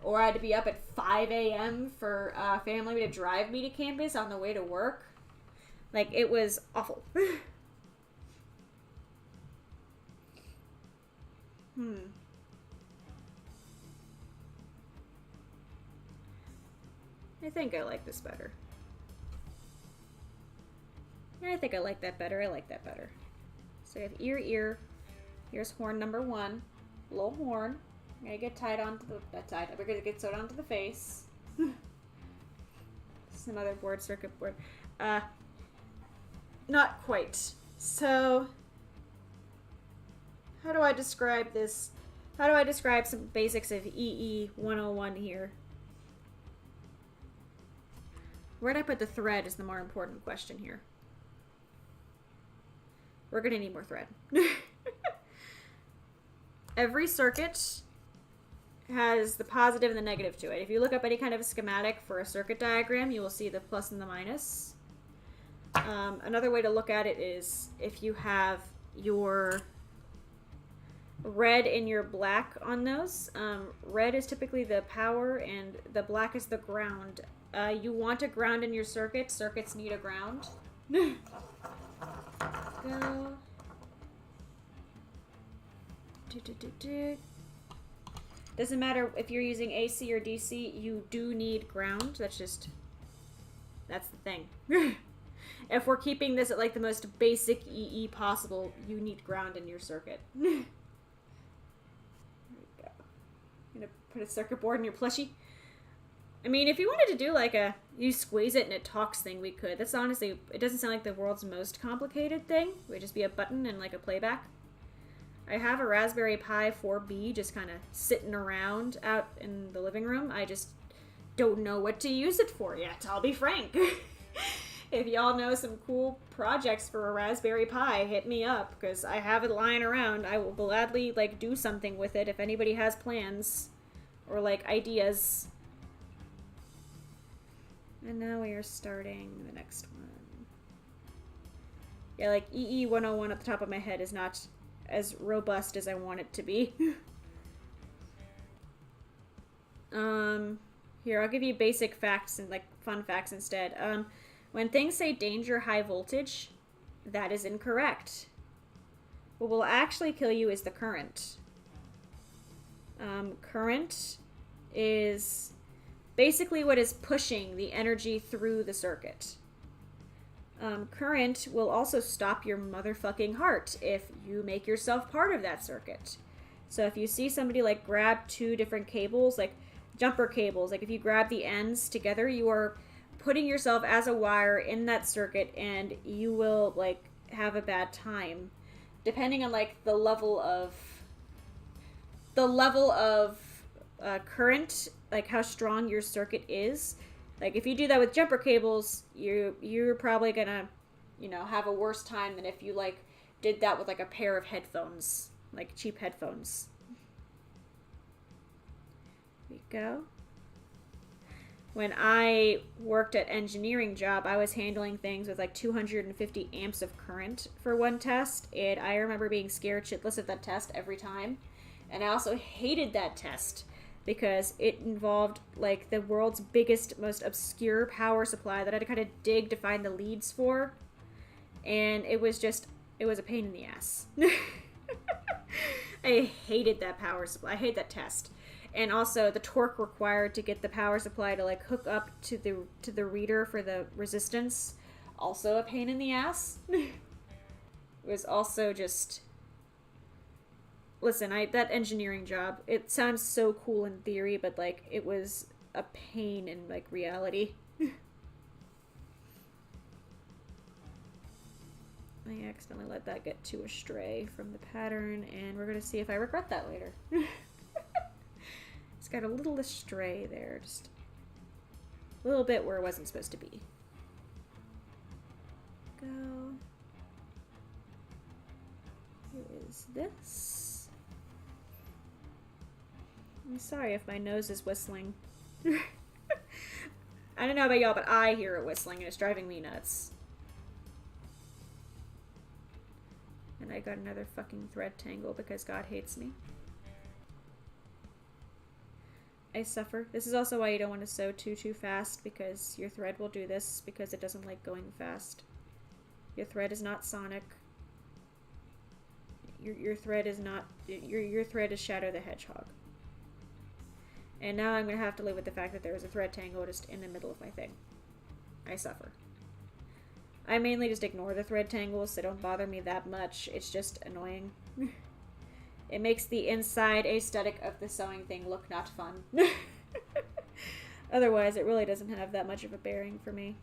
Or I had to be up at 5 a.m. for a family to drive me to campus on the way to work. Like, it was awful. I think I like this better. Yeah, I think I like that better. I like that better. So we have ear. Here's horn number 1. Little horn. I'm gonna get tied onto we're gonna get sewed onto the face. Some other board, circuit board. Not quite. So, how do I describe this? How do I describe some basics of EE 101 here? Where'd I put the thread is the more important question here. We're gonna need more thread. Every circuit has the positive and the negative to it. If you look up any kind of a schematic for a circuit diagram, you will see the plus and the minus. Another way to look at it is if you have your red and your black on those. Red is typically the power and the black is the ground. You want a ground in your circuit. Circuits need a ground. Go. Doesn't matter if you're using AC or DC, you do need ground. That's the thing. If we're keeping this at like the most basic EE possible, you need ground in your circuit. There we go. I'm gonna put a circuit board in your plushie. I mean, if you wanted to do like a you squeeze it and it talks thing, we could. That's honestly, it doesn't sound like the world's most complicated thing. It would just be a button and like a playback. I have a Raspberry Pi 4B just kind of sitting around out in the living room. I just don't know what to use it for yet, I'll be frank. If y'all know some cool projects for a Raspberry Pi, hit me up, because I have it lying around. I will gladly, like, do something with it if anybody has plans or, like, ideas. And now we are starting the next one. Yeah, like, EE 101 at the top of my head is not as robust as I want it to be. Here, I'll give you basic facts and, like, fun facts instead. When things say danger high voltage, that is incorrect. What will actually kill you is the current. Current is basically what is pushing the energy through the circuit. Current will also stop your motherfucking heart if you make yourself part of that circuit. So if you see somebody like grab two different cables, like jumper cables, like if you grab the ends together, you are putting yourself as a wire in that circuit, and you will like have a bad time, depending on like the level of current, like how strong your circuit is. Like if you do that with jumper cables, you're probably gonna, you know, have a worse time than if you like did that with like a pair of headphones, like cheap headphones. There we go. When I worked at engineering job, I was handling things with like 250 amps of current for one test, and I remember being scared shitless of that test every time. And I also hated that test because it involved like the world's biggest, most obscure power supply that I had to kind of dig to find the leads for. And it was a pain in the ass. I hated that power supply. I hate that test. And also the torque required to get the power supply to like hook up to the reader for the resistance, also a pain in the ass. It was also just, listen, that engineering job, it sounds so cool in theory, but like it was a pain in like reality. I accidentally let that get too astray from the pattern, and we're gonna see if I regret that later. It's got a little astray there, just a little bit where it wasn't supposed to be. Go. Here is this. I'm sorry if my nose is whistling. I don't know about y'all, but I hear it whistling and it's driving me nuts. And I got another fucking thread tangle because God hates me. I suffer. This is also why you don't want to sew too fast, because your thread will do this because it doesn't like going fast. Your thread is not Sonic. Your thread is not your thread is Shadow the Hedgehog. And now I'm gonna have to live with the fact that there is a thread tangle just in the middle of my thing. I suffer. I mainly just ignore the thread tangles. They don't bother me that much. It's just annoying. It makes the inside aesthetic of the sewing thing look not fun. Otherwise, it really doesn't have that much of a bearing for me.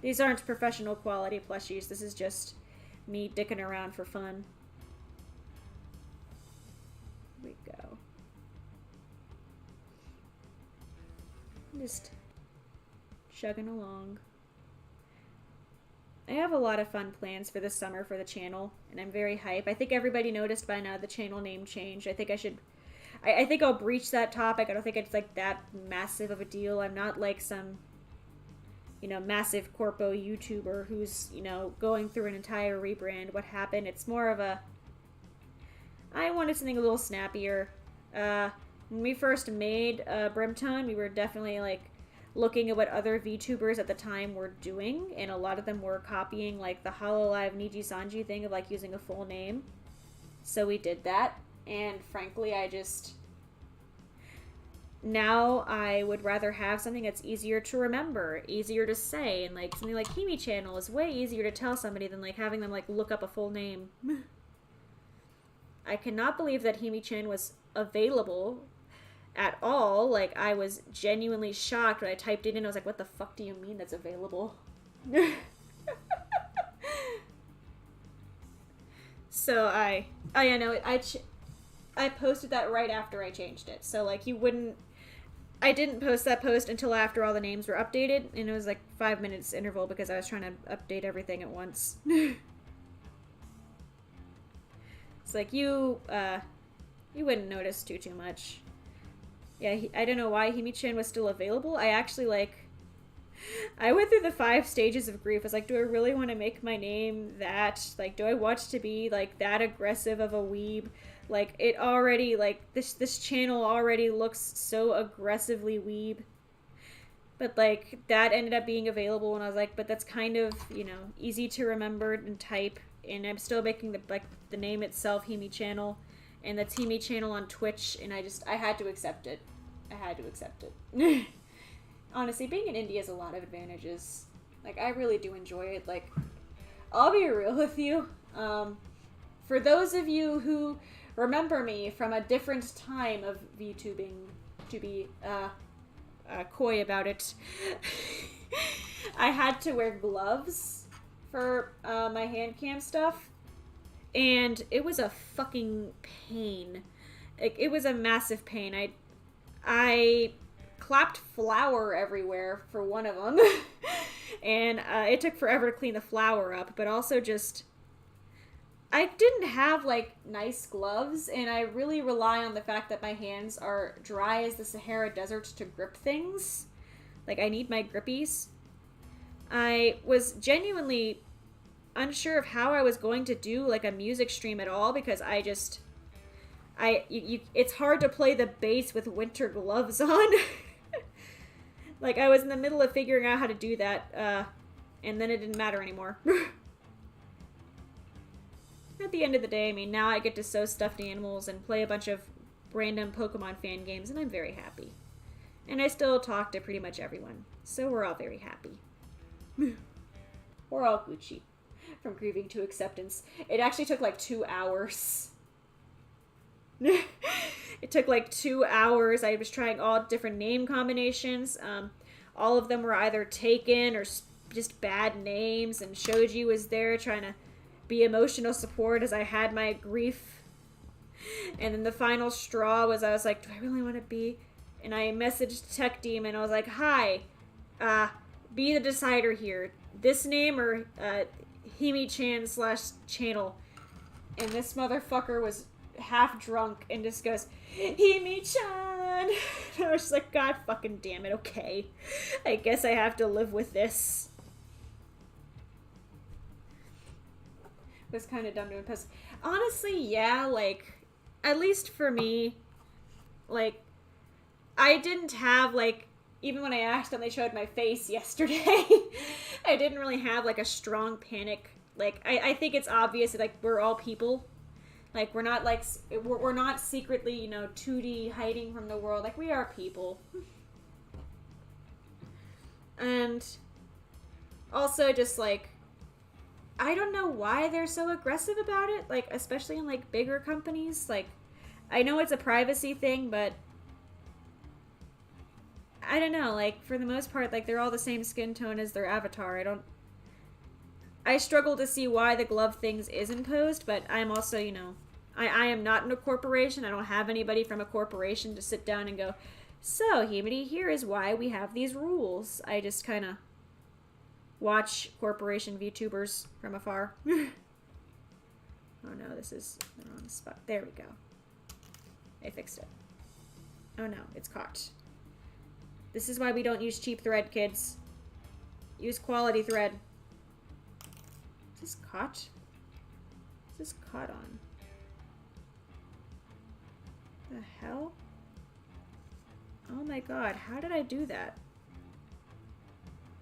These aren't professional quality plushies. This is just me dicking around for fun. Here we go. Just chugging along. I have a lot of fun plans for this summer for the channel, and I'm very hype. I think everybody noticed by now the channel name change. I think I think I'll breach that topic. I don't think it's like that massive of a deal. I'm not like some, you know, massive corpo YouTuber who's, you know, going through an entire rebrand. What happened? It's more of a, I wanted something a little snappier. When we first made BRIMTONE, we were definitely like looking at what other VTubers at the time were doing, and a lot of them were copying like the Hololive Niji Sanji thing of like using a full name. So we did that, and frankly, now I would rather have something that's easier to remember, easier to say, and like something like Himi Channel is way easier to tell somebody than like having them like look up a full name. I cannot believe that Himi-chan was available at all. Like, I was genuinely shocked when I typed it in. I was like, what the fuck do you mean that's available? So I posted that right after I changed it. So, like, I didn't post that post until after all the names were updated, and it was like 5 minutes interval because I was trying to update everything at once. It's like, you wouldn't notice too much. Yeah, I don't know why Himi-chan was still available. I actually, like, I went through the 5 stages of grief. I was like, do I really want to make my name that? Like, do I want to be, like, that aggressive of a weeb? Like, it already, like, this channel already looks so aggressively weeb. But, like, that ended up being available, and I was like, but that's kind of, you know, easy to remember and type. And I'm still making the name itself Himi Channel, and that's Himi Channel on Twitch, and I had to accept it. I had to accept it. Honestly, being in India has a lot of advantages. Like, I really do enjoy it. Like, I'll be real with you. For those of you who remember me from a different time of VTubing, to be coy about it, I had to wear gloves for my hand cam stuff, and it was a fucking pain. It was a massive pain. I clapped flour everywhere for one of them, and it took forever to clean the flour up, but also just, I didn't have, like, nice gloves, and I really rely on the fact that my hands are dry as the Sahara Desert to grip things. Like, I need my grippies. I was genuinely unsure of how I was going to do, like, a music stream at all, because it's hard to play the bass with winter gloves on. Like, I was in the middle of figuring out how to do that, and then it didn't matter anymore. At the end of the day, I mean, now I get to sew stuffed animals and play a bunch of random Pokemon fan games, and I'm very happy. And I still talk to pretty much everyone, so we're all very happy. We're all Gucci. From grieving to acceptance. It actually took like 2 hours. It took like 2 hours. I was trying all different name combinations. All of them were either taken or just bad names, and Shoji was there trying to be emotional support as I had my grief. And then the final straw was, I was like, do I really want to be? And I messaged Tech Demon. I was like, hi, be the decider here. This name or Himi-chan / channel. And this motherfucker was half drunk and just goes, Himi-chan. I was just like, God fucking damn it, okay. I guess I have to live with this. It was kind of dumb to impress. Honestly, yeah, like, at least for me, like, I didn't have, like, even when I accidentally showed my face yesterday, I didn't really have, like, a strong panic. Like, I think it's obvious that, like, we're all people. Like, we're not, like, we're not secretly, you know, 2D hiding from the world. Like, we are people. And also just, like, I don't know why they're so aggressive about it. Like, especially in, like, bigger companies. Like, I know it's a privacy thing, but I don't know, like, for the most part, like, they're all the same skin tone as their avatar. I struggle to see why the glove things is imposed, but I'm also, you know, I am not in a corporation. I don't have anybody from a corporation to sit down and go, so, Himari, here is why we have these rules. I just kind of watch corporation VTubers from afar. Oh no, this is the wrong spot. There we go. I fixed it. Oh no, it's caught. This is why we don't use cheap thread, kids. Use quality thread. Is this caught? Is this caught on? The hell? Oh my god, how did I do that?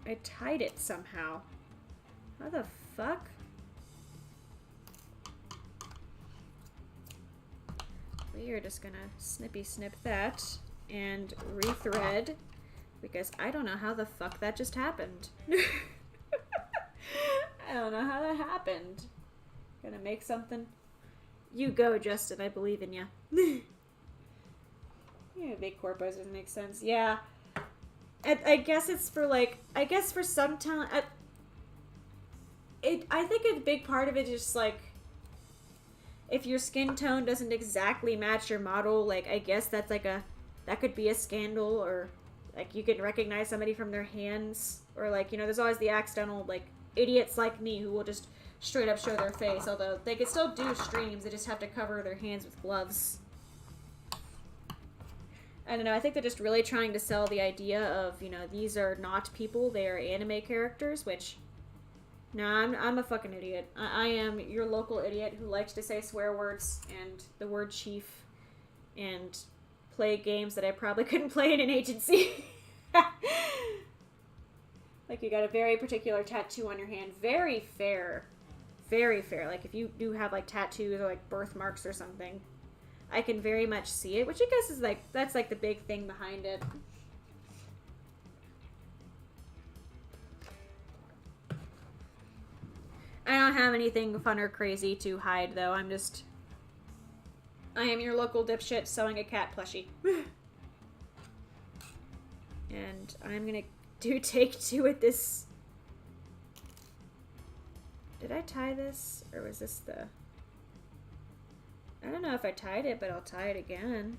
I tied it somehow. How the fuck? We are just gonna snippy snip that and rethread because I don't know how the fuck that just happened. I don't know how that happened. Gonna make something. You go, Justin. I believe in you. Yeah, make corpos doesn't make sense. Yeah. I guess it's for, like, I guess for some talent, I think a big part of it is just, like, if your skin tone doesn't exactly match your model, like, I guess that's, like, that could be a scandal, or, like, you can recognize somebody from their hands, or, like, you know, there's always the accidental, like, idiots like me who will just straight up show their face, although they could still do streams, they just have to cover their hands with gloves. I don't know, I think they're just really trying to sell the idea of, you know, these are not people, they are anime characters, which, no, I'm a fucking idiot. I am your local idiot who likes to say swear words and the word chief and play games that I probably couldn't play in an agency. Like, you got a very particular tattoo on your hand. Very fair. Very fair. Like, if you do have, like, tattoos or, like, birthmarks or something, I can very much see it, which I guess is, like, that's, like, the big thing behind it. I don't have anything fun or crazy to hide, though. I am your local dipshit sewing a cat plushie. And I'm gonna do take 2 at this. Did I tie this? Or was this the... I don't know if I tied it, but I'll tie it again.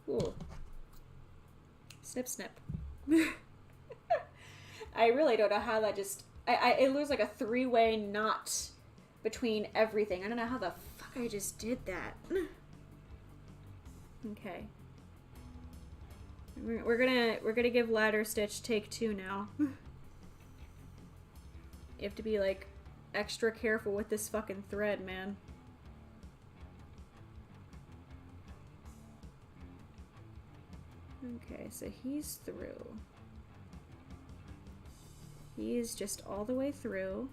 Cool. Snip, snip. I really don't know how that just... it was like a 3-way knot between everything. I don't know how the fuck I just did that. Okay. We're gonna give ladder stitch take 2 now. You have to be, like, extra careful with this fucking thread, man. Okay, so he's through. He's just all the way through.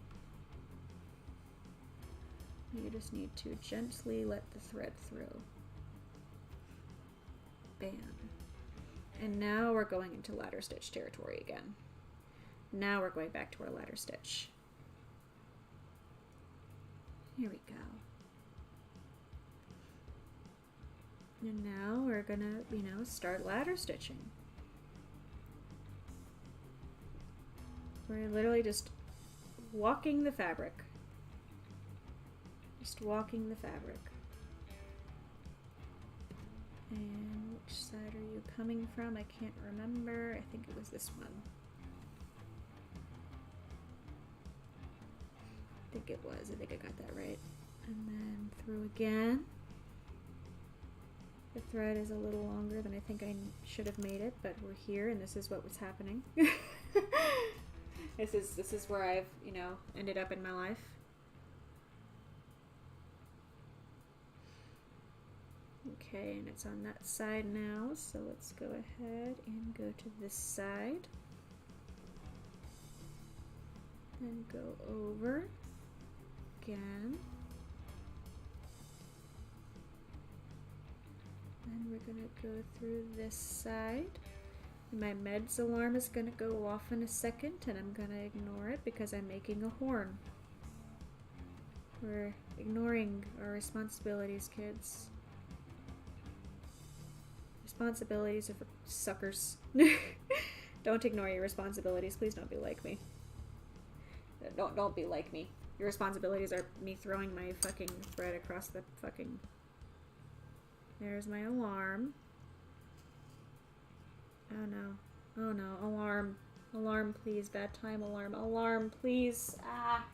You just need to gently let the thread through. Bam. And now we're going into ladder stitch territory again. Now we're going back to our ladder stitch. Here we go. And now we're gonna, you know, start ladder stitching. We're literally just walking the fabric. Just walking the fabric. And which side are you coming from? I can't remember. I think it was this one. I think it was. I think I got that right. And then through again. The thread is a little longer than I think I should have made it, but we're here and this is what was happening. This is where I've, you know, ended up in my life. Okay, and it's on that side now, so let's go ahead and go to this side. Then go over again. And we're gonna go through this side. My meds alarm is gonna go off in a second, and I'm gonna ignore it because I'm making a horn. We're ignoring our responsibilities, kids. Responsibilities are for suckers. Don't ignore your responsibilities. Please don't be like me. Don't be like me. Your responsibilities are me throwing my fucking thread across the fucking... There's my alarm. Oh no. Oh no. Alarm. Alarm, please. Bad time alarm. Alarm, please. Ah.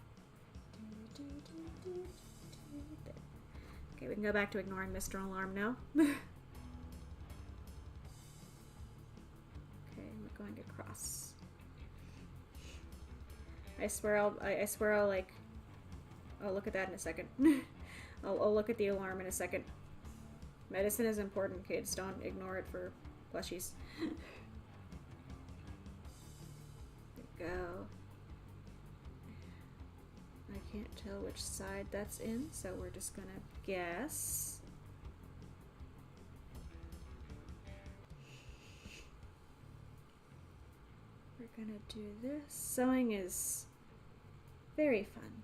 Okay, we can go back to ignoring Mr. Alarm now. Okay, we're going across. I swear I'll like... I'll look at that in a second. I'll look at the alarm in a second. Medicine is important, kids. Don't ignore it for plushies. There we go. I can't tell which side that's in, so we're just gonna guess. We're gonna do this. Sewing is very fun.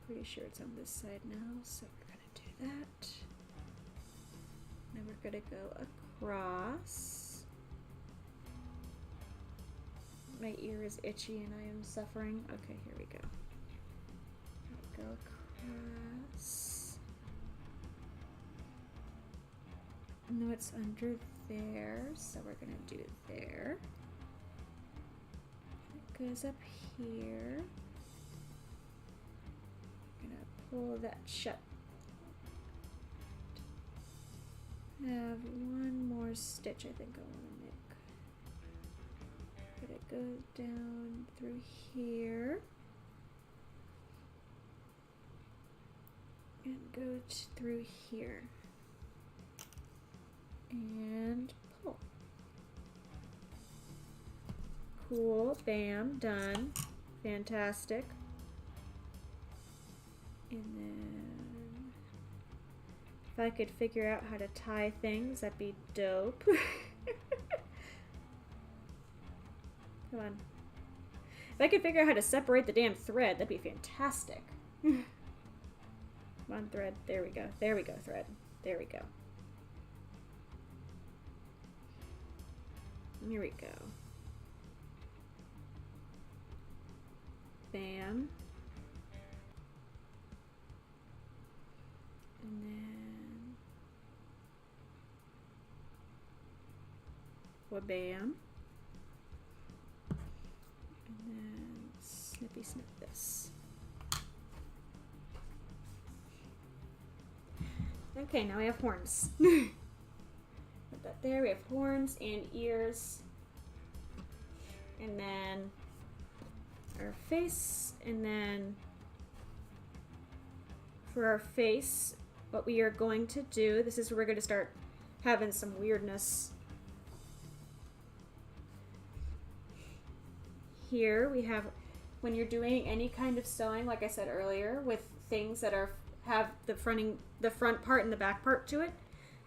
Pretty sure it's on this side now, so we're gonna do that. Then we're gonna go across. My ear is itchy and I am suffering. Okay, here we go. Go across. No, it's under there, so we're gonna do there. It goes up here. Gonna pull that shut. Have one more stitch I think I want to make. But it goes down through here. And go through here. And pull. Cool, bam, done. Fantastic. And then if I could figure out how to tie things, that'd be dope. Come on. If I could figure out how to separate the damn thread, that'd be fantastic. Come on, thread. There we go. There we go, thread. There we go. Here we go. Bam. And then wha-bam. And then snippy snip this. Okay, now we have horns. Put that there. We have horns and ears. And then our face. And then for our face, what we are going to do, this is where we're going to start having some weirdness. Here we have, when you're doing any kind of sewing, like I said earlier, with things that have the front part and the back part to it,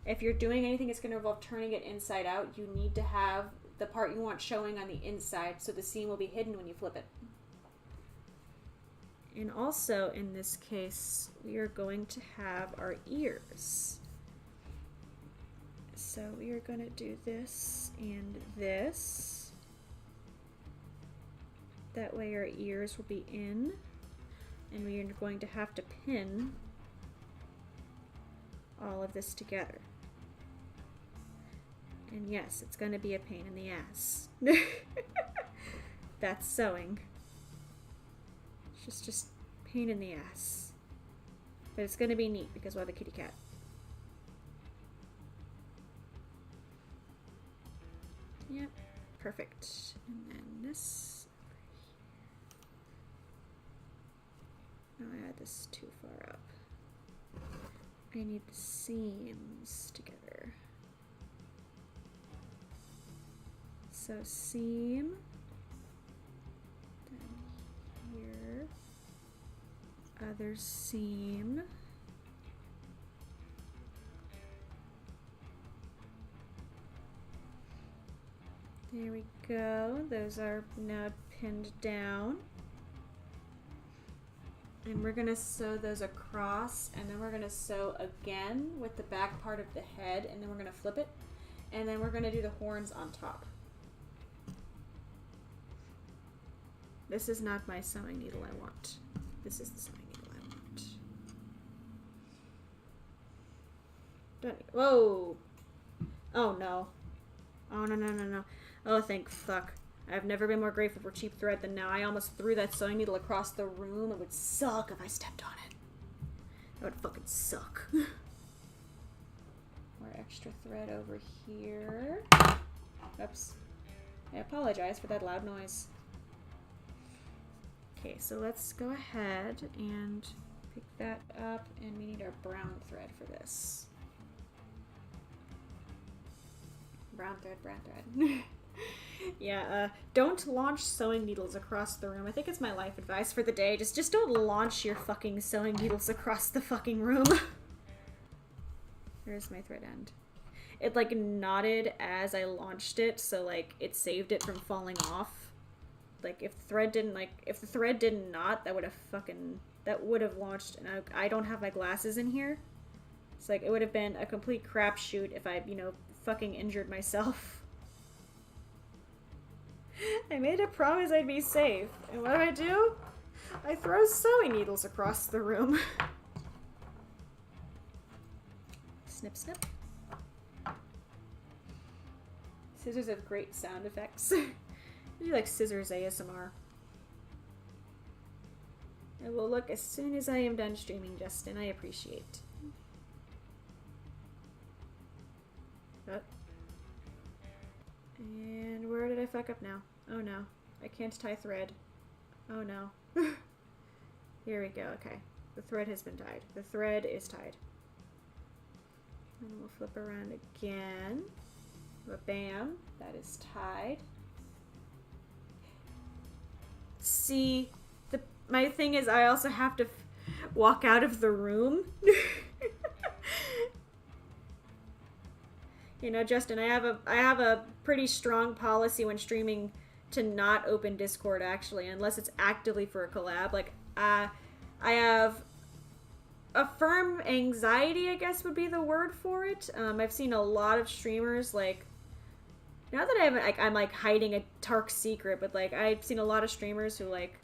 if you're doing anything that's going to involve turning it inside out, you need to have the part you want showing on the inside, so the seam will be hidden when you flip it. And also, in this case, we are going to have our ears. So we are going to do this and this. That way our ears will be in. And we are going to have to pin all of this together. And yes, it's going to be a pain in the ass. That's sewing. It's just pain in the ass. But it's going to be neat because we'll have a kitty cat. Yep, perfect. And then this. No, I had this too far up. I need the seams together. So seam. Then here. Other seam. There we go. Those are now pinned down. And we're going to sew those across, and then we're going to sew again with the back part of the head, and then we're going to flip it, and then we're going to do the horns on top. This is not my sewing needle I want. This is the sewing needle I want. Don't, whoa! Oh no. Oh no, no, no, no. Oh, thank fuck. I've never been more grateful for cheap thread than now. I almost threw that sewing needle across the room. It would suck if I stepped on it. That would fucking suck. More extra thread over here. Oops. I apologize for that loud noise. Okay, so let's go ahead and pick that up, and we need our brown thread for this. Brown thread, brown thread. Yeah, don't launch sewing needles across the room. I think it's my life advice for the day. Just don't launch your fucking sewing needles across the fucking room. There's my thread end. It like knotted as I launched it, so like it saved it from falling off. Like if the thread didn't knot, that would have launched. And I don't have my glasses in here, It's like, it would have been a complete crapshoot if I, you know, fucking injured myself. I made a promise I'd be safe. And what do? I throw sewing needles across the room. Snip, snip. Scissors have great sound effects. I do like scissors ASMR. I will look as soon as I am done streaming, Justin. I appreciate. Oh. And where did I fuck up now? Oh no. I can't tie thread. Oh no. Here we go. Okay. The thread has been tied. The thread is tied. And we'll flip around again. But bam. That is tied. See, my thing is I also have to walk out of the room. You know, Justin, I have a pretty strong policy when streaming to not open Discord, actually, unless it's actively for a collab. Like, I have a firm anxiety, I guess would be the word for it. I've seen a lot of streamers, like, not that I haven't, like, I'm like hiding a dark secret, but like I've seen a lot of streamers who, like,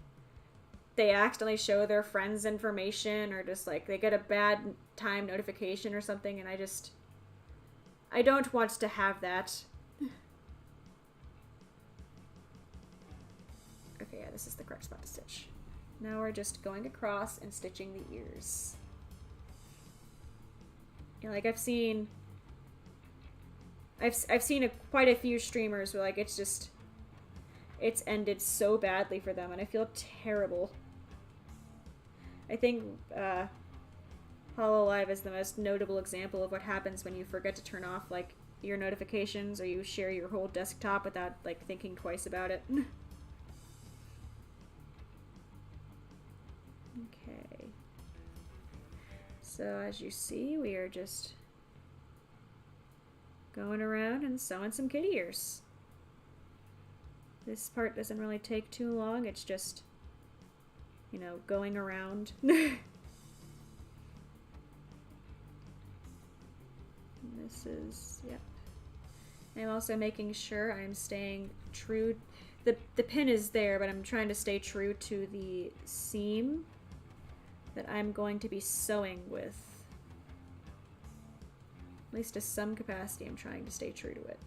they accidentally show their friends information, or just like they get a bad time notification or something, and I don't want to have that. Okay, yeah, this is the correct spot to stitch. Now we're just going across and stitching the ears. You know, like I've seen quite a few streamers where, like, it's ended so badly for them, and I feel terrible. I think HoloLive is the most notable example of what happens when you forget to turn off, like, your notifications, or you share your whole desktop without, like, thinking twice about it. Okay. So as you see, we are just going around and sewing some kitty ears. This part doesn't really take too long. It's just, you know, going around. This is, yep. I'm also making sure I'm staying true. The pin is there, but I'm trying to stay true to the seam that I'm going to be sewing with. At least to some capacity, I'm trying to stay true to it.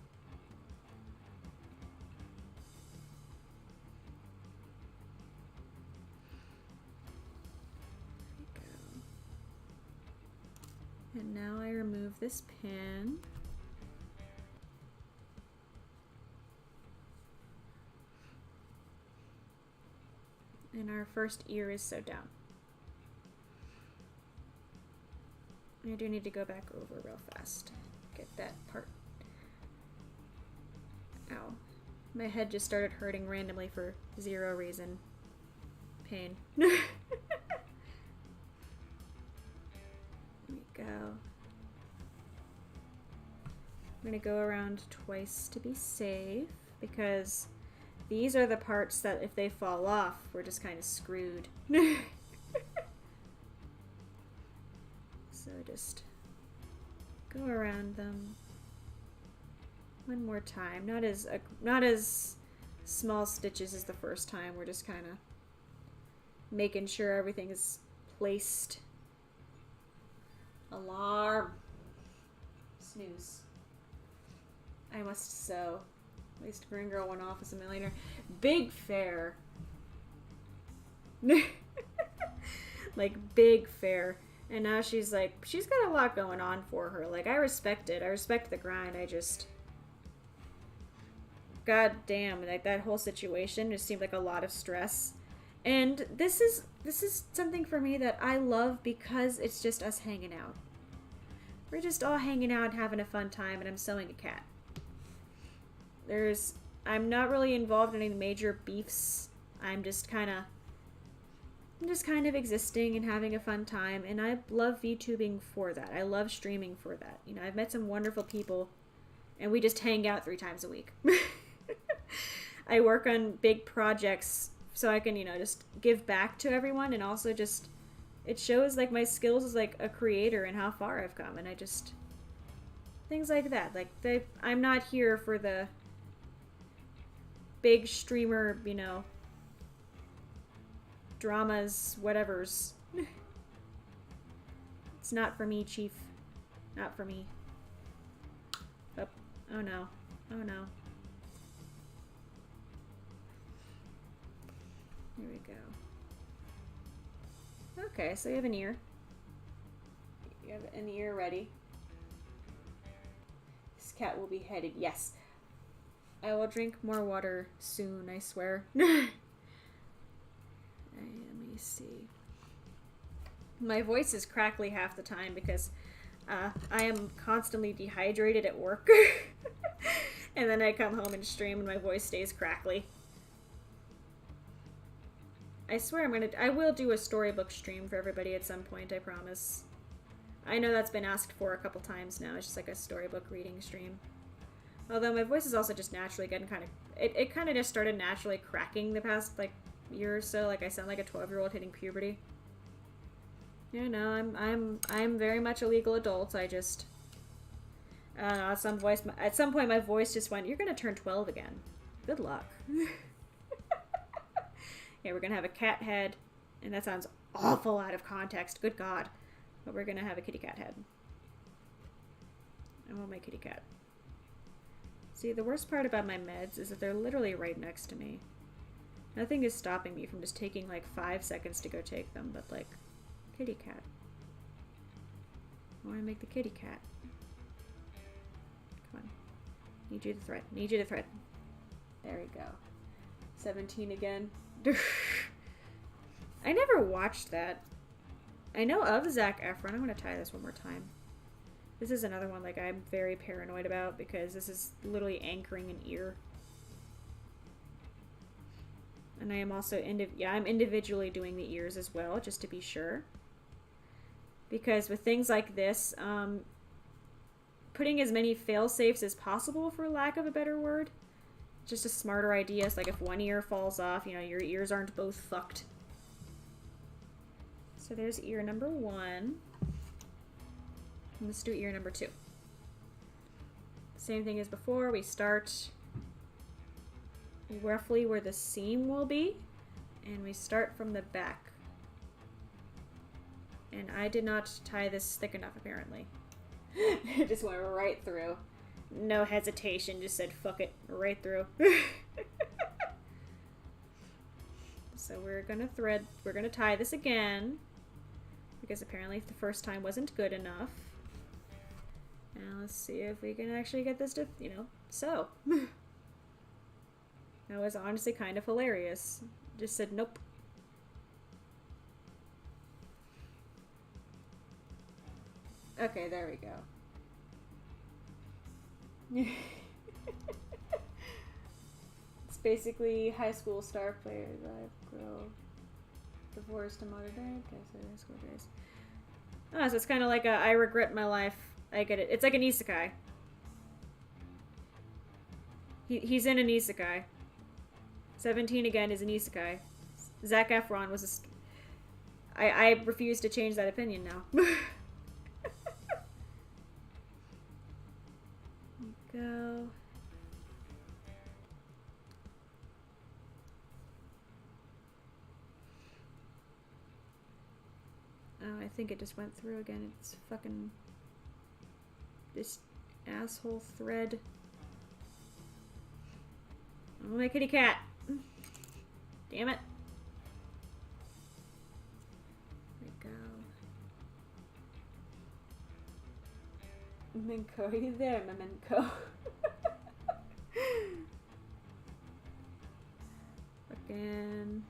And now I remove this pin. And our first ear is sewed down. I do need to go back over real fast. Get that part. Ow. My head just started hurting randomly for zero reason. Pain. There we go. I'm gonna go around twice to be safe, because these are the parts that if they fall off, we're just kind of screwed. So just go around them one more time. Not as small stitches as the first time. We're just kind of making sure everything is placed. Alarm. Snooze. I must sew. At least Green Girl went off as a millionaire. Big fair. Like, big fair. And now she's like, she's got a lot going on for her. Like, I respect it. I respect the grind. I just, god damn, like, that whole situation just seemed like a lot of stress. And this is something for me that I love, because it's just us hanging out. We're just all hanging out and having a fun time, and I'm sewing a cat. I'm not really involved in any major beefs. I'm just kind of existing and having a fun time, and I love VTubing for that. I love streaming for that. You know, I've met some wonderful people, and we just hang out 3 times a week. I work on big projects so I can, you know, just give back to everyone, and also just, It shows like my skills as like a creator and how far I've come, and I just things like that. Like I'm not here for the big streamer, you know, dramas, whatevers. It's not for me, Chief. Not for me. Oh, oh no. Oh no. Here we go. Okay, so you have an ear. You have an ear ready. This cat will be headed. Yes. I will drink more water soon, I swear. Let me see. My voice is crackly half the time because I am constantly dehydrated at work. And then I come home and stream and my voice stays crackly. I swear I will do a storybook stream for everybody at some point, I promise. I know that's been asked for a couple times now. It's just like a storybook reading stream. Although my voice is also just naturally getting kind of... It kind of just started naturally cracking the past, like, year or so. Like, I sound like a 12-year-old hitting puberty. You know, I'm very much a legal adult. I just... I don't know, at some point my voice just went, you're gonna turn 12 again. Good luck. Yeah, we're gonna have a cat head, and that sounds awful out of context. Good God. But we're gonna have a kitty cat head. I want my kitty cat. See, the worst part about my meds is that they're literally right next to me. Nothing is stopping me from just taking like 5 seconds to go take them, but like, kitty cat. I want to make the kitty cat. Come on. Need you to thread. Need you to thread. There we go. 17 again. I never watched that. I know of Zac Efron. I'm going to tie this one more time. This is another one like I'm very paranoid about because this is literally anchoring an ear. And I am also I'm individually doing the ears as well, just to be sure. Because with things like this, putting as many fail-safes as possible, for lack of a better word, just a smarter idea. It's like if one ear falls off, you know, your ears aren't both fucked. So there's ear number 1. Let's do ear number 2. Same thing as before. We start roughly where the seam will be, and we start from the back. And I did not tie this thick enough, apparently. It just went right through. No hesitation, just said fuck it, right through. So we're gonna tie this again, because apparently the first time wasn't good enough. Now let's see if we can actually get this to, you know, sew. That was honestly kind of hilarious. Just said nope. Okay, there we go. It's basically high school star players. Live, grow, divorced, and modern day. Okay, so high school days. Oh, so it's kind of like a I regret my life. I get it. It's like an isekai. He's in an isekai. 17 again is an isekai. Zac Efron was a... I refuse to change that opinion now. Go. Oh, I think it just went through again. It's fucking... this asshole thread. Oh, my kitty cat. Damn it. There we go. Minko, are you there, my Minko? Fucking...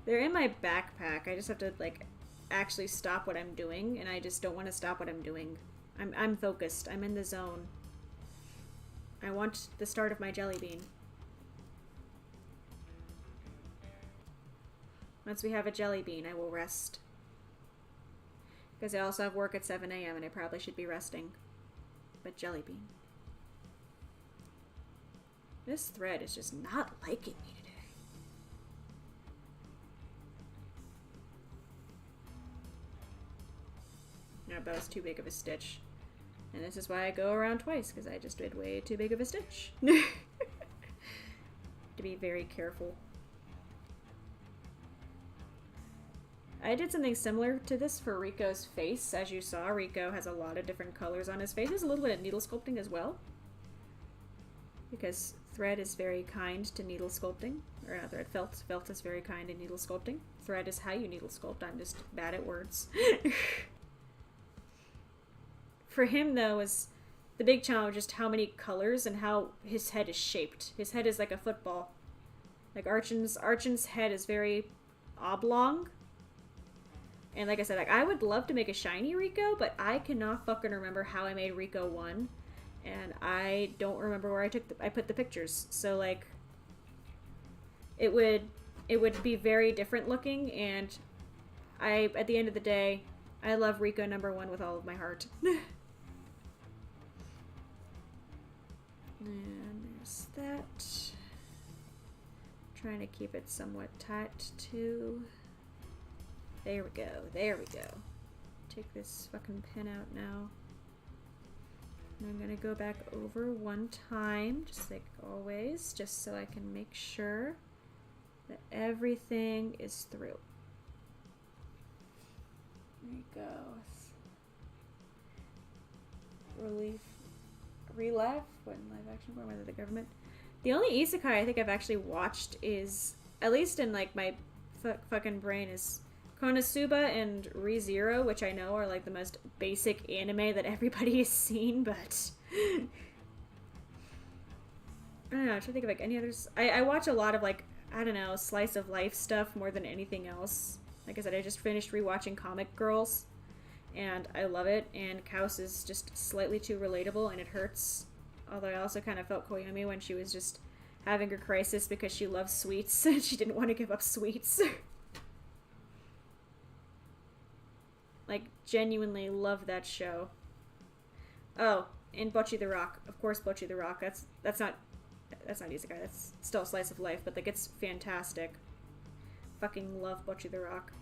They're in my backpack. I just have to, like, actually stop what I'm doing, and I just don't want to stop what I'm doing. I'm focused. I'm in the zone. I want the start of my jelly bean. Once we have a jelly bean, I will rest. Because I also have work at 7 a.m. and I probably should be resting. But jelly bean. This thread is just not liking me No, that was too big of a stitch. And this is why I go around twice, because I just did way too big of a stitch. To be very careful. I did something similar to this for Rico's face. As you saw, Rico has a lot of different colors on his face. There's a little bit of needle sculpting as well. Because thread is very kind to needle sculpting. Or not thread, felt. Felt is very kind to needle sculpting. Thread is how you needle sculpt. I'm just bad at words. For him, though, is the big challenge just how many colors and how his head is shaped. His head is like a football. Like Archon's head is very oblong. And like I said, like I would love to make a shiny Rico, but I cannot fucking remember how I made Rico 1. And I don't remember where I put the pictures. So like it would be very different looking, and at the end of the day, I love Rico #1 with all of my heart. And there's that. Trying to keep it somewhat tight too. There we go. There we go. Take this fucking pin out now. And I'm gonna go back over one time, just like always, just so I can make sure that everything is through. There you go. Relive? What in live action form? Whether the government? The only isekai I think I've actually watched is, at least in like my fucking brain, is Konosuba and ReZero, which I know are like the most basic anime that everybody has seen, but I don't know, I'm trying to think of like any others. I watch a lot of like, I don't know, slice of life stuff more than anything else. Like I said, I just finished rewatching Comic Girls, and I love it, and Kaos is just slightly too relatable, and it hurts. Although I also kind of felt Koyomi when she was just having her crisis because she loves sweets, and she didn't want to give up sweets. Like, genuinely love that show. Oh, and Bocchi the Rock. Of course, Bocchi the Rock. That's not isekai. That's still a slice of life, but like it's fantastic. Fucking love Bocchi the Rock.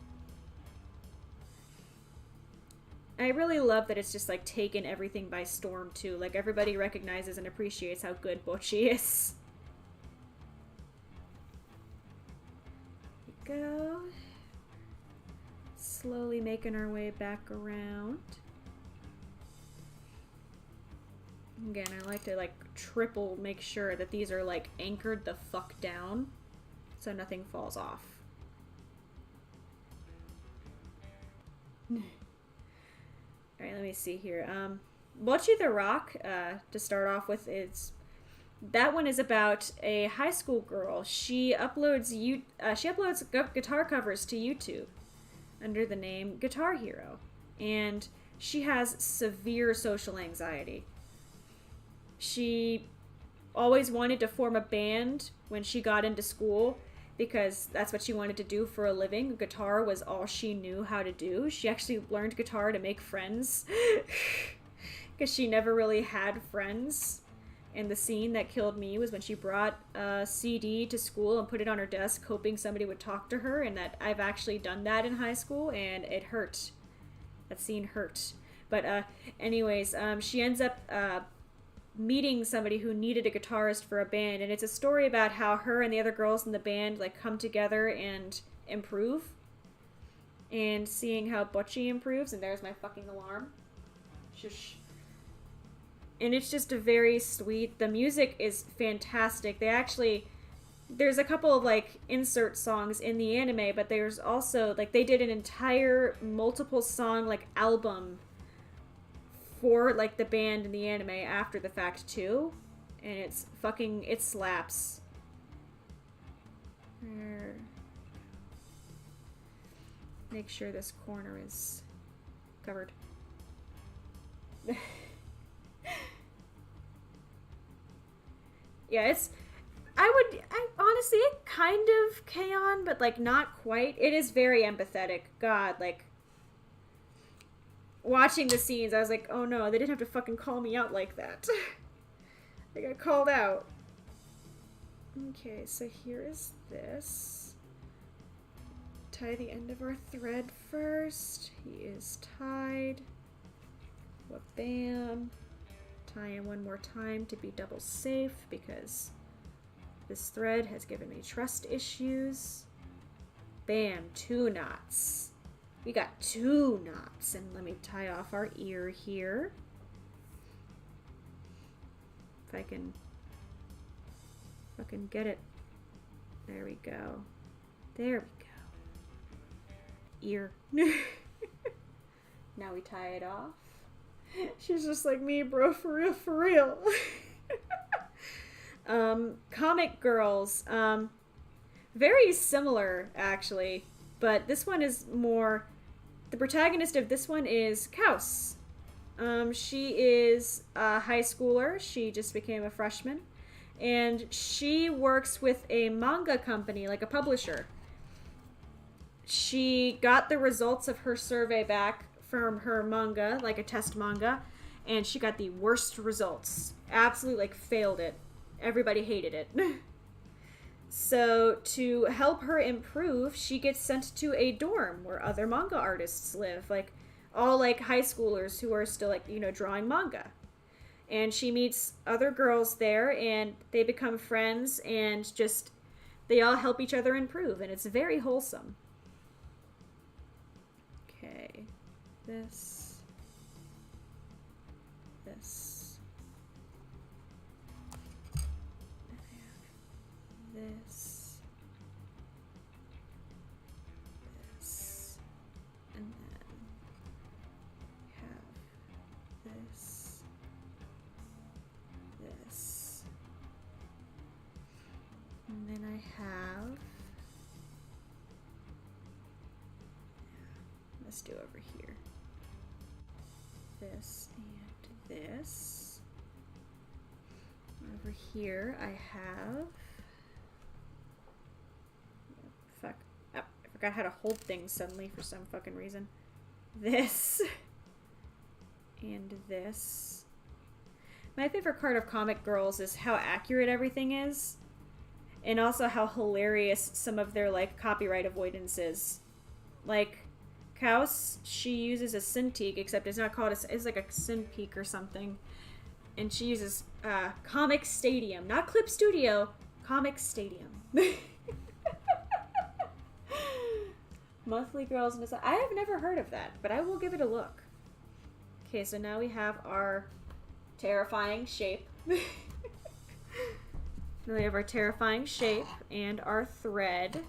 I really love that it's just like taken everything by storm too. Like everybody recognizes and appreciates how good Bocchi is. Here we go. Slowly making our way back around. Again, I like to like triple make sure that these are like anchored the fuck down so nothing falls off. Alright, let me see here. Bocchi the Rock, to start off with, that one is about a high school girl. She uploads guitar covers to YouTube under the name Guitar Hero, and she has severe social anxiety. She always wanted to form a band when she got into school because that's what she wanted to do for a living. Guitar was all she knew how to do. She actually learned guitar to make friends because she never really had friends. And the scene that killed me was when she brought a CD to school and put it on her desk hoping somebody would talk to her, and that I've actually done that in high school, and it hurt. That scene hurt. But anyways, she ends up meeting somebody who needed a guitarist for a band, and it's a story about how her and the other girls in the band like come together and improve, and seeing how Bocchi improves. And there's my fucking alarm. Shush. And it's just a very sweet. The music is fantastic. There's a couple of like insert songs in the anime, but there's also like they did an entire multiple song like album for like the band in the anime after the fact too, and it slaps. Make sure this corner is covered. Yeah, I honestly, it kind of K-On, but like not quite. It is very empathetic. God, like watching the scenes, I was like, oh no, they didn't have to fucking call me out like that. I got called out. Okay, so here is this. Tie the end of our thread first. He is tied. Bam. Tie in one more time to be double safe because this thread has given me trust issues. Bam, 2 knots. We got 2 knots. And let me tie off our ear here. If I can fucking get it. There we go. There we go. Ear. Now we tie it off. She's just like me, bro, for real, for real. Comic girls. Very similar, actually. But this one is more... The protagonist of this one is Kaus. She is a high schooler. She just became a freshman. And she works with a manga company, like a publisher. She got the results of her survey back from her manga, like a test manga, and she got the worst results. Absolutely, like, failed it. Everybody hated it. So, to help her improve, she gets sent to a dorm where other manga artists live. Like, all, like, high schoolers who are still, like, you know, drawing manga. And she meets other girls there, and they become friends, and just, they all help each other improve, and it's very wholesome. Okay. This. This. This. This. And then have this. This. And then I have... Let's do over here. This and this. Over here I have... Fuck. Oh, I forgot how to hold things suddenly for some fucking reason. This. And this. My favorite part of Comic Girls is how accurate everything is. And also how hilarious some of their, like, copyright avoidance is. Like... Kaus, she uses a Cintiq, except it's not called it's like a Cinpeak or something. And she uses Comic Stadium. Not Clip Studio, Comic Stadium. Monthly Girls in the... I have never heard of that, but I will give it a look. Okay, so now we have our terrifying shape. Now we have our terrifying shape and our thread.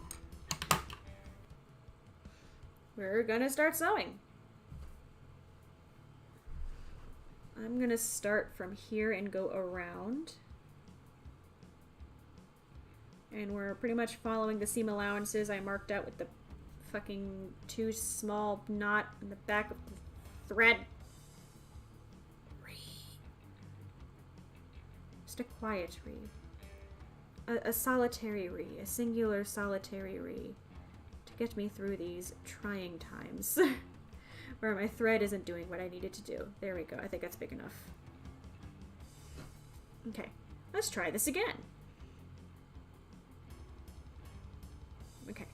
We're gonna start sewing. I'm gonna start from here and go around. And we're pretty much following the seam allowances I marked out with the fucking too small knot in the back of the thread. Just a quiet re. A solitary re. A singular solitary re. Get me through these trying times where my thread isn't doing what I needed to do. There we go. I think that's big enough. Okay, let's try this again. Okay.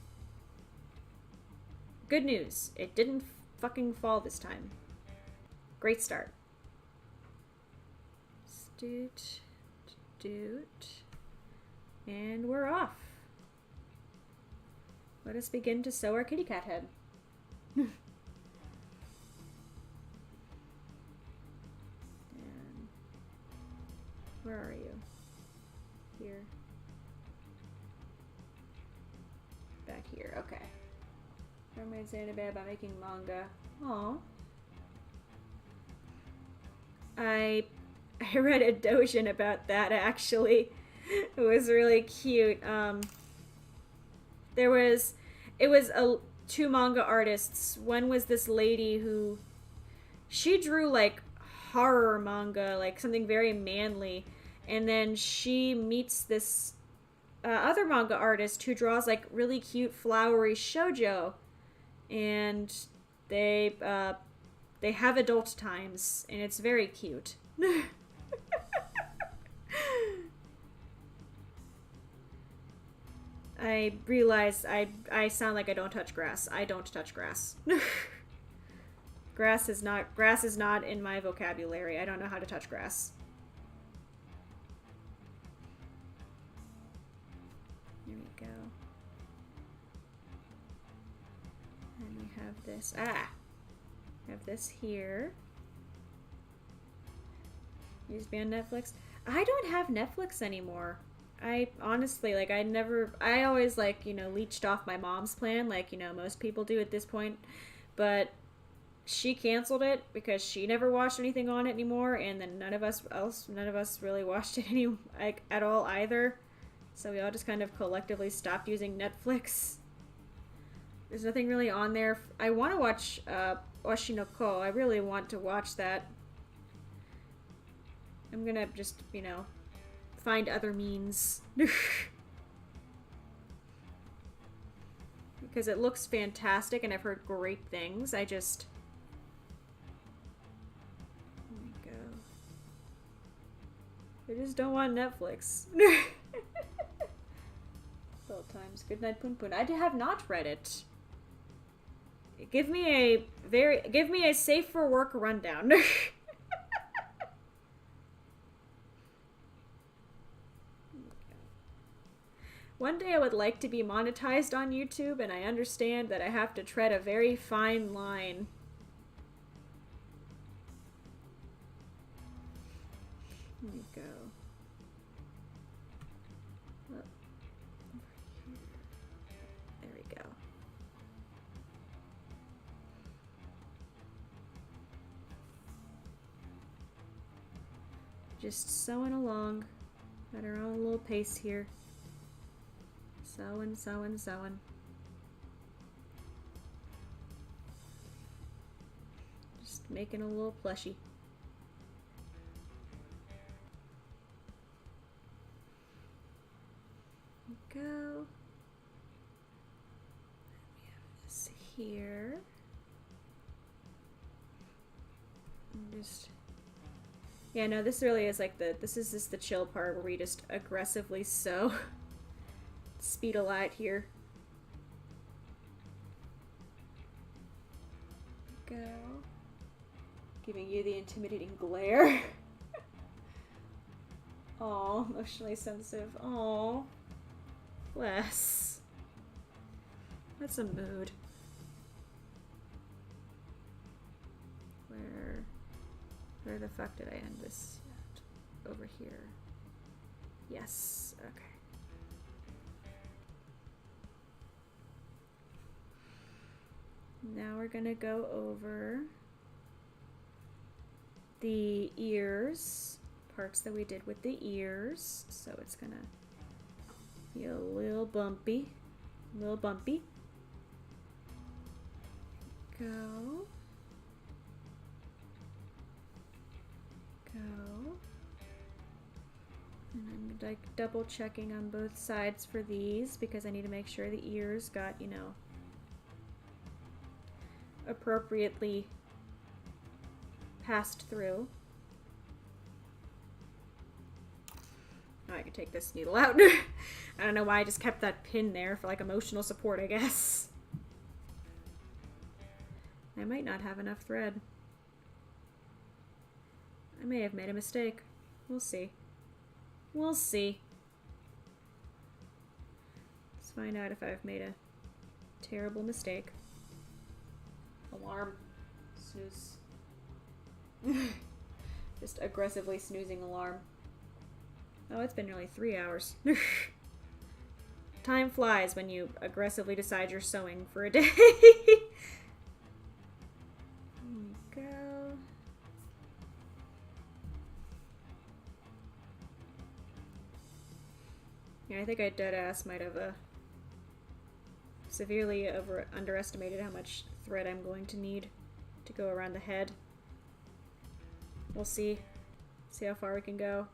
Good news. It didn't fucking fall this time. Great start. Doot, doot, and we're off. Let us begin to sew our kitty cat head. And where are you? Here. Back here, okay. Mermaid Xanabay about making manga. Aww. I read a doujin about that, actually. It was really cute. It was two manga artists. One was this lady who, she drew like horror manga, like something very manly, and then she meets this other manga artist who draws like really cute flowery shoujo, and they have adult times, and it's very cute. I realize I sound like I don't touch grass. I don't touch grass. Grass is not in my vocabulary. I don't know how to touch grass. There we go. And we have this. Ah! We have this here. Used to be on Netflix. I don't have Netflix anymore. I honestly, like, I always, like, you know, leached off my mom's plan, like, you know, most people do at this point. But she canceled it because she never watched anything on it anymore, and then none of us really watched it at all either. So we all just kind of collectively stopped using Netflix. There's nothing really on there. I want to watch Oshinoko. I really want to watch that. I'm gonna just, you know, find other means. Because it looks fantastic and I've heard great things. I just... There we go. I just don't want Netflix. Old times. Good night, Poon Poon. I have not read it. Give me a safe for work rundown. One day I would like to be monetized on YouTube, and I understand that I have to tread a very fine line. There we go. Oh. There we go. Just sewing along at our own little pace here. Sewing, sewing, sewing. Just making a little plushie. There we go. We have this here. And just... Yeah, no, this really is like this is just the chill part where we just aggressively sew. Speed a light here. Go. Giving you the intimidating glare. Aw, emotionally sensitive. Aw. Bless. That's a mood. Where the fuck did I end this at? Over here. Yes, okay. Now we're gonna go over the ears, parts that we did with the ears. So it's gonna be a little bumpy, Go. And I'm like double checking on both sides for these because I need to make sure the ears got, you know, appropriately passed through. Oh, I can take this needle out. I don't know why I just kept that pin there for like emotional support, I guess. I might not have enough thread. I may have made a mistake. We'll see. We'll see. Let's find out if I've made a terrible mistake. Alarm. Snooze. Just aggressively snoozing alarm. Oh, it's been nearly 3 hours. Time flies when you aggressively decide you're sewing for a day. There we go. Yeah, I think I deadass might have severely underestimated how much thread I'm going to need to go around the head. We'll see. See how far we can go.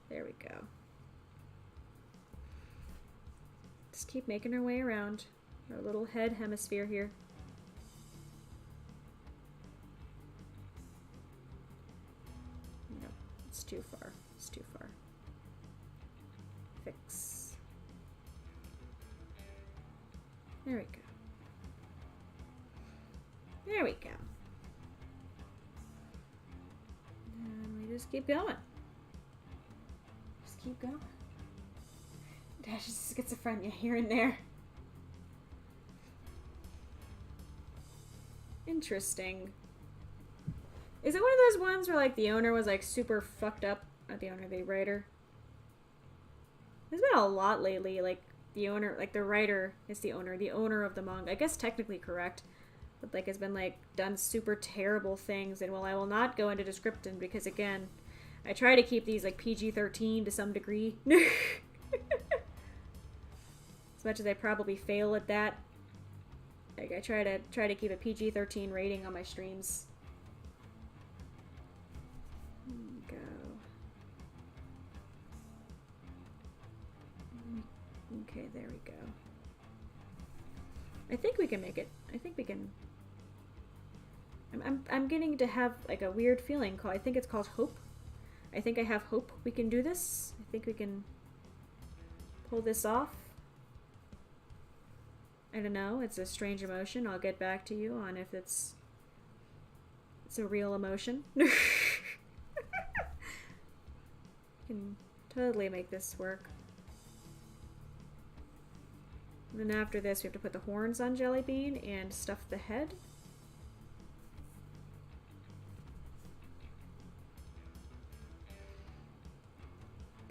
There we go. Just keep making our way around our little head hemisphere here. No, it's too far. It's too far. Fix. There we go. There we go. And we just keep going. Just keep going. Dash is schizophrenia here and there. Interesting. Is it one of those ones where, like, the owner was, like, super fucked up? Not the owner, the writer. There's been a lot lately, like, the owner, like, the writer is the owner of the manga. I guess technically correct. But, like, has been, like, done super terrible things. And, well, I will not go into description because, again, I try to keep these, like, PG-13 to some degree. As much as I probably fail at that. Like, I try to keep a PG-13 rating on my streams. Go. Okay, there we go. I think we can make it. I think we can. I'm getting to have like a weird feeling called. I think it's called hope. I think I have hope we can do this. I think we can pull this off. I don't know. It's a strange emotion. I'll get back to you on if it's a real emotion. Can totally make this work. And then after this, we have to put the horns on Jellybean and stuff the head.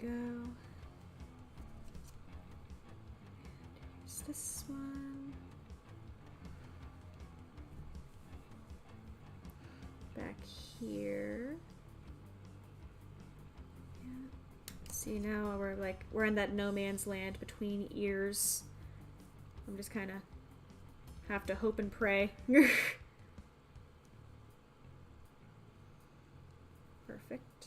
Go. Here's this one. Back here. Yeah. See, now we're in that no man's land between ears. I'm just kind of have to hope and pray. Perfect.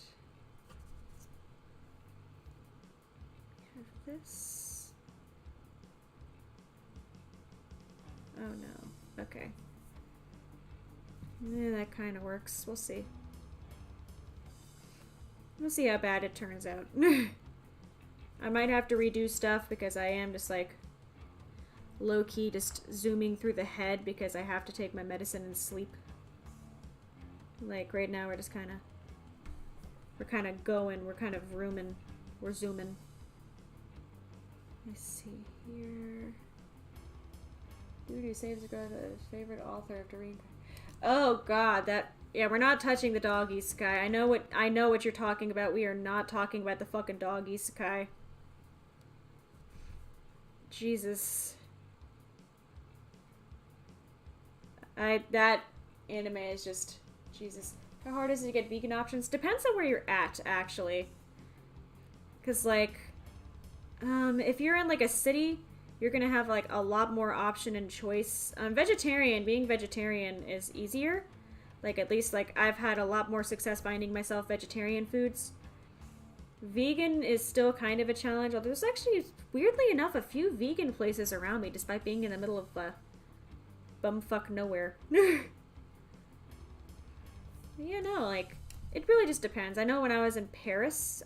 Have this. Oh no. Okay. Yeah, that kind of works. We'll see. We'll see how bad it turns out. I might have to redo stuff because I am just like low-key just zooming through the head because I have to take my medicine and sleep. Like right now we're just kind of going, we're kind of rooming, we're zooming. Let's see here. Dude saves the favorite author of Doreen. Oh god, yeah, we're not touching the dog isekai. I know what you're talking about. We are not talking about the fucking dog isekai. Jesus. That anime is just, Jesus. How hard is it to get vegan options? Depends on where you're at, actually. Because, like, if you're in, like, a city, you're gonna have, like, a lot more option and choice. Being vegetarian is easier. Like, at least, like, I've had a lot more success finding myself vegetarian foods. Vegan is still kind of a challenge, although there's actually, weirdly enough, a few vegan places around me, despite being in the middle of, bumfuck nowhere. Yeah, no, like, it really just depends. I know when I was in Paris,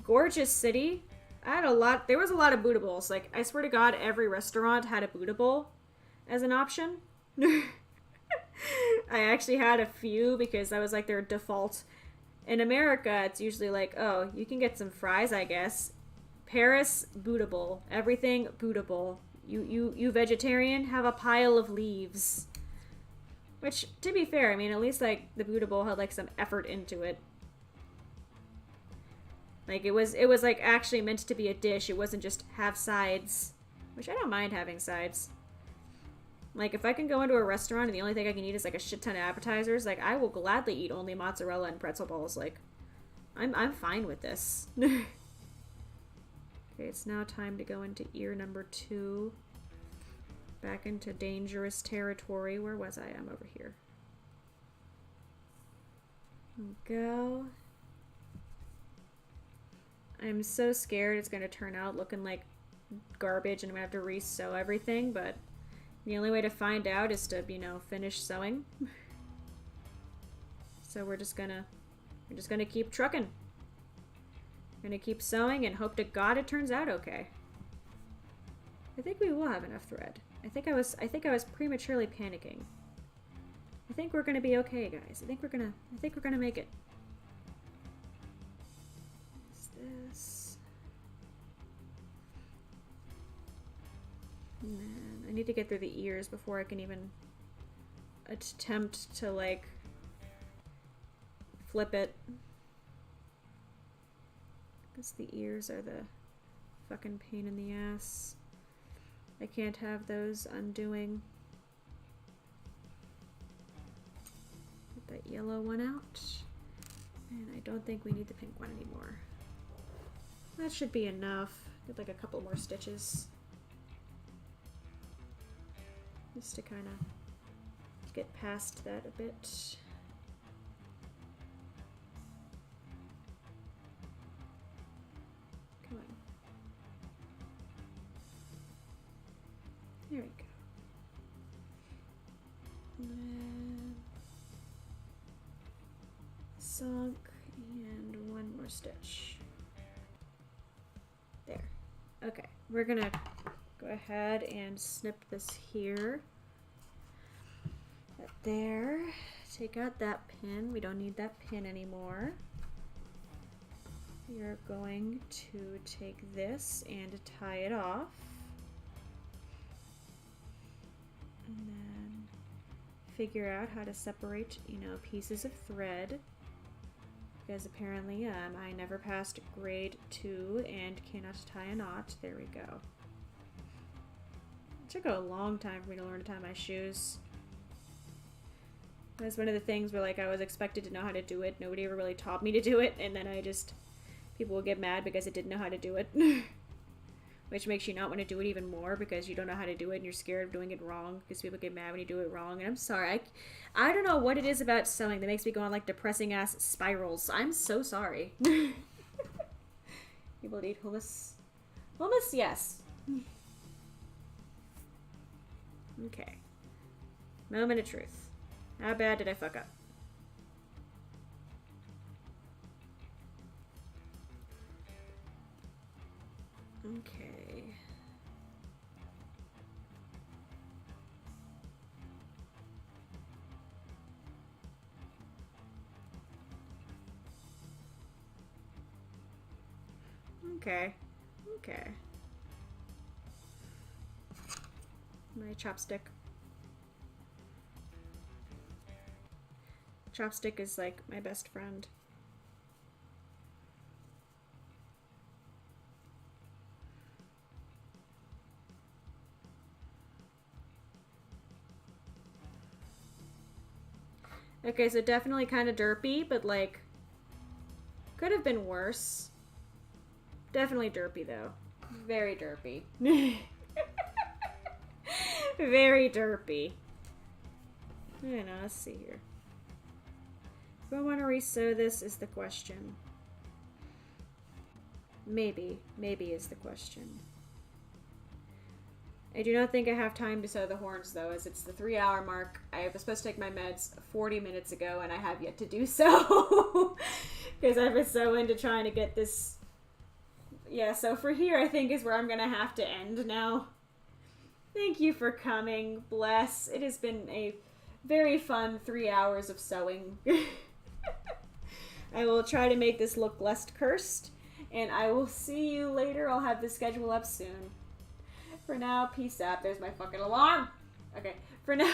gorgeous city, there was a lot of Buddha bowls. Like, I swear to God, every restaurant had a Buddha bowl as an option. I actually had a few because that was, like, their default. In America, it's usually like, oh, you can get some fries, I guess. Paris, Buddha bowl. Everything, Buddha bowl. You vegetarian, have a pile of leaves. Which, to be fair, I mean, at least, like, the Buddha bowl had, like, some effort into it. Like, it was, like, actually meant to be a dish. It wasn't just have sides. Which I don't mind having sides. Like, if I can go into a restaurant and the only thing I can eat is, like, a shit ton of appetizers, like, I will gladly eat only mozzarella and pretzel balls. Like, I'm fine with this. Okay, it's now time to go into ear number 2. Back into dangerous territory. Where was I? I'm over here. Go. I'm so scared it's going to turn out looking like garbage and I'm going to have to re-sew everything, but the only way to find out is to, you know, finish sewing. So we're just gonna keep trucking. Gonna keep sewing and hope to God it turns out okay. I think we will have enough thread. I think I was prematurely panicking. I think we're gonna be okay, guys. I think we're gonna make it. What's this? Man, I need to get through the ears before I can even attempt to, like, flip it. Because the ears are the fucking pain in the ass. I can't have those undoing. Get that yellow one out. And I don't think we need the pink one anymore. That should be enough. Get like a couple more stitches. Just to kind of get past that a bit. Come on. There we go. And sunk, and one more stitch. There. Okay, we're gonna go ahead and snip this here. That there. Take out that pin. We don't need that pin anymore. We are going to take this and tie it off. And then figure out how to separate, you know, pieces of thread. Because apparently I never passed grade 2 and cannot tie a knot. There we go. It took a long time for me to learn to tie my shoes. That's one of the things where, like, I was expected to know how to do it. Nobody ever really taught me to do it, and then people would get mad because I didn't know how to do it. Which makes you not want to do it even more because you don't know how to do it and you're scared of doing it wrong because people get mad when you do it wrong. And I'm sorry. I don't know what it is about sewing that makes me go on, like, depressing ass spirals. I'm so sorry. People need hummus. Hummus, yes. Okay. Moment of truth. How bad did I fuck up? Okay. Okay. Okay. My chopstick. Chopstick is like my best friend. Okay, so definitely kind of derpy, but like could have been worse. Definitely derpy though. Very derpy. Very derpy. I don't know, let's see here. Do I want to resew this is the question. Maybe. Maybe is the question. I do not think I have time to sew the horns though, as it's the 3-hour mark. I was supposed to take my meds 40 minutes ago and I have yet to do so. Because I've been so into trying to get this. Yeah, so for here I think is where I'm going to have to end now. Thank you for coming. Bless. It has been a very fun 3 hours of sewing. I will try to make this look less cursed, and I will see you later. I'll have the schedule up soon. For now, peace out. There's my fucking alarm. Okay, for now,